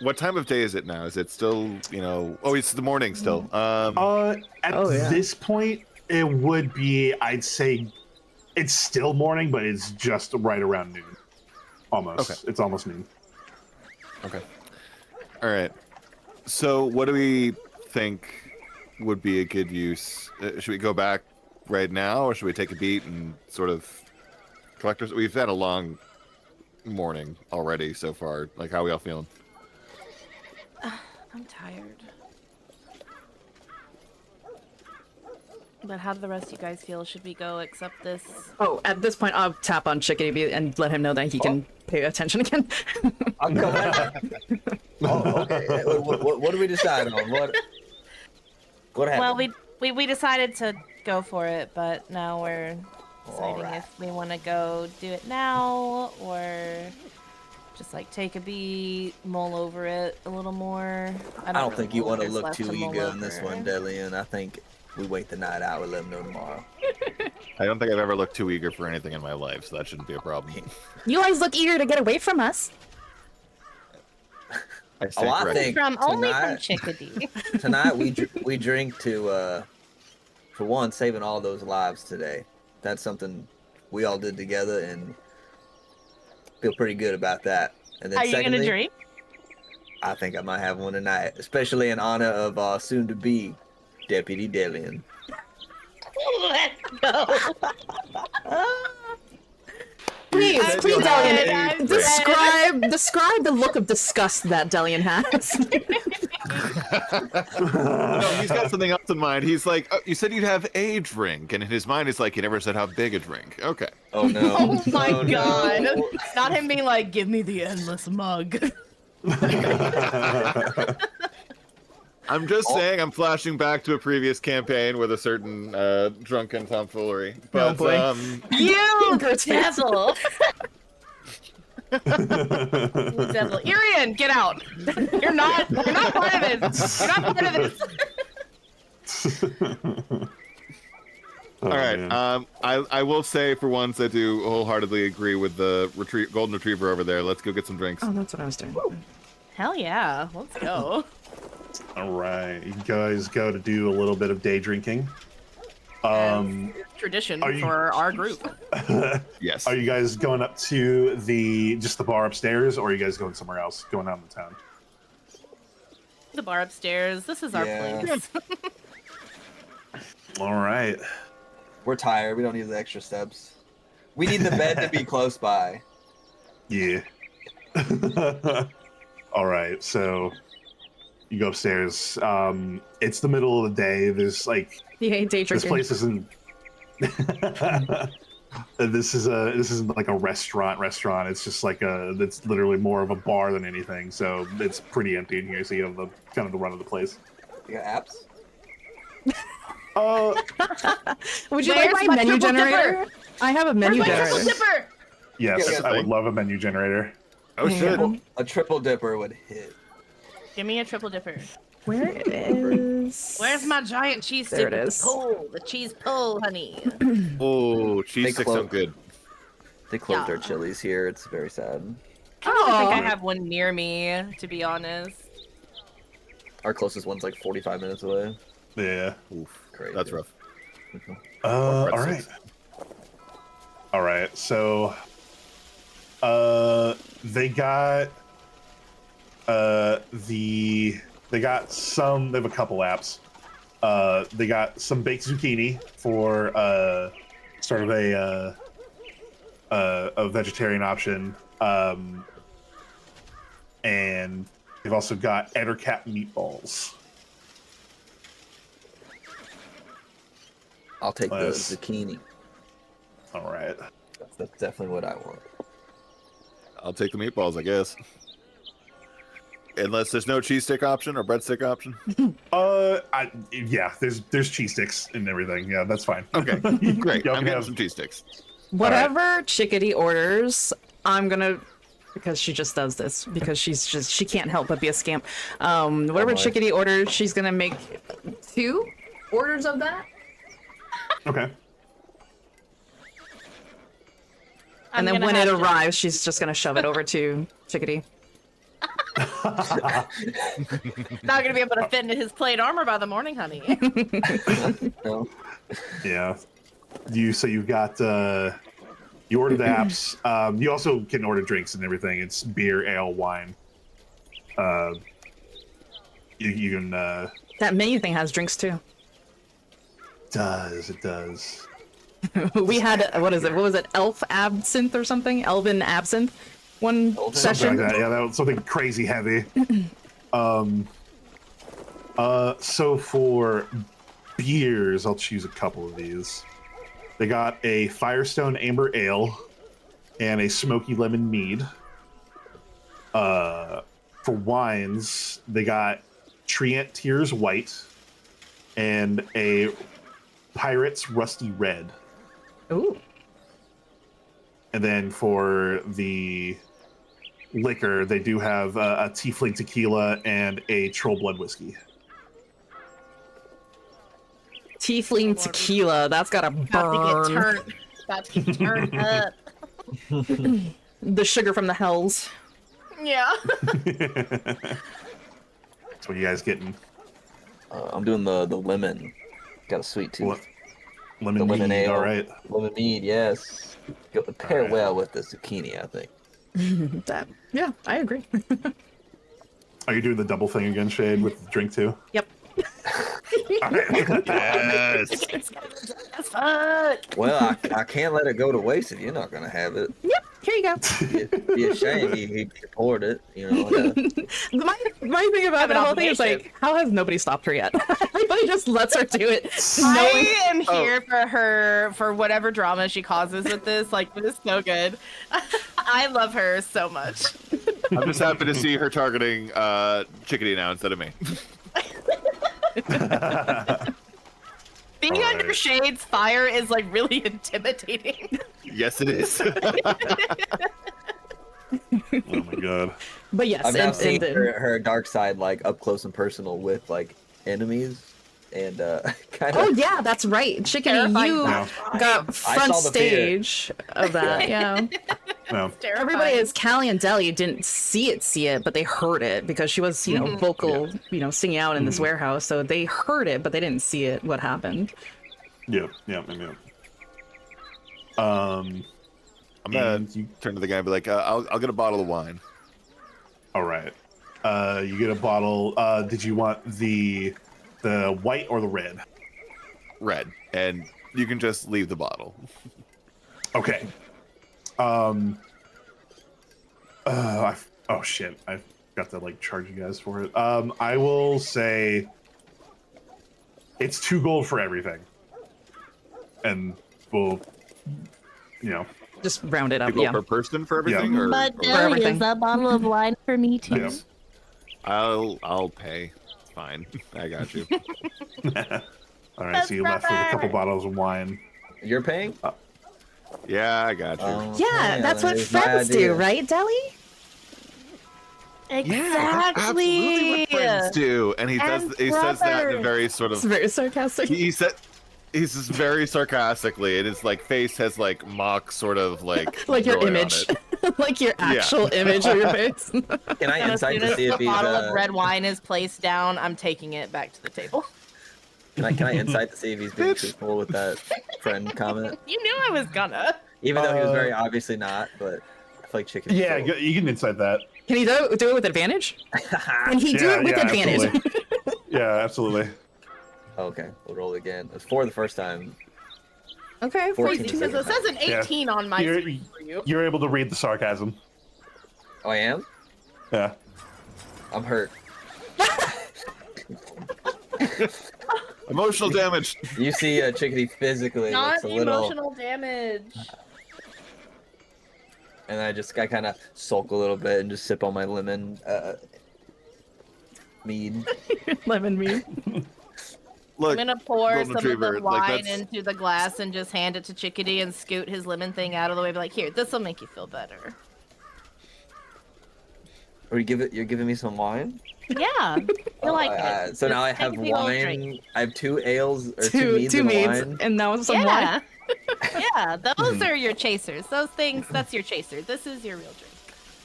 What time of day is it now? Is it still, oh, it's the morning still. At this point, it would be, I'd say, it's still morning, but it's just right around noon. Almost. Okay. It's almost noon. Okay. All right. So what do we think would be a good use? Should we go back right now, or should we take a beat and sort of collect ourselves? We've had a long morning already so far. Like, how are we all feeling? I'm tired. But how do the rest of you guys feel? Should we go accept this? Oh, at this point, I'll tap on Chickadee and let him know that he can pay attention again. I'm going. Oh, okay. What do we decide on? What happened? Well, we decided to go for it, but now we're deciding Alright. if we want to go do it now or just like take a beat, mull over it a little more. I don't really think you know what want to there's look left too mull eager on this over. one, Delian. I think we wait the night out. We'll let them know tomorrow. I don't think I've ever looked too eager for anything in my life, so that shouldn't be a problem. You always look eager to get away from us. I stand I corrected. think Only from tonight- Chickadee. Tonight we drink to, for one, saving all those lives today. That's something we all did together, and feel pretty good about that. And then Are you secondly, gonna drink? I think I might have one tonight, especially in honor of our soon-to-be Deputy Delian. Let's go. Please, said please, you had Delian, a describe the look of disgust that Delian has. No, he's got something else in mind. He's like, oh, you said you'd have a drink, and in his mind, it's like, you never said how big a drink. Okay. Oh no! Oh my Oh, no. god. Not him being like, give me the endless mug. I'm just saying, I'm flashing back to a previous campaign with a certain drunken tomfoolery. But, boy. You Grotesque. devil. You devil. Irian, get out. You're not part of this. You're not part of this. Oh, all right. man. I will say, for once, I do wholeheartedly agree with the golden retriever over there. Let's go get some drinks. Oh, that's what I was doing. Hell yeah. Let's go. All right, you guys go to do a little bit of day drinking. Tradition Are you- for our group. Yes. Are you guys going up to just the bar upstairs, or are you guys going somewhere else, going out in the town? The bar upstairs. This is our Yeah. place. All right. We're tired. We don't need the extra steps. We need the bed to be close by. Yeah. All right. So you go upstairs. It's the middle of the day. There's like You hate day this drinking. place isn't. This isn't like a restaurant. It's just like it's literally more of a bar than anything. So it's pretty empty in here. So you have the kind of the run of the place. You got apps? Would you Where's like my my menu triple generator? I have a menu Where's my triple generator. dipper? Yes, Yeah, I would love a menu generator. Oh Hang shit! on. A triple dipper would hit. Give me a triple dipper. Where it is? Where's my giant cheese There stick it with is. the pull? The cheese pull, honey. Oh, cheese They sticks close- sound good. They closed Yeah. our Chili's here. It's very sad. I don't think I Oh, have one near me, to be honest. Our closest one's like 45 minutes away. Yeah. Oof, Crazy. that's rough. All breadsticks. right. All right. So, they got they got some. They have a couple apps. They got some baked zucchini for sort of a vegetarian option, and they've also got Ettercat meatballs. I'll take Nice. the zucchini. All right. That's definitely what I want. I'll take the meatballs, I guess. Unless there's no cheese stick option or breadstick option. Yeah, there's cheese sticks and everything. Yeah, that's fine. Okay, great. Y'all I'm can getting have- some cheese sticks. whatever Chickadee orders, I'm gonna, because she just does this because she can't help but be a scamp. Whatever my. Chickadee orders, she's gonna make 2 orders of that, Okay. and then gonna when it have to- arrives, she's just gonna shove it over to Chickadee. Not gonna be able to fit into his plate armor by the morning, honey. No. Yeah. You've got you order the apps. You also can order drinks and everything. It's beer, ale, wine. You can That menu thing has drinks too. it does. We had what was it? Elf absinthe or something? Elven absinthe. One Elven Something session. like that. Yeah, that was something crazy heavy. So for beers, I'll choose a couple of these. They got a Firestone Amber Ale and a Smoky Lemon Mead. For wines, they got Trient Tears White and a Pirate's Rusty Red. Ooh. And then for the liquor, they do have a Tiefling Tequila and a Troll Blood Whiskey. Tiefling tequila. That's gotta About to get burn. turned. About to get turned up. The sugar from the hells. Yeah. That's what you guys getting. I'm doing the lemon. Got a sweet tooth. Lemon The lemon mead, ale. all right. Lemon mead, yes. Go pair Alright. well with the zucchini, I think. Yeah, I agree. Are you doing the double thing again, Shade, with the drink too? Yep. All right. Yes. Well, I can't let it go to waste if you're not gonna have it. Yep. Here you go. It'd be a shame he poured it, you know. My thing about Have an the whole thing is obligation. like, how has nobody stopped her yet? Everybody just lets her do it. I am here for her for whatever drama she causes with this. Like, it is so good. I love her so much. I'm just happy to see her targeting Chickadee now instead of me. Being Alright. under Shade's fire is like really intimidating. Yes, it is. Oh my god. But yes, I've now and seen then- her dark side like up close and personal with like enemies and kind of. oh yeah, that's right. Chickadee, Terrifying you Yeah. got front saw the fear. stage of that. Yeah. No. Terrifying. Everybody is Callie and Deli didn't see it, but they heard it because she was, vocal, singing out in this warehouse. So they heard it, but they didn't see it. What happened? Yeah. I'm gonna And you, turn to the guy and be like, I'll get a bottle of wine. all right. You get a bottle. Did you want the white or the red? red, and you can just leave the bottle. Okay. Oh shit! I got to like charge you guys for it. I will say it's 2 gold for everything, and we'll, Just round it up. 2 gold Yeah. per person for everything, or, But or Deli, everything. is a bottle of wine for me too? Yeah. I'll pay. It's fine. I got you. All right. So you left with a couple brother. bottles of wine. You're paying? Yeah, I got you. Yeah, that's what it's my friends do, idea. right, Deli? Yeah, that's absolutely what friends do. And he says that in a very sort It's of very sarcastic. he says very sarcastically, and his like face has like mock sort of like Like your joy on image. it. Like your actual image of your face. Can I And as insight soon to as see the if he's bottle of red wine is placed down, I'm taking it back to the table. can I insight to see if he's being truthful with that friend comment? You knew I was gonna. Even though he was very obviously not, but I feel like chicken. Yeah, you can insight that. Can he do it with advantage? Can he do Yeah, it with yeah, advantage? absolutely. Yeah, absolutely. Okay, we'll roll again. It's 4 the first time. Okay, 14 14. seconds. Because it says an 18 on my You're, screen for you. you're able to read the sarcasm. Oh, I am? Yeah. I'm hurt. Emotional damage. You see Chickadee physically Not looks a little, emotional damage. and I kind of sulk a little bit and just sip on my lemon mead. Lemon mead. Look, I'm gonna pour golden some of retriever, the like, wine that's- into the glass and just hand it to Chickadee and scoot his lemon thing out of the way. Be like, here, this will make you feel better. Or you're giving me some wine? Yeah, you like it. So now I Just have take a big old wine. drink. I have 2 ales or 2 meads Two and meads, wine. and now some Yeah, wine. yeah, those are your chasers. Those things, that's your chaser. This is your real drink.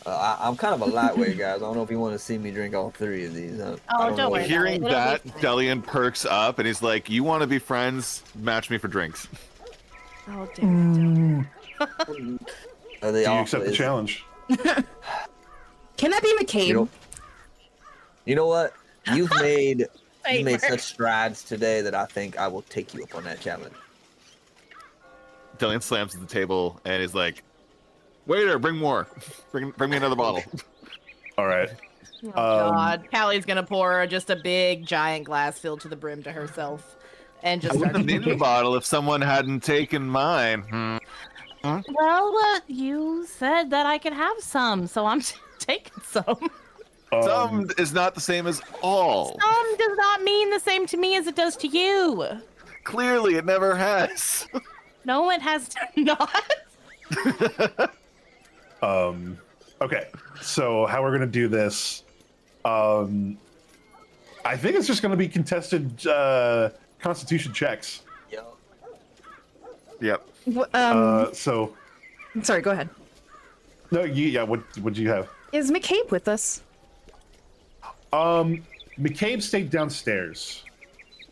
I'm kind of a lightweight, guys. I don't know if you want to see me drink all 3 of these. I Oh, don't worry. Hearing It'll be that, fine. Delian perks up and he's like, "You want to be friends? Match me for drinks." Oh, damn. Are they Do you all accept the is- challenge? Can that be McCabe? You know what? You've made Favor. such strides today that I think I will take you up on that challenge. Delian slams at the table and is like, "Waiter, bring more. Bring me another bottle." All right. Oh, God. Callie's gonna pour just a big, giant glass filled to the brim to herself. And just I start wouldn't have needed a bottle if someone hadn't taken mine. Well, you said that I could have some, so I'm taking some. Some is not the same as all. Some does not mean the same to me as it does to you. Clearly, it never has. No, it has not. Okay. So how we're gonna do this? I think it's just gonna be contested Constitution checks. Yo. Yep. So Sorry, go ahead. no, yeah. What do you have? Is McCabe with us? McCabe stayed downstairs.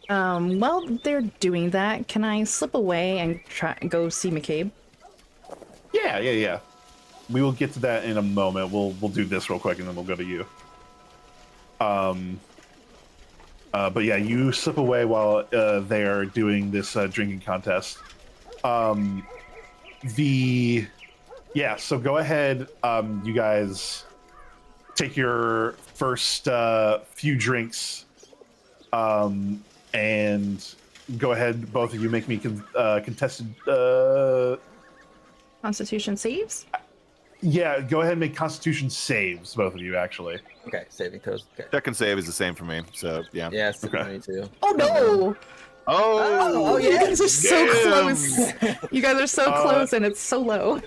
While they're doing that, can I slip away and go see McCabe? Yeah. We will get to that in a moment. We'll do this real quick and then we'll go to you. But yeah, you slip away while they are doing this drinking contest. So go ahead. You guys take your first few drinks, and go ahead. Both of you make me contested. Constitution saves? Yeah, go ahead and make Constitution saves. Both of you, actually. Okay, saving throws. Okay. Check and save is the same for me. So yeah. Yeah, it's Okay. me too. Oh no! Oh. You guys are so Damn. close. You guys are so close, and it's so low.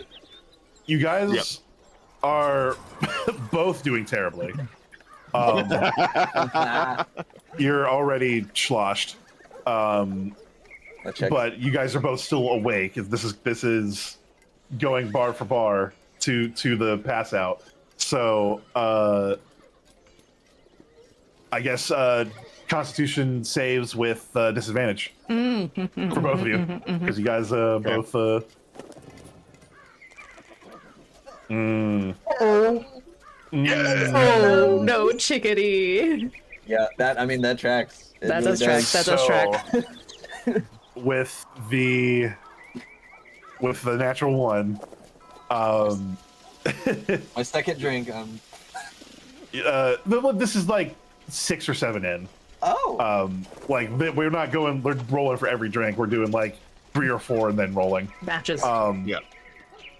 You guys Yep. are both doing terribly. You're already sloshed, I'll check. but you guys are both still awake. This is going bar for bar to the pass out. So I guess Constitution saves with disadvantage for both of you because you guys both. Oh no, chickadee. Yeah, that tracks. It That really does track. That does track. with the natural one. My second drink. This is like 6 or 7 in. Oh. Like we're not going. We're rolling for every drink. We're doing like 3 or 4 and then rolling. Matches.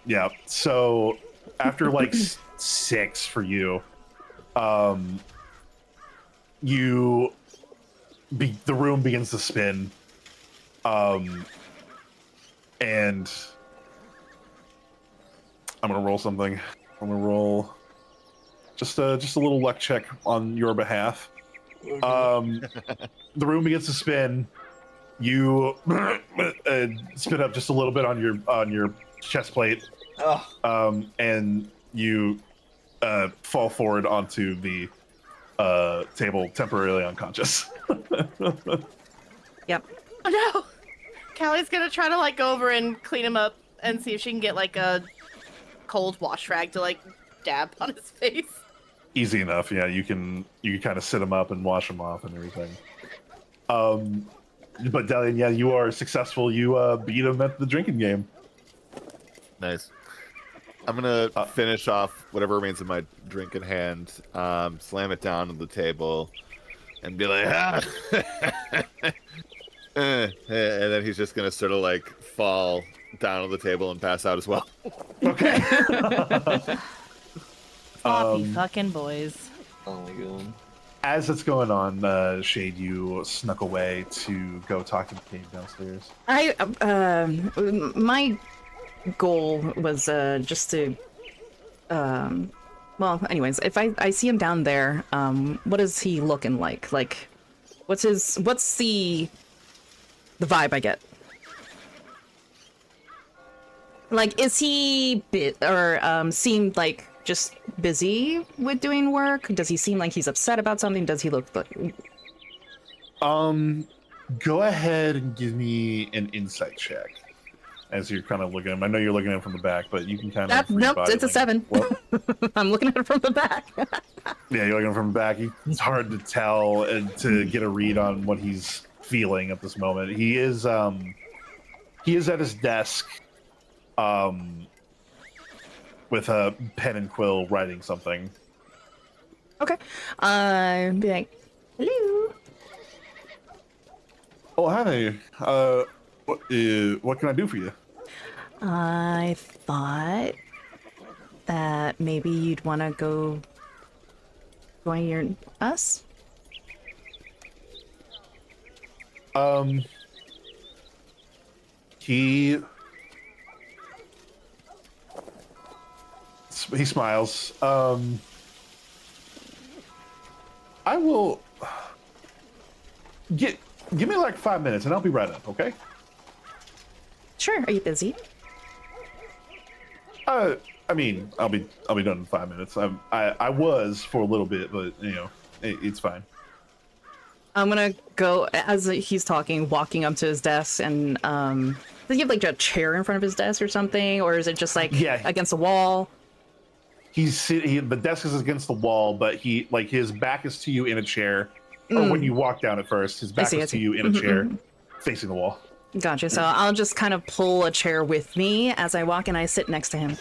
Yeah. So after like 6 for you, the room begins to spin, and I'm gonna roll something. I'm gonna roll just a little luck check on your behalf. The room begins to spin. You spin up just a little bit on your chest plate, and you fall forward onto the table, temporarily unconscious. Yep. Oh no! Callie's gonna try to like go over and clean him up and see if she can get like a cold wash rag to like dab on his face. Easy enough, yeah. You can kind of sit him up and wash him off and everything. But Delian, yeah, you are successful. You beat him at the drinking game. Nice. I'm gonna finish off whatever remains of my drink in hand, slam it down on the table, and be like, ah! And then he's just gonna sort of like fall down on the table and pass out as well. Okay. Sloppy fucking boys. Oh my god. As it's going on, Shade, you snuck away to go talk to the cave downstairs. My goal was just to well, anyways, if I see him down there, what is he looking like? Like, what's the vibe I get? Like, is he seem like just busy with doing work? Does he seem like he's upset about something? Does he look like... Go ahead and give me an insight check as you're kind of looking at him. I know you're looking at him from the back, but you can kind of... Nope, it's a 7. Well, I'm looking at it from the back. yeah, you're looking at him from the back. It's hard to tell and to get a read on what he's feeling at this moment. He is at his desk, with a pen and quill writing something. Okay. Be like, hello. Oh, hi there. What can I do for you? I thought that maybe you'd want to go join us. He smiles. I will give me like 5 minutes and I'll be right up, okay? Sure. Are you busy? I mean, I'll be done in 5 minutes. I was for a little bit, but you know, it's fine. I'm gonna go as he's talking, walking up to his desk, and does he have like a chair in front of his desk or something, or is it just like against the wall? The desk is against the wall, but his back is to you in a chair. Or when you walk down at first, his back is to you in a chair, facing the wall. Gotcha. So I'll just kind of pull a chair with me as I walk, and I sit next to him.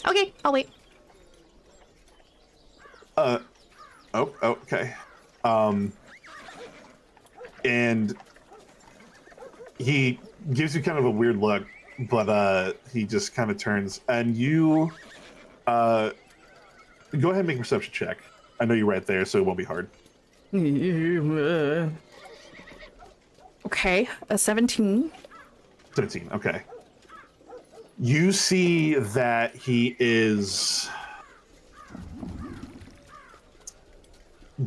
Okay, I'll wait. Okay. And he gives you kind of a weird look, but he just kind of turns, and you go ahead and make a perception check. I know you're right there, so it won't be hard. Okay, a 17. 17, okay. You see that he is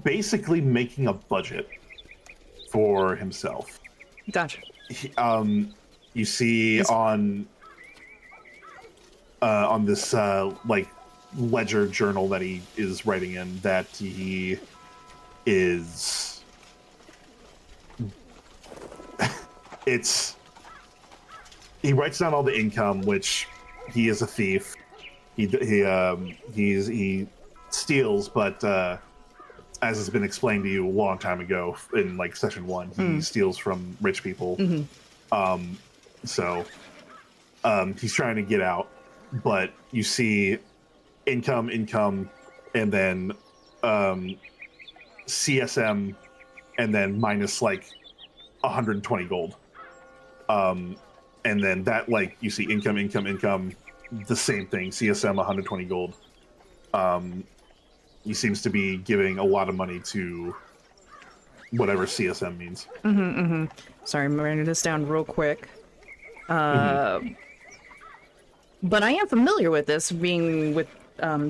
basically making a budget for himself. Gotcha. You see on this like ledger journal that he is writing in that he is he writes down all the income, which he is a thief. He steals, but as has been explained to you a long time ago in like session 1, he steals from rich people. So he's trying to get out, but you see income, and then CSM, and then minus like 120 gold. And then that, like, you see income, the same thing, CSM 120 gold. He seems to be giving a lot of money to whatever CSM means. Sorry, I'm writing this down real quick. But I am familiar with this, being with the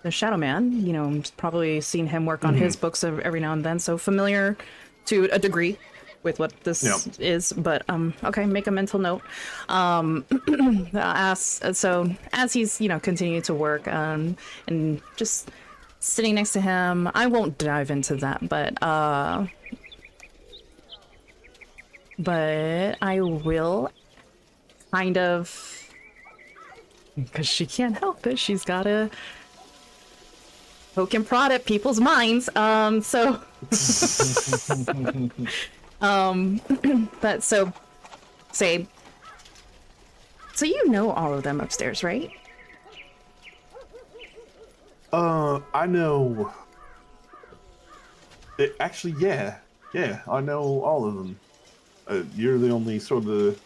Shadow Man. You know, probably seen him work on his books every now and then, so familiar to a degree with what this is. But okay, make a mental note. As he's continuing to work and just sitting next to him, I won't dive into that, but I will kind of, because she can't help it. She's gotta poke and prod at people's minds. But say, so you know all of them upstairs, right? I know. Actually, yeah, I know all of them. You're the only sort of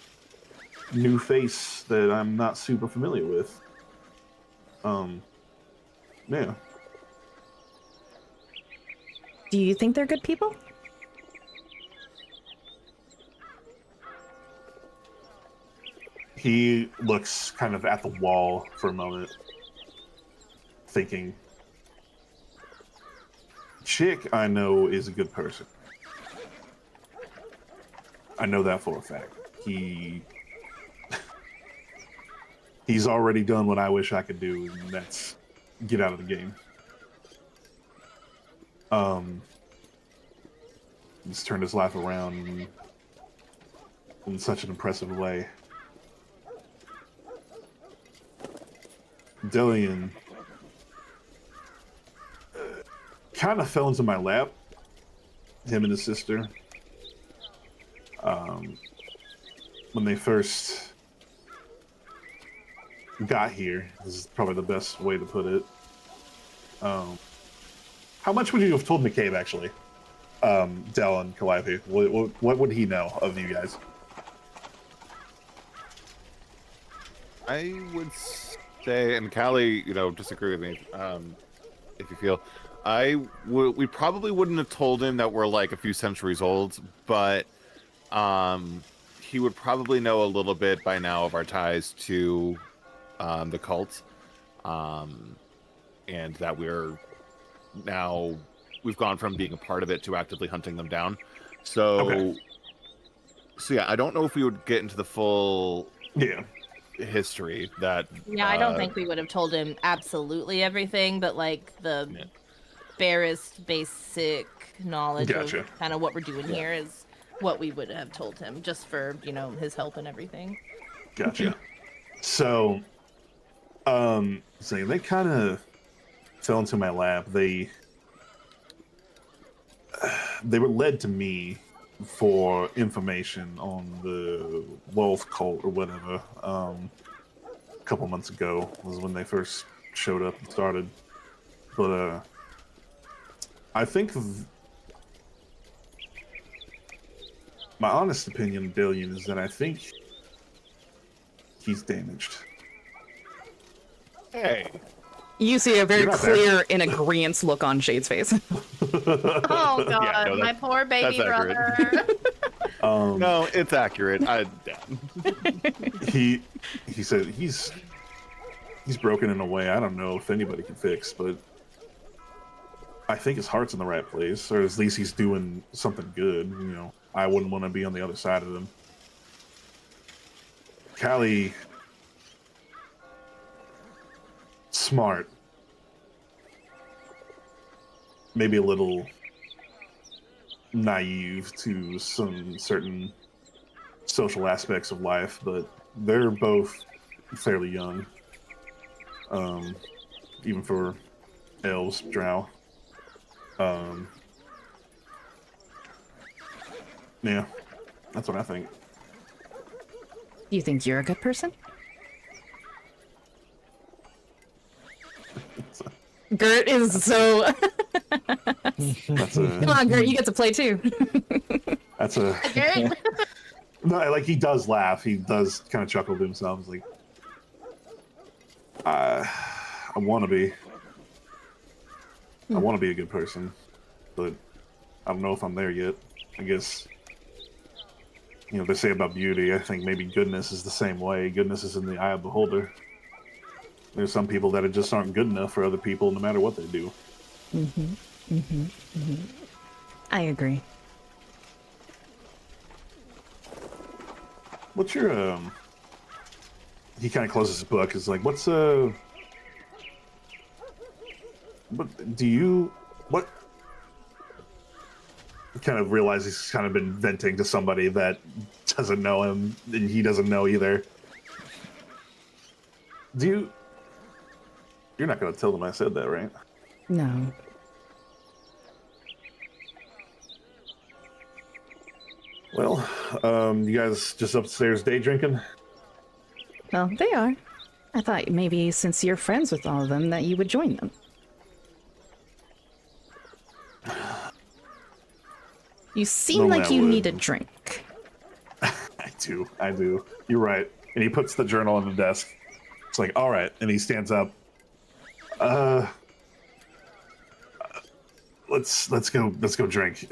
new face that I'm not super familiar with. Yeah. Do you think they're good people? He looks kind of at the wall for a moment, thinking. Chick, I know, is a good person. I know that for a fact. He's already done what I wish I could do, and that's get out of the game. He's turned his life around in such an impressive way. Dillian kind of fell into my lap, him and his sister. When they first got here, this is probably the best way to put it. How much would you have told McCabe, actually? Del and Calliope, what would he know of you guys? I would say, and Callie, disagree with me, if you feel. We probably wouldn't have told him that we're like a few centuries old, but he would probably know a little bit by now of our ties to the cult, and that we've gone from being a part of it to actively hunting them down. So yeah, I don't know if we would get into the full history that. Yeah, I don't think we would have told him absolutely everything, but like the barest basic knowledge of kind of what we're doing here is what we would have told him, just for his help and everything. Gotcha. So, they kind of fell into my lap. They were led to me for information on the wolf cult or whatever. A couple months ago was when they first showed up and started. But I think my honest opinion of Dillian is that I think he's damaged. Hey. You see a very clear in agreeance look on Shade's face. Oh god, my poor baby brother. No, it's accurate. He said he's broken in a way I don't know if anybody can fix, but I think his heart's in the right place, or at least he's doing something good. I wouldn't want to be on the other side of him. Callie, smart, maybe a little naive to some certain social aspects of life, but they're both fairly young, even for elves, drow. Yeah, that's what I think. You think you're a good person? Gert is so. That's Come a. on, Gert, you get to play too. That's a. No, like he does laugh. He does kind of chuckle to himself. He's like, I want to be. I want to be a good person, but I don't know if I'm there yet. I guess, you know, they say about beauty, I think maybe goodness is the same way. Goodness is in the eye of the beholder. There's some people that just aren't good enough for other people, no matter what they do. I agree. What's your He kind of closes his book. Is like, what do you? What? Kind of realizes he's kind of been venting to somebody that doesn't know him, and he doesn't know either. You're not going to tell them I said that, right? No. Well, you guys just upstairs day drinking? Well, they are. I thought maybe since you're friends with all of them that you would join them. You seem Normally like I you would. need a drink. I do. You're right. And he puts the journal on the desk. It's like, all right. And he stands up. Let's go drink.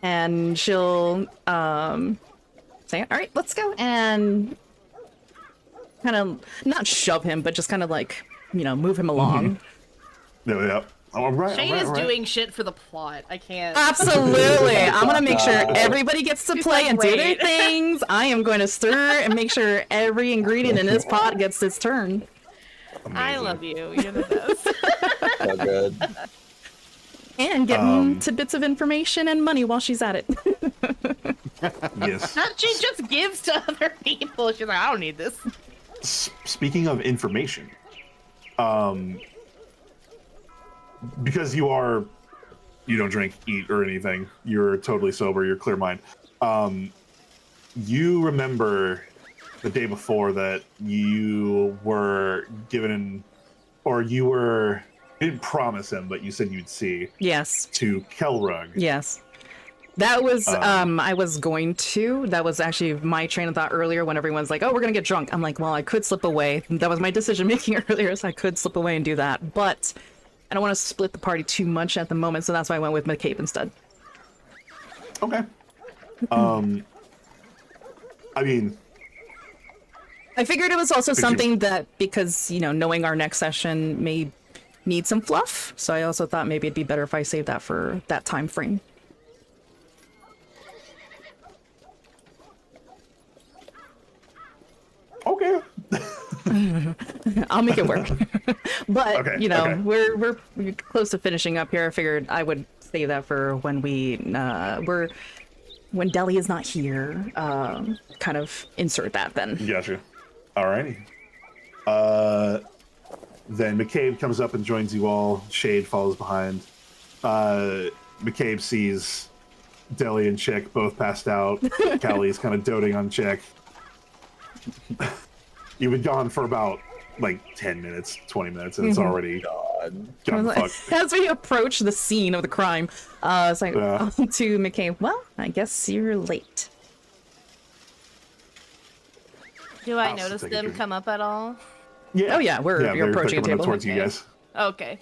And she'll say, all right, let's go. And kind of not shove him, but just kind of like, you know, move him along. Yeah. All right. Shane all right, is all right. doing shit for the plot. I can't. Absolutely. I'm going to make sure everybody gets to He's play like, and do their "Wait." things. I am going to stir and make sure every ingredient in this pot gets its turn. I love you. You're the best. So good. And getting tidbits of information and money while she's at it. Yes. She just gives to other people. She's like, I don't need this. Speaking of information, because you don't drink, eat, or anything. You're totally sober. You're clear mind. You remember the day before that you were given, or you didn't promise him, but you said you'd see Yes. to Kelrug. Yes. That was, I was going to. That was actually my train of thought earlier when everyone's like, oh, we're going to get drunk. I'm like, well, I could slip away. That was my decision making earlier, so I could slip away and do that. But I don't want to split the party too much at the moment, so that's why I went with McCabe instead. Okay. I mean, I figured it was also you- something that, because, you know, knowing our next session may need some fluff, so I also thought maybe it'd be better if I saved that for that time frame. okay. I'll make it work. But Okay, you know, okay. we're close to finishing up here. I figured I would save that for when when Deli is not here. Kind of insert that then. Gotcha. Alrighty. Then McCabe comes up and joins you all. Shade follows behind. McCabe sees Deli and Chick both passed out. Callie's kind of doting on Chick. You've been gone for about like 10 minutes, 20 minutes, and it's already gone fucked. As we approach the scene of the crime, it's like Yeah. to McCabe. Well, I guess you're late. Do I I'll notice take a them drink. come up at all? Yeah. Oh yeah, you're they're approaching a coming table. towards you guys. Okay.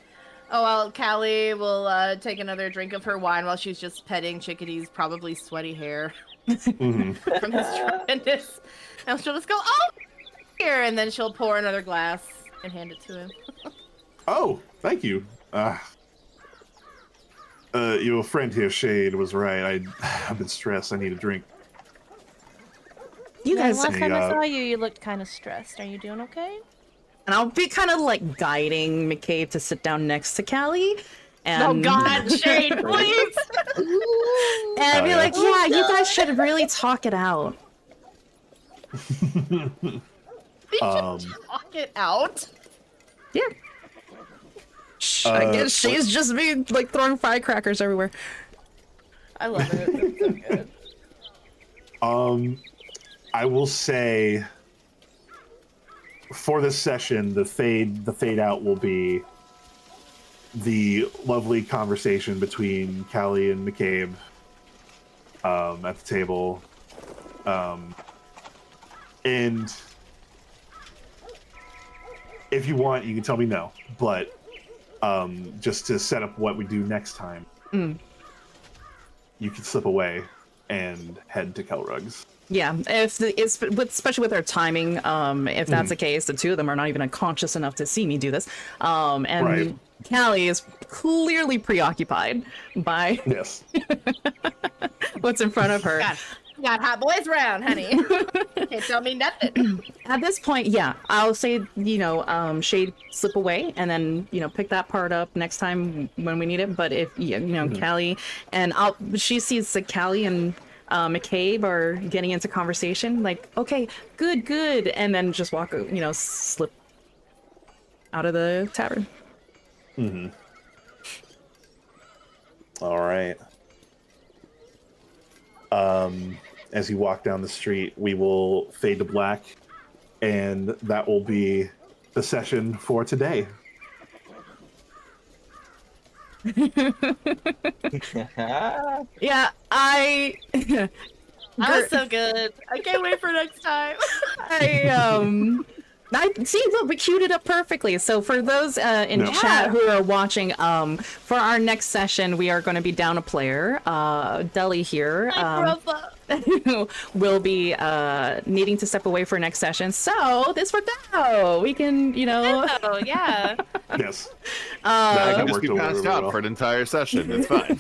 Oh, well, Callie will take another drink of her wine while she's just petting Chickadee's probably sweaty hair Mm-hmm. from his drunkenness. And she'll just go, oh, here, and then she'll pour another glass and hand it to him. Oh, thank you. Your friend here, Shade, was right. I've been stressed. I need a drink. You Yeah, guys, last time I Yeah. saw you, you looked kind of stressed. Are you doing okay? and I'll be kind of like guiding McCabe to sit down next to Callie. And, Oh, God, Shade, please! And I'd be yeah. like, yeah, you guys should really talk it out. Talk it out. Yeah. I guess she's just me like throwing firecrackers everywhere. I love it. That's so good. I will say for this session, the fade out will be the lovely conversation between Callie and McCabe at the table. And if you want, you can tell me no, but just to set up what we do next time, you can slip away and head to Kelrug's. Yeah, especially with our timing, if that's the case, the two of them are not even conscious enough to see me do this. And Right. Callie is clearly preoccupied by Yes. what's in front of her. Got hot boys around, honey. Can't tell me nothing. At this point, yeah, I'll say, Shade slip away and then, pick that part up next time when we need it. But if, Callie, and she sees that Callie and McCabe are getting into conversation, like, okay, good. And then just walk, slip out of the tavern. All right. As you walk down the street, we will fade to black, and that will be the session for today. Yeah, That was so good. I can't wait for next time. I see. Look, we queued it up perfectly. So for those in Yeah. chat who are watching, for our next session, we are going to be down a player. Deli here will be needing to step away for next session. So this worked out. We can, Oh, yeah. Yes. I that can just worked be over passed really out well. for an entire session. It's fine.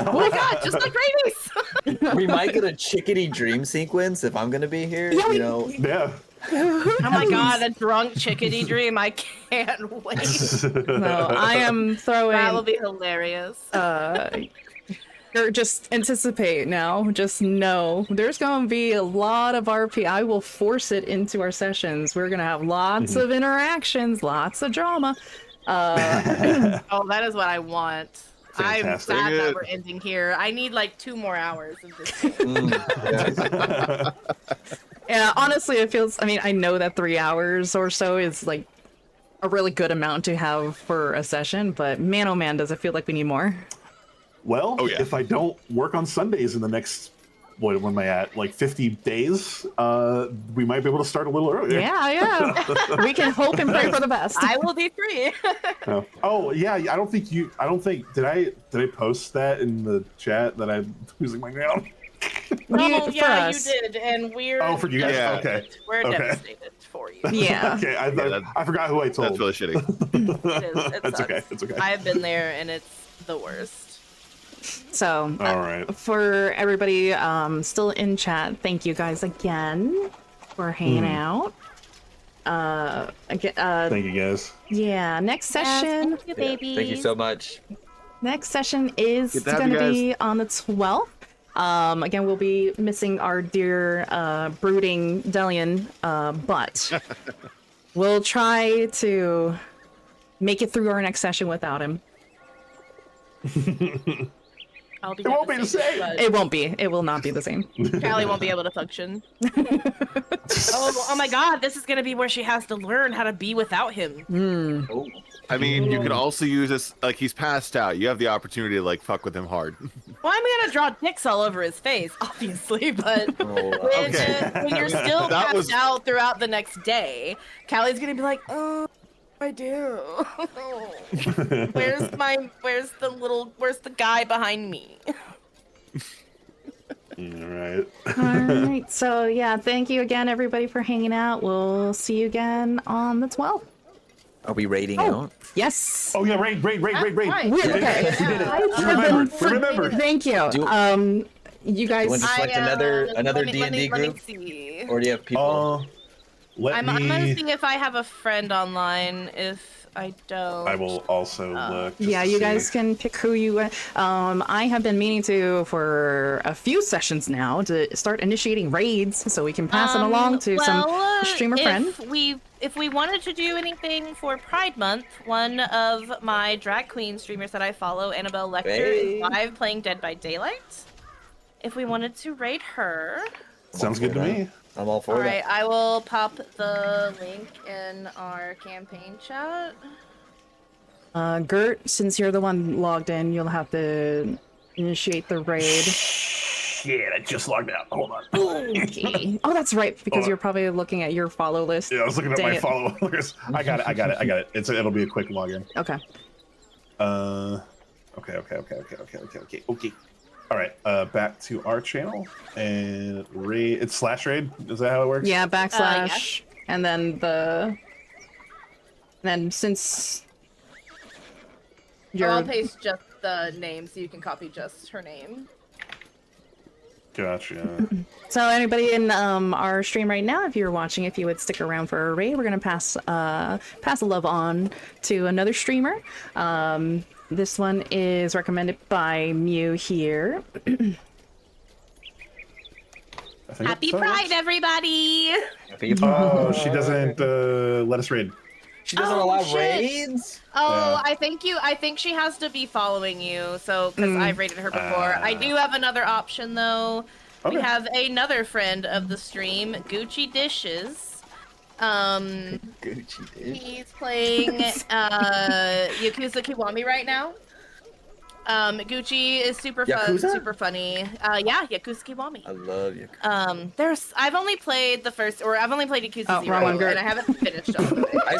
Oh my god, just like rabies. We might get a chickadee dream sequence if I'm gonna be here. Yeah, Yeah. Oh my god, a drunk chickadee dream. I can't wait. No, I am throwing. That will be hilarious. Just anticipate now. Just know there's going to be a lot of RP. I will force it into our sessions. We're going to have lots of interactions, lots of drama. Oh, that is what I want. I'm Fantastic. sad Good. that we're ending here. I need like 2 more hours of this. Yeah. Yeah, honestly, it feels. I mean, I know that 3 hours or so is like a really good amount to have for a session, but man, oh man, does it feel like we need more? Well, Oh, yeah. if I don't work on Sundays in the next, what am I at, like 50 days, we might be able to start a little earlier. Yeah. We can hope and pray for the best. I will be free. Oh yeah, I don't think did I post that in the chat that I'm losing my gown? Oh, for yeah, us. you did, and we're Oh, for you guys. Yeah. Okay. We're Okay. devastated for you. Yeah. Okay, that- I forgot who I told. That's really shitty. It is. It That's sucks. okay. It's okay. I have been there, and it's the worst. So, All right. for everybody still in chat, thank you guys again for hanging out. Again, Thank you guys. yeah, next session. Thank you, baby. Thank you so much. Next session is Good to have going to you be on the 12th. Again, we'll be missing our dear brooding Delian, but we'll try to make it through our next session without him. I'll be It won't be the devastated, same. but It won't be. It will not be the same. Callie won't be able to function. Oh my god, this is gonna be where she has to learn how to be without him. Oh. I mean, you could also use this, like, he's passed out. You have the opportunity to, like, fuck with him hard. Well, I'm gonna draw dicks all over his face, obviously, but Oh, when, Okay. when you're still That passed was- out throughout the next day, Callie's gonna be like, oh, I do. where's the guy behind me? All right. All right. So, yeah, thank you again, everybody, for hanging out. We'll see you again on the 12th. Are we raiding out? Yes. Oh yeah, raid. Right. We did it. okay. We did it. I We have remembered. been We remembered. Thank you. Do- You guys. You want to select another let me D&D group? see. Or do you have people? Let I'm me. gonna see if I have a friend online. If I don't, I will also look. just Yeah, to you see. guys can pick who you. I have been meaning to for a few sessions now to start initiating raids, so we can pass it along to some streamer friend. If we wanted to do anything for Pride Month, one of my drag queen streamers that I follow, Annabelle Lecter, Hey. is live playing Dead by Daylight. If we wanted to raid her, Sounds good to me. I'm all for All that. right, I will pop the link in our campaign chat. Gert, since you're the one logged in, you'll have to initiate the raid. Shit, I just logged out. Hold on. Okay. Oh, that's right, because Hold on. you're probably looking at your follow list. Yeah, I was looking at Dang my it. followers. I got it. It'll be a quick login. Okay. Okay. All right, back to our channel and raid. It's /raid. Is that how it works? Yeah, backslash, and then since you're I'll paste just the name so you can copy just her name. Gotcha. so anybody in our stream right now, if you're watching, if you would stick around for a raid, we're gonna pass the love on to another streamer. This one is recommended by Mew here. Happy Pride, everybody! Oh, she doesn't let us raid. She doesn't Oh, allow shit. raids? Oh, Yeah. I think she has to be following you, so, because I've rated her before. I do have another option, though. We Okay. have another friend of the stream, Gucci Dishes. Gucci dish. He's playing Yakuza Kiwami right now. Gucci is super fun, Yakuza? super funny. Yeah, Yakuza Kiwami. I love you. I've only played Yakuza Oh, Zero, wrong one, Gert. and I haven't finished all the way. I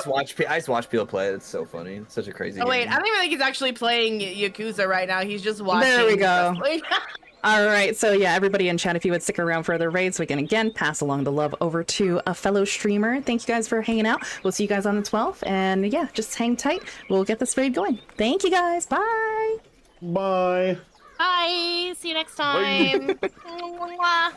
just watch people play. It's so funny. It's such a crazy Oh wait, game. I don't even think he's actually playing Yakuza right now. He's just watching. There we go. wrestling. All right, so yeah, everybody in chat, if you would stick around for the raids, we can again pass along the love over to a fellow streamer. Thank you guys for hanging out. We'll see you guys on the 12th, and yeah, just hang tight. We'll get this raid going. Thank you guys. Bye. Bye. Bye. See you next time. Mwah.